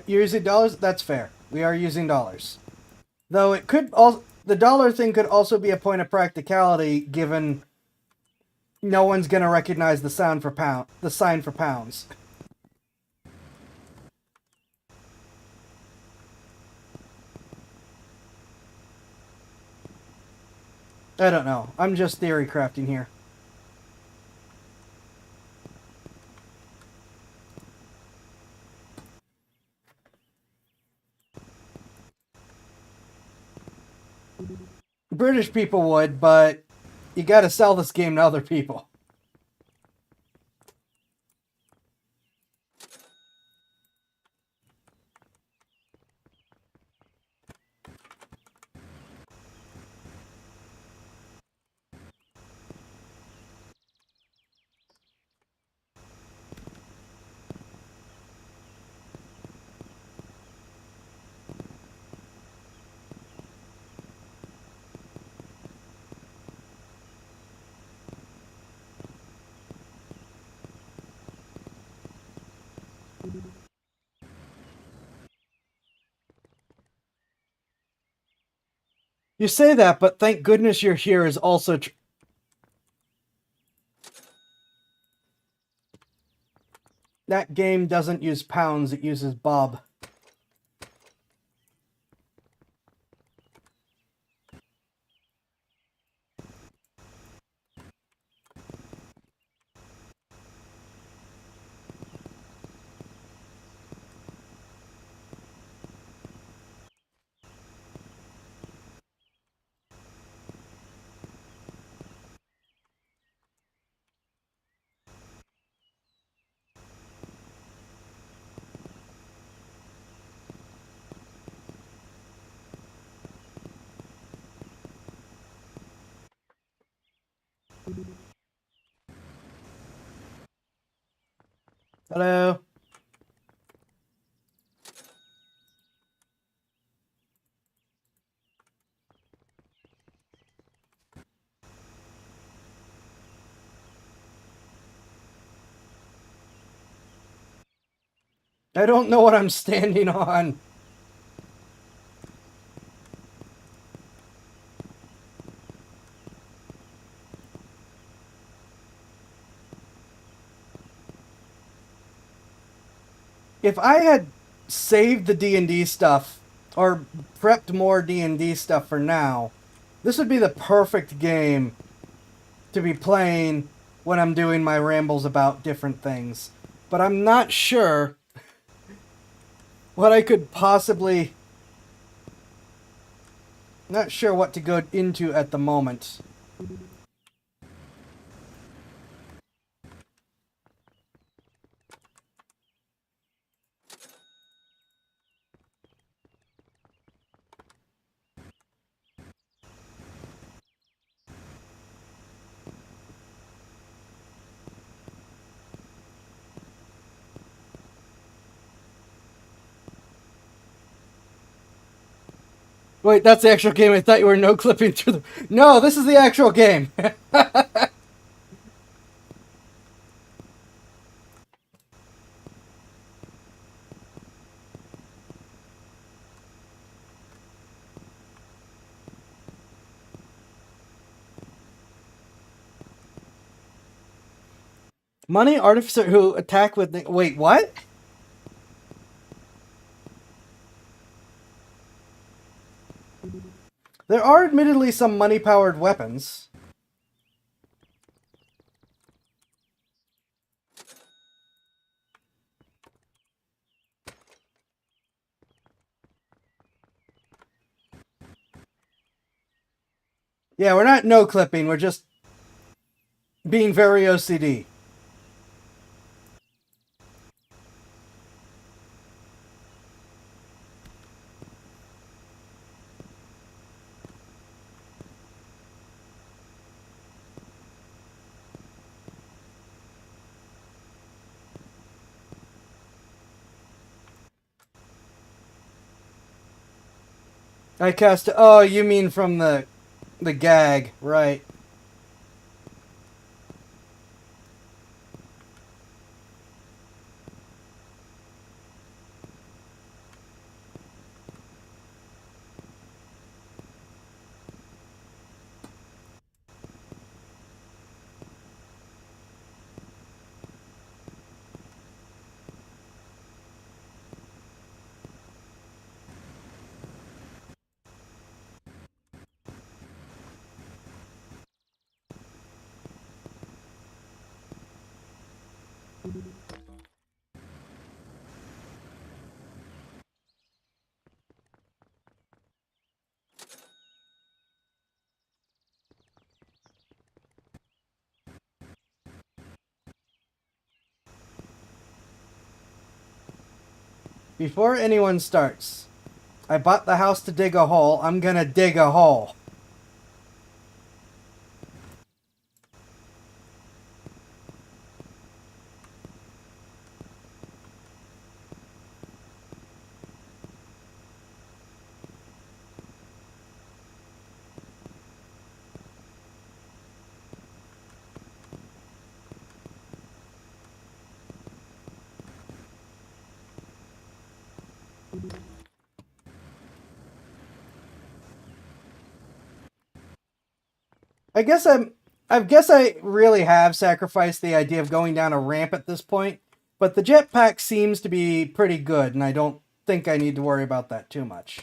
You're using dollars? That's fair. We are using dollars. Though it could also, the dollar thing could also be a point of practicality, given no one's gonna recognize the sign for pounds. I don't know. I'm just theory crafting here. British people would, but you gotta sell this game to other people. You say that, but thank goodness you're here is also that game doesn't use pounds, it uses bob. Hello. I don't know what I'm standing on. If I had saved the D&D stuff or prepped more D&D stuff for now, this would be the perfect game to be playing when I'm doing my rambles about different things. But I'm not sure what I could possibly... Not sure what to go into at the moment. Wait, that's the actual game. I thought you were no-clipping through the... No, this is the actual game. Money artificer who attack with... Wait, what? There are admittedly some money-powered weapons. Yeah, we're not no-clipping, we're just being very OCD. I cast... Oh, you mean from the gag, right. Before anyone starts, I bought the house to dig a hole. I'm gonna dig a hole. I guess I really have sacrificed the idea of going down a ramp at this point, but the jetpack seems to be pretty good, and I don't think I need to worry about that too much.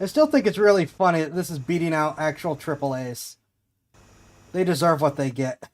I still think it's really funny that this is beating out actual AAAs. They deserve what they get.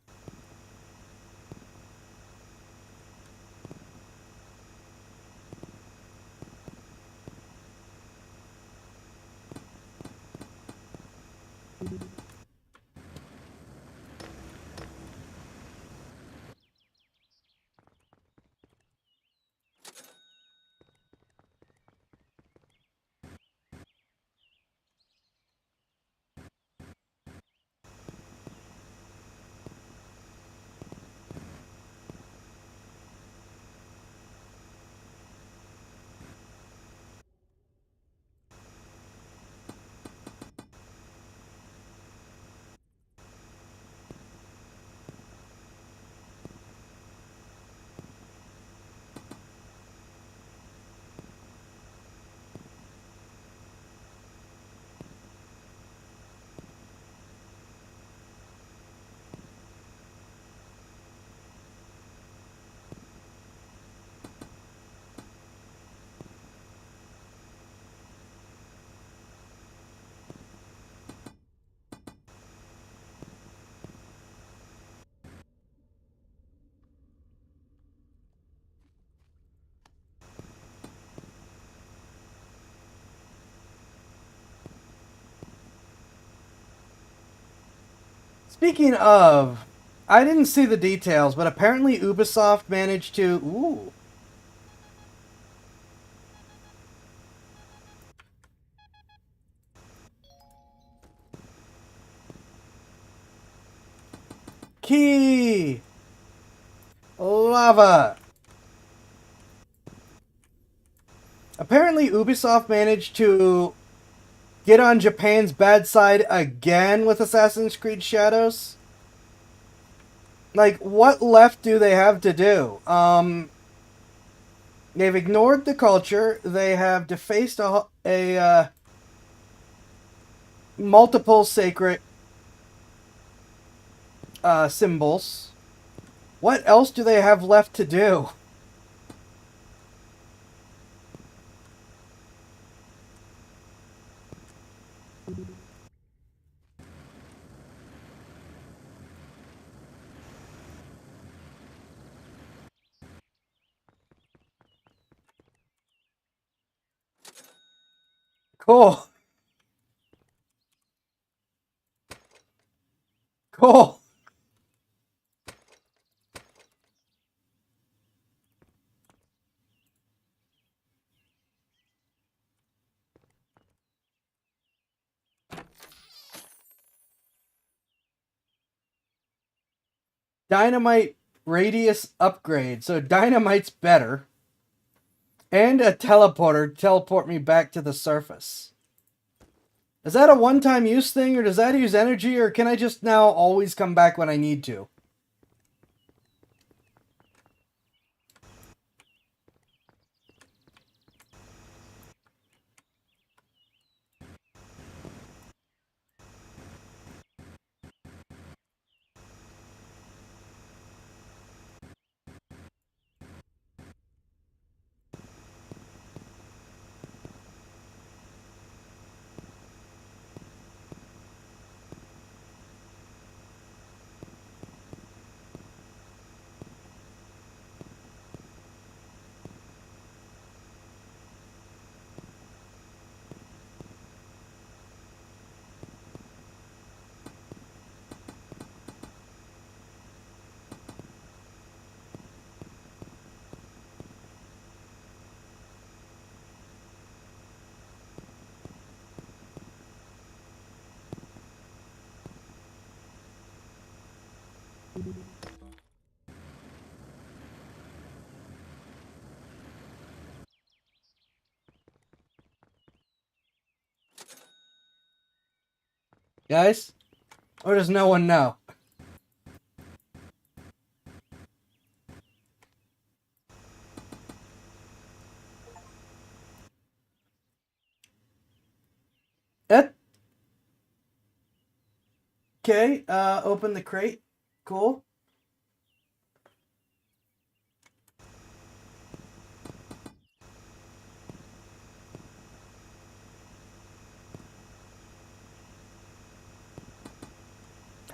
Speaking of, I didn't see the details, but apparently Ubisoft managed to... Ooh. Key! Lava! Apparently Ubisoft managed to get on Japan's bad side again with Assassin's Creed Shadows. Like, what left do they have to do? They've ignored the culture. They have defaced multiple sacred symbols. What else do they have left to do? Cool. Cool. Dynamite radius upgrade. So dynamite's better. And a teleporter to teleport me back to the surface. Is that a one-time use thing, or does that use energy, or can I just now always come back when I need to? Guys? Or does no one know? Okay, open the crate. Cool.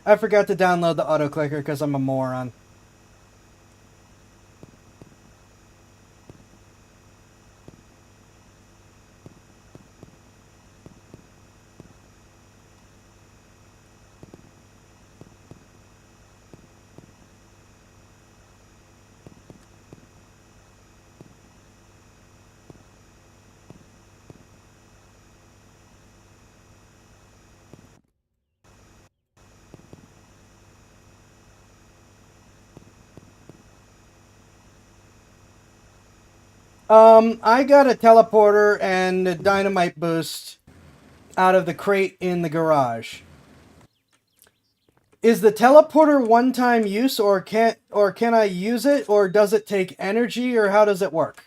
I forgot to download the auto clicker because I'm a moron. I got a teleporter and a dynamite boost out of the crate in the garage. Is the teleporter one-time use, or can I use it, or does it take energy, or how does it work?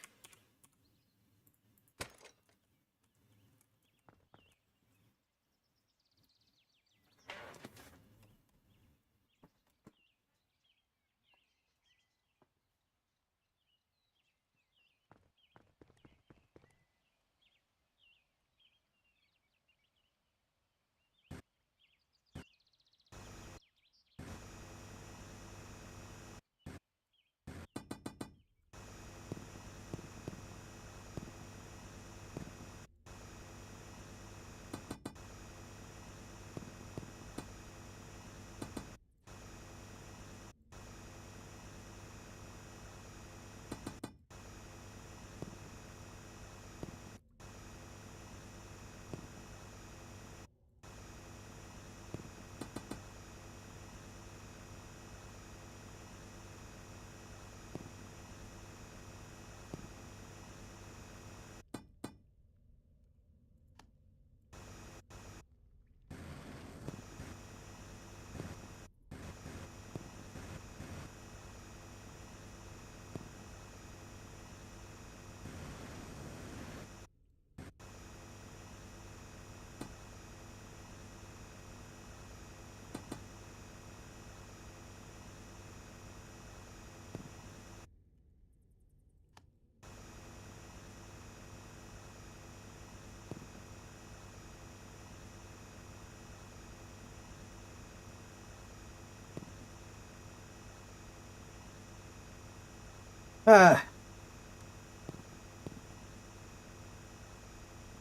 Ah.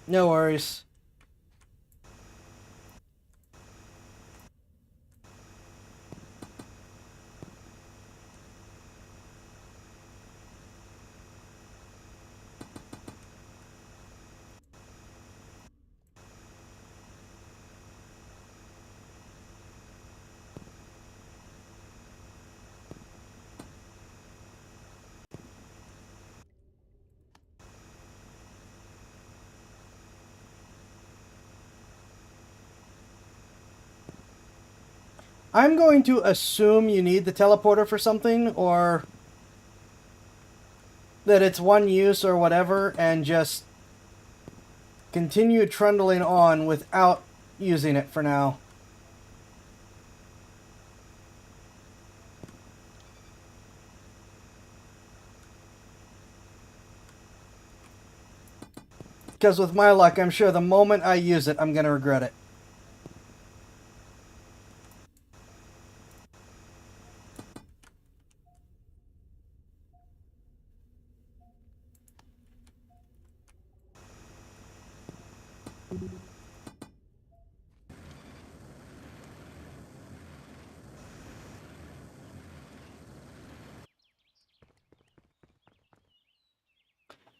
No worries. I'm going to assume you need the teleporter for something, or that it's one use or whatever, and just continue trundling on without using it for now. Because with my luck, I'm sure the moment I use it, I'm going to regret it.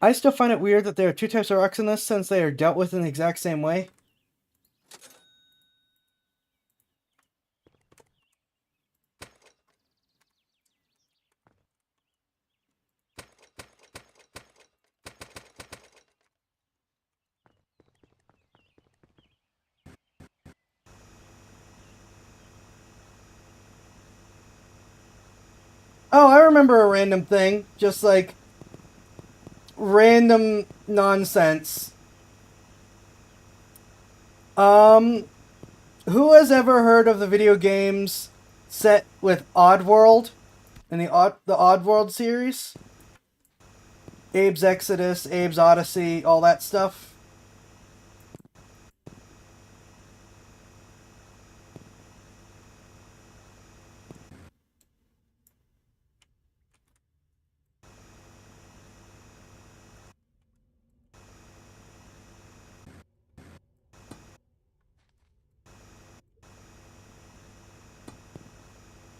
I still find it weird that there are two types of rocks in this, since they are dealt with in the exact same way. Oh, I remember a random thing. Just like random nonsense. Who has ever heard of the video games set with Oddworld in the Oddworld series? Abe's Exodus, Abe's Odyssey, all that stuff.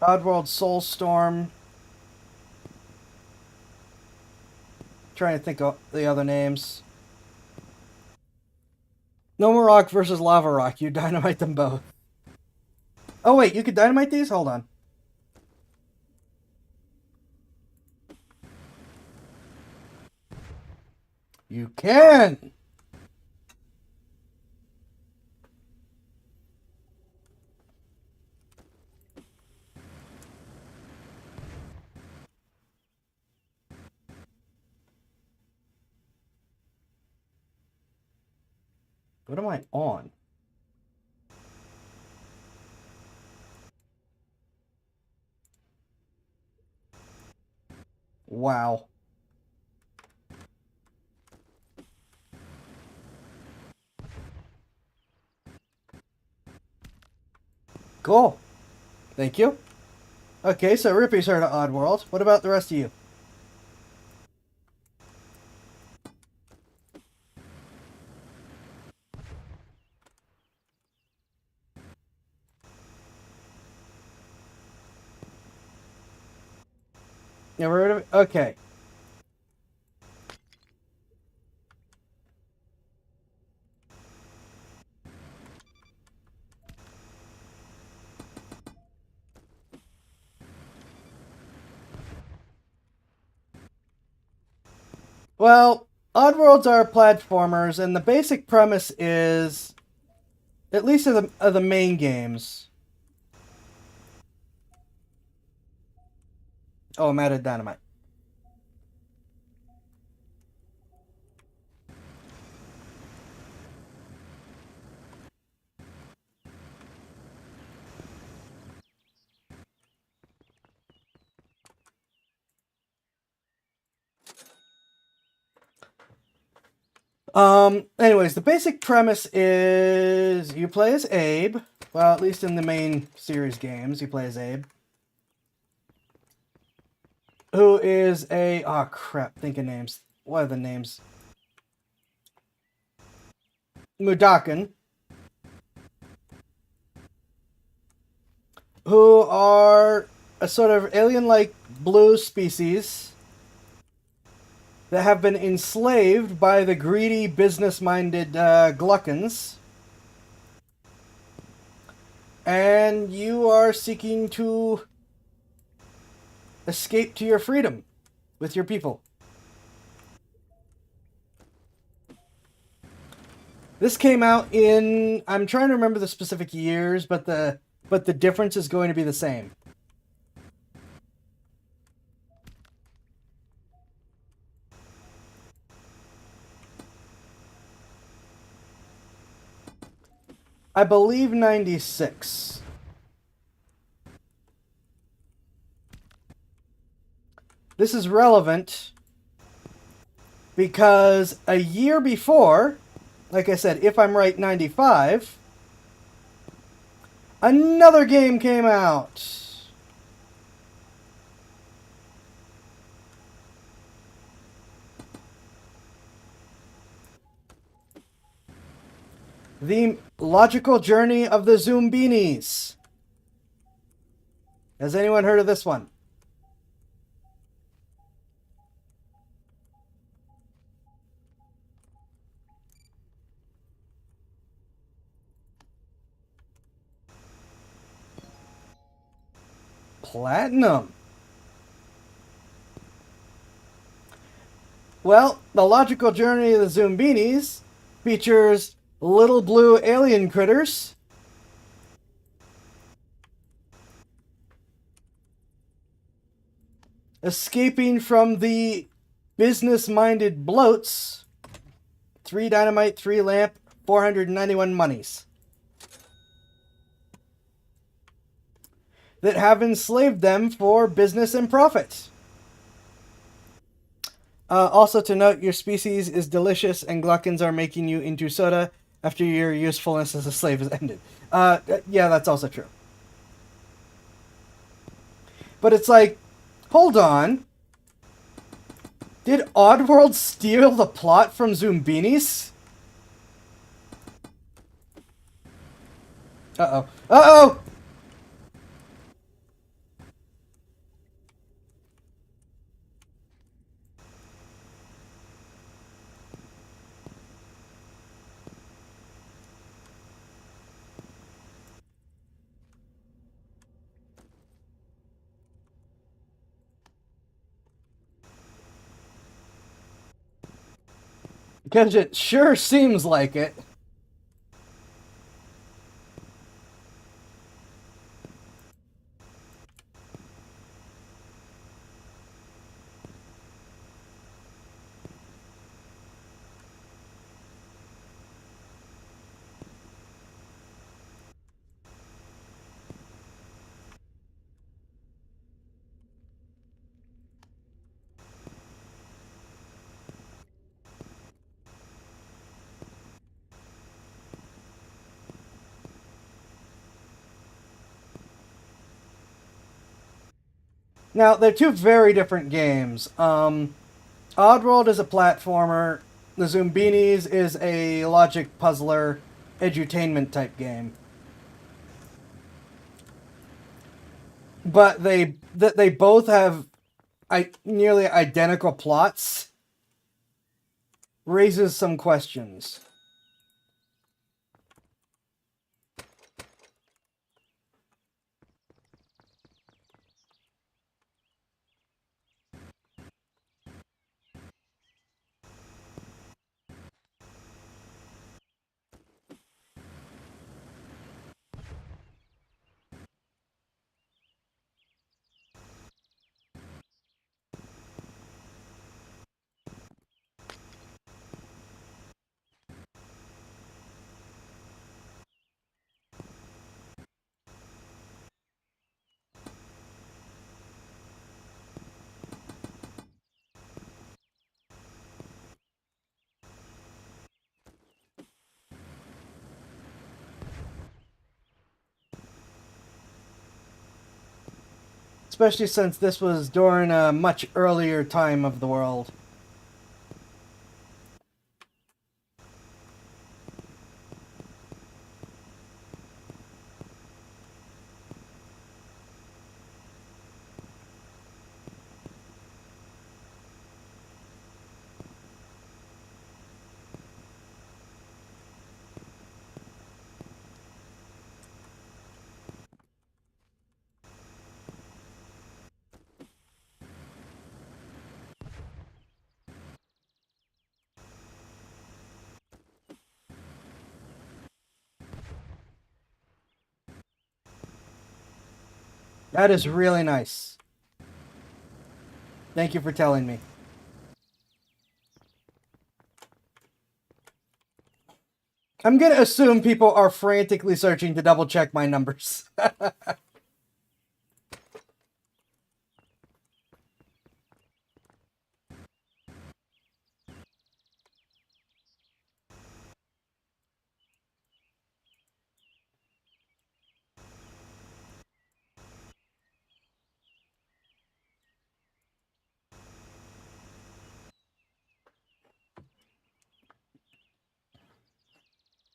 Oddworld Soulstorm. Trying to think of the other names. Nomarok versus Lava Rock. You dynamite them both. Oh wait, you could dynamite these? Hold on. You can! What am I on? Wow. Cool. Thank you. Okay, so Rippy's heard of Oddworld. What about the rest of you? Never heard of it? Okay. Well, Oddworlds are platformers, and the basic premise is, at least of the main games. Oh, I'm out of dynamite. Anyways, the basic premise is you play as Abe. Well, at least in the main series games, you play as Abe. Who is a... Oh, crap. Think of names. What are the names? Mudakan. Who are a sort of alien-like blue species that have been enslaved by the greedy, business-minded Gluckans. And you are seeking to escape to your freedom with your people. This came out in... I'm trying to remember the specific years, but the difference is going to be the same. I believe 96. This is relevant because a year before, like I said, if I'm right, 95, another game came out. The Logical Journey of the Zoombinis. Has anyone heard of this one? Platinum. Well, The Logical Journey of the Zoombinis features little blue alien critters escaping from the business-minded bloats. 3 dynamite, 3 lamp, 491 monies. That have enslaved them for business and profit. Also to note, your species is delicious and Gluckans are making you into soda after your usefulness as a slave has ended. Yeah, that's also true. But it's like, hold on. Did Oddworld steal the plot from Zoombinis? Uh-oh. Uh-oh! Because it sure seems like it. Now, they're two very different games. Oddworld is a platformer. The Zoombinis is a logic puzzler, edutainment type game. But they both have nearly identical plots. Raises some questions. Especially since this was during a much earlier time of the world. That is really nice. Thank you for telling me. I'm gonna assume people are frantically searching to double check my numbers.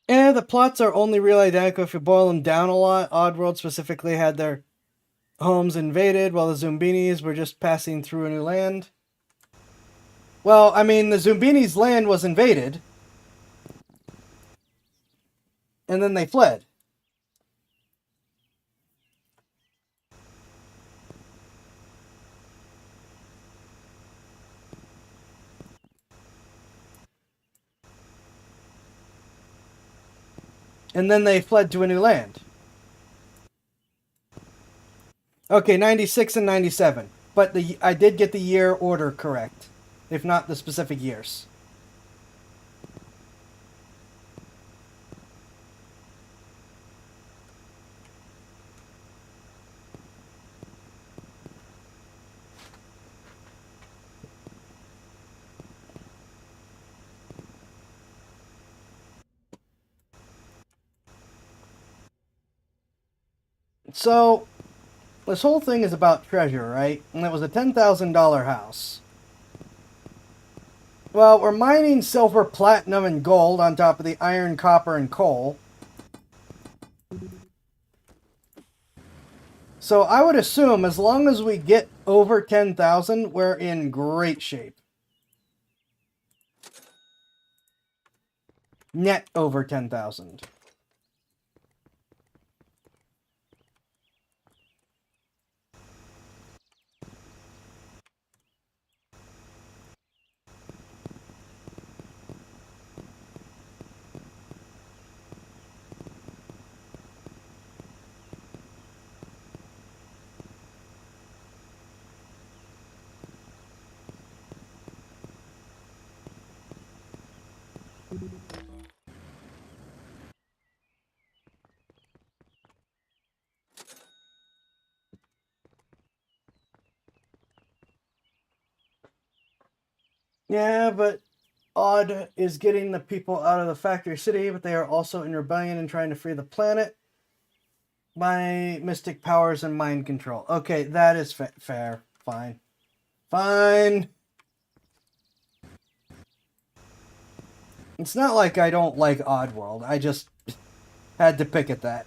The plots are only really identical if you boil them down a lot. Oddworld specifically had their homes invaded, while the Zoombinis were just passing through a new land. Well, I mean, the Zoombinis' land was invaded. And then they fled. And then they fled to a new land. Okay, 96 and 97. But I did get the year order correct. If not the specific years. So, this whole thing is about treasure, right? And it was a $10,000 house. Well, we're mining silver, platinum, and gold on top of the iron, copper, and coal. So I would assume as long as we get over 10,000, we're in great shape. Net over 10,000. Yeah, but Odd is getting the people out of the factory city, but they are also in rebellion and trying to free the planet by mystic powers and mind control. Okay, that is fair. Fine. Fine. It's not like I don't like Oddworld. I just had to pick at that.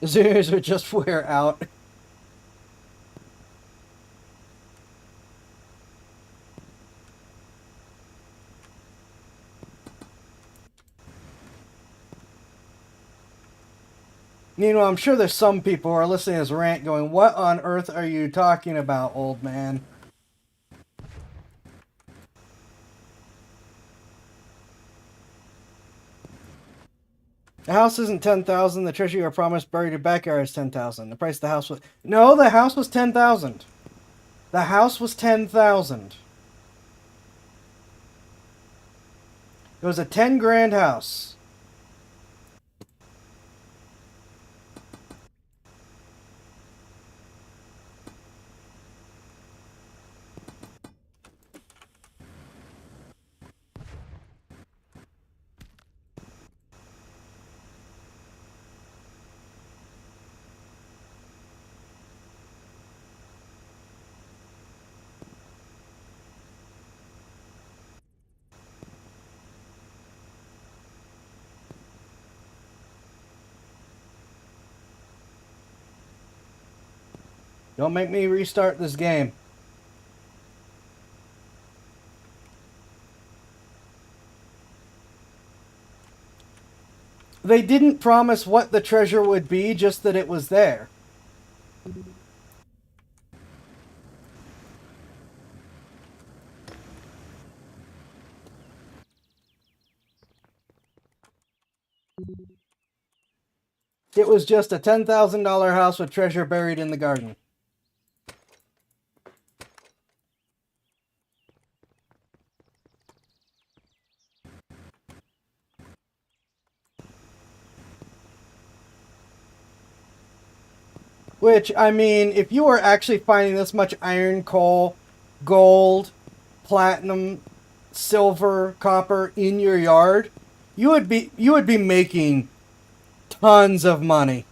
Zoos would just wear out. Meanwhile, I'm sure there's some people who are listening to this rant going, what on earth are you talking about, old man? The house isn't 10,000. The treasure you were promised buried in backyard is 10,000. The price of the house was... No, the house was 10,000. The house was 10,000. It was a 10 grand house. Don't make me restart this game. They didn't promise what the treasure would be, just that it was there. It was just a $10,000 house with treasure buried in the garden. Which, I mean, if you were actually finding this much iron, coal, gold, platinum, silver, copper in your yard, you would be making tons of money.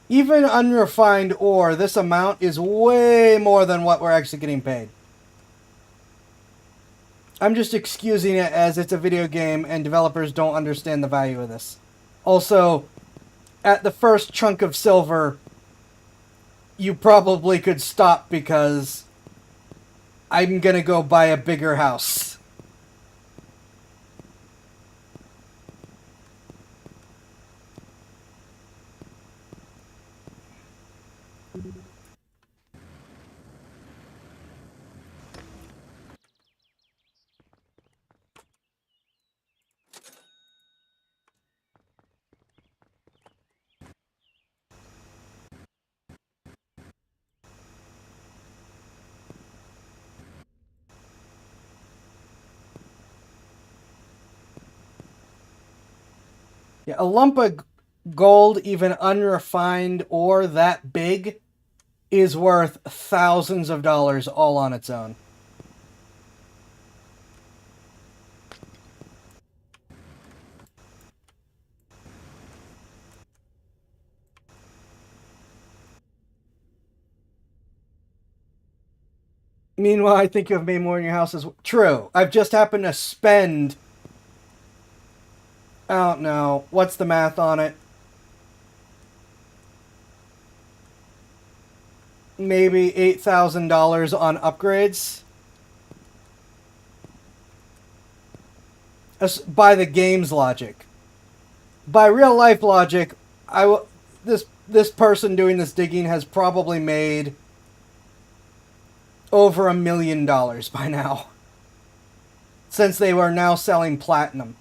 Even unrefined ore, this amount is way more than what we're actually getting paid. I'm just excusing it as it's a video game and developers don't understand the value of this. Also, at the first chunk of silver, you probably could stop because I'm gonna go buy a bigger house. Yeah, a lump of gold, even unrefined ore that big, is worth thousands of dollars all on its own. Meanwhile, I think you have made more in your house as well. True. I've just happened to spend... I don't know. What's the math on it? maybe $8,000 on upgrades. By the game's logic. By real life logic, this person doing this digging has probably made over $1 million by now, since they were now selling platinum.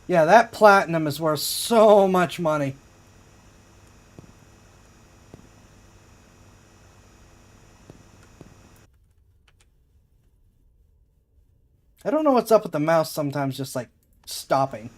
Yeah, that platinum is worth so much money. I don't know what's up with the mouse sometimes, just like stopping.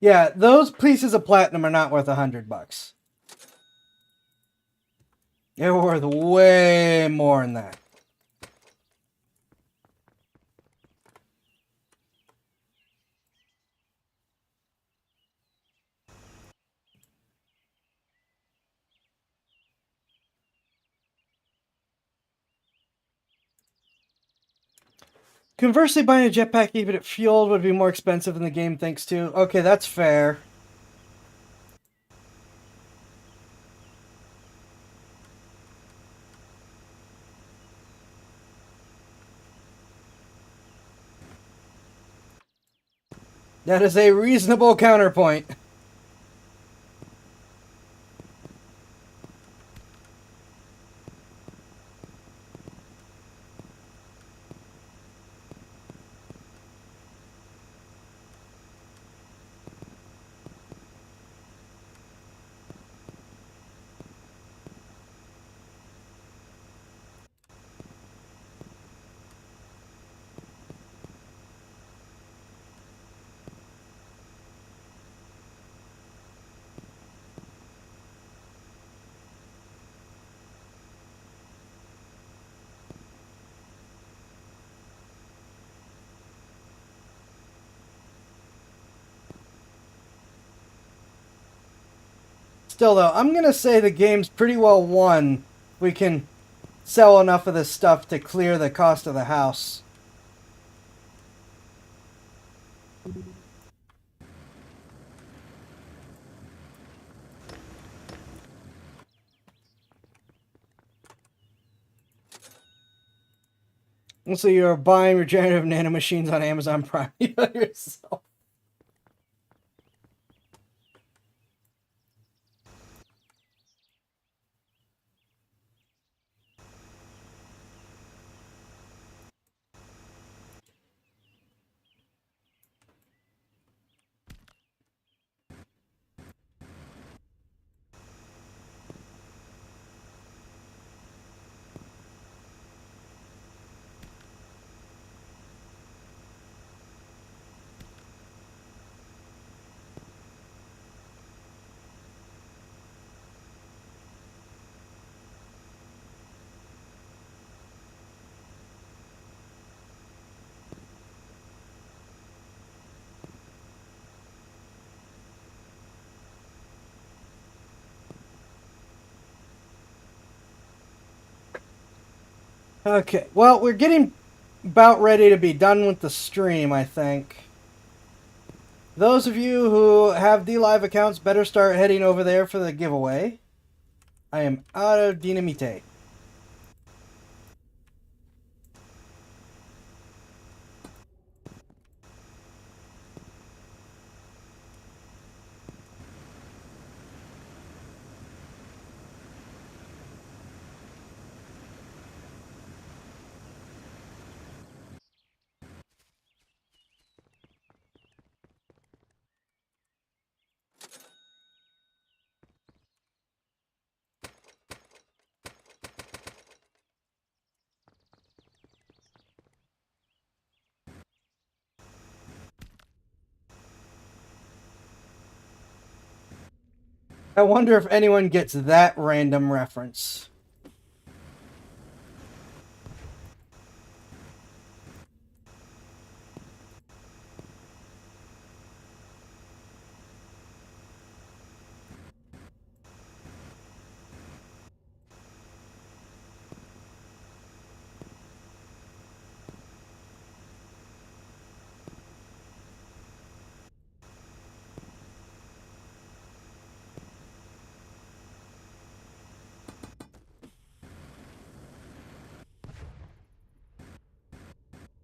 Yeah, those pieces of platinum are not worth $100. They're worth way more than that. Conversely, buying a jetpack even if fueled would be more expensive than the game thinks too. Okay, that's fair. That is a reasonable counterpoint. Still though, I'm gonna say the game's pretty well won. We can sell enough of this stuff to clear the cost of the house. So you're buying regenerative nanomachines on Amazon Prime yourself. Okay, well, we're getting about ready to be done with the stream, I think. Those of you who have DLive accounts better start heading over there for the giveaway. I am out of dynamite. I wonder if anyone gets that random reference.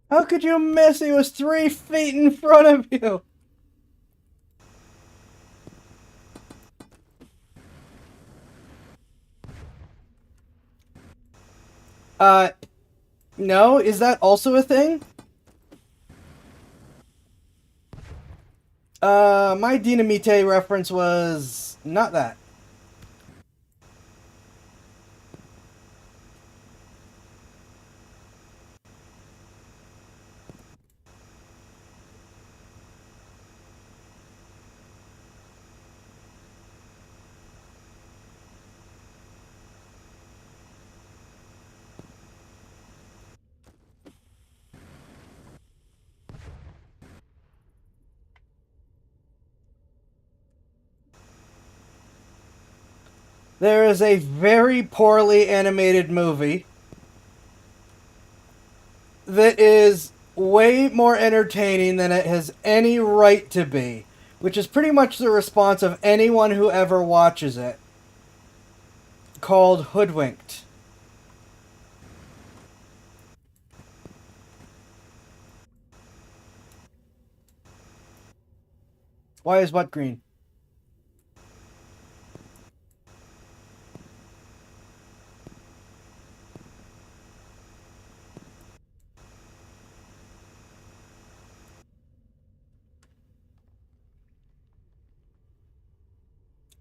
How could you miss? He was 3 feet in front of you. No? Is that also a thing? My Dynamite reference was not that. There is a very poorly animated movie that is way more entertaining than it has any right to be, which is pretty much the response of anyone who ever watches it, called Hoodwinked. Why is what green?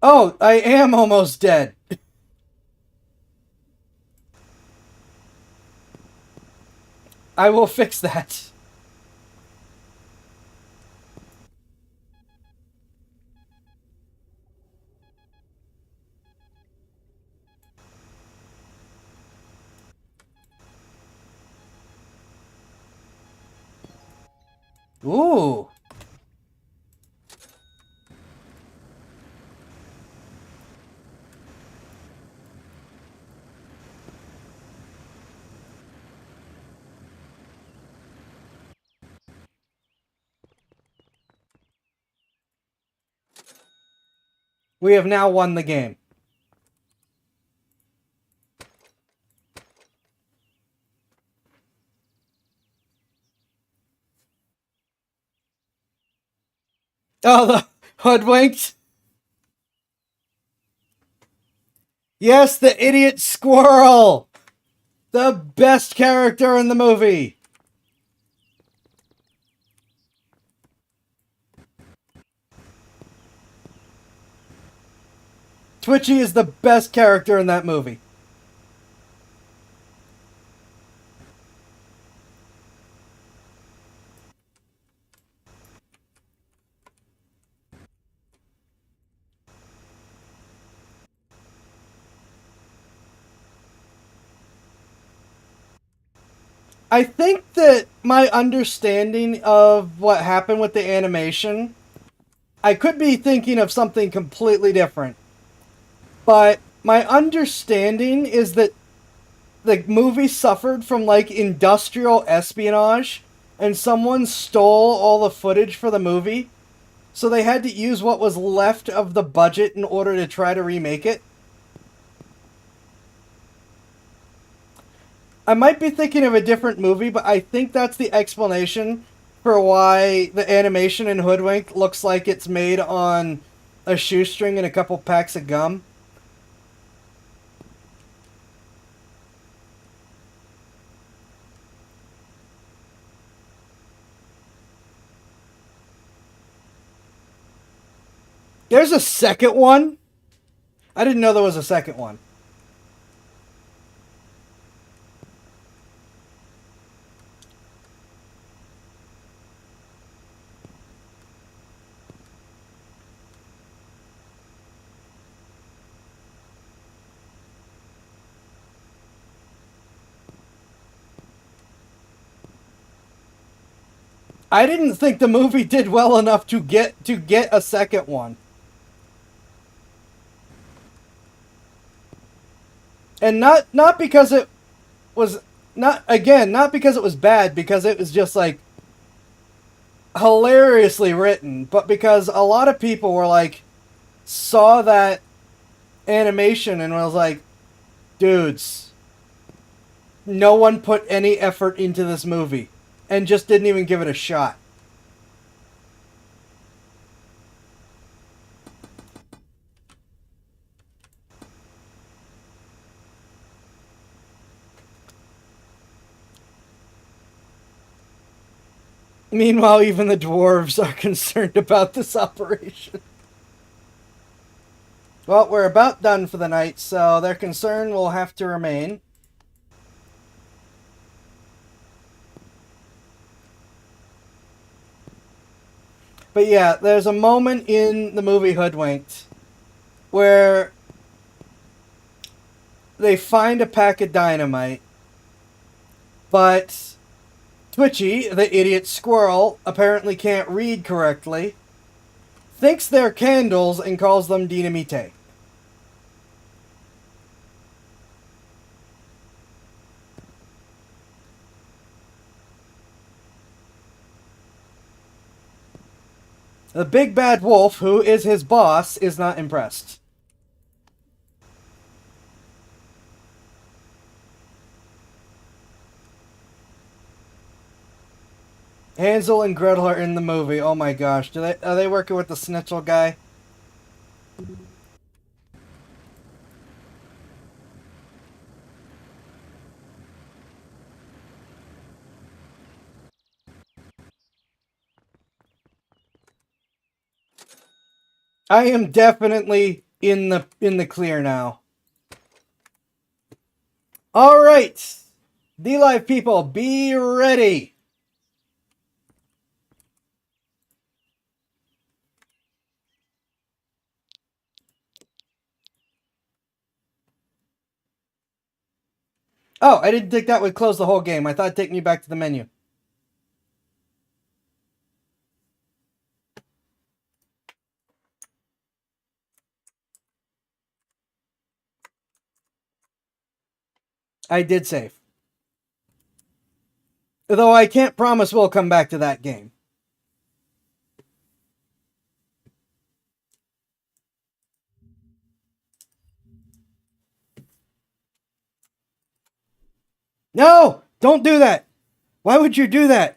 Oh, I am almost dead. I will fix that. Ooh. We have now won the game. Oh, the Hoodwinked? Yes, the idiot squirrel! The best character in the movie! Twitchy is the best character in that movie. I think that my understanding of what happened with the animation, I could be thinking of something completely different. But my understanding is that the movie suffered from like industrial espionage and someone stole all the footage for the movie So they had to use what was left of the budget in order to try to remake it? I might be thinking of a different movie, but I think that's the explanation for why the animation in Hoodwink looks like it's made on a shoestring and a couple packs of gum. There's a second one? I didn't know there was a second one. I didn't think the movie did well enough to get a second one. And not because it was not because it was bad, because it was just like hilariously written, but because a lot of people were like saw that animation and was like, dudes, no one put any effort into this movie and just didn't even give it a shot. Meanwhile, even the dwarves are concerned about this operation. Well, we're about done for the night, so their concern will have to remain. But yeah, there's a moment in the movie Hoodwinked where they find a pack of dynamite, but Twitchy, the idiot squirrel, apparently can't read correctly, thinks they're candles and calls them dynamite. The big bad wolf, who is his boss, is not impressed. Hansel and Gretel are in the movie. Oh my gosh. Are they working with the Snitchel guy? I am definitely in the clear now. All right. D-Live people, be ready. Oh, I didn't think that would close the whole game. I thought it'd take me back to the menu. I did save. Though I can't promise we'll come back to that game. No! Don't do that! Why would you do that?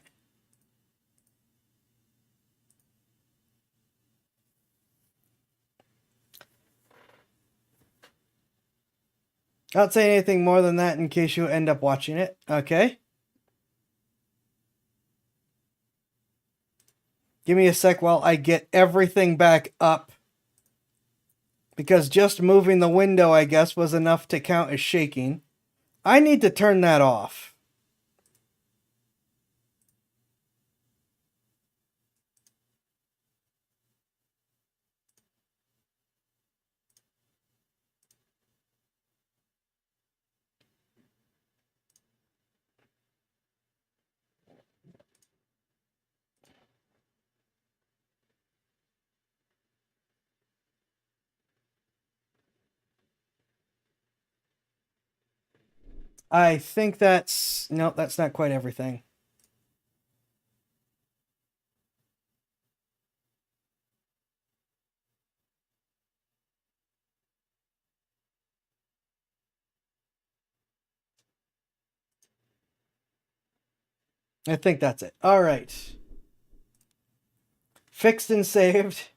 I won't say anything more than that in case you end up watching it. Okay. Give me a sec while I get everything back up. Because just moving the window, I guess, was enough to count as shaking. I need to turn that off. I think that's... No, that's not quite everything. I think that's it. All right. Fixed and saved.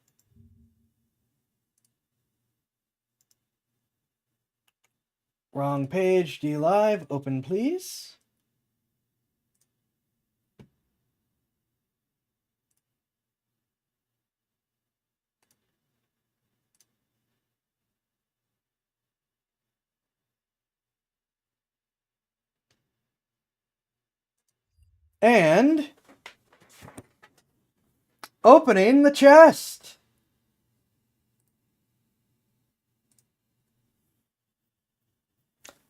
Wrong page. DLive. Open, please. And opening the chest.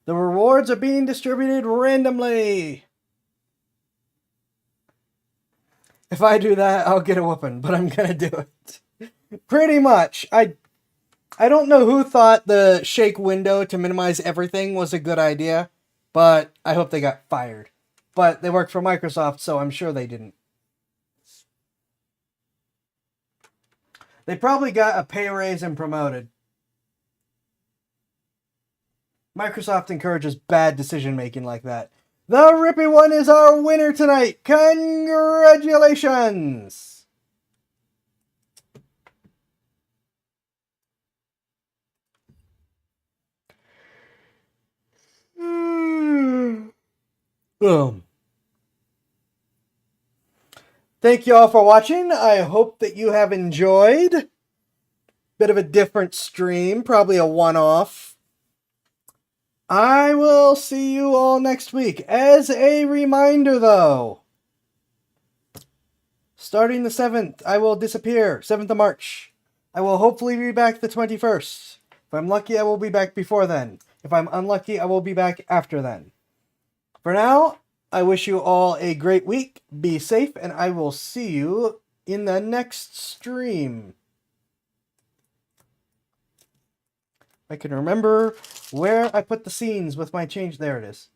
The rewards are being distributed randomly. If I do that, I'll get a whooping, but I'm gonna do it. Pretty much. I don't know who thought the shake window to minimize everything was a good idea, but I hope they got fired. But they work for Microsoft, so I'm sure they didn't. They probably got a pay raise and promoted. Microsoft encourages bad decision making like that. The Rippy One is our winner tonight. Congratulations! Boom. Thank you all for watching. I hope that you have enjoyed. Bit of a different stream, probably a one-off. I will see you all next week. As a reminder, though, starting the 7th, I will disappear. 7th of March. I will hopefully be back the 21st. If I'm lucky, I will be back before then. If I'm unlucky, I will be back after then. For now, I wish you all a great week. Be safe, and I will see you in the next stream. I can remember where I put the scenes with my change. There it is.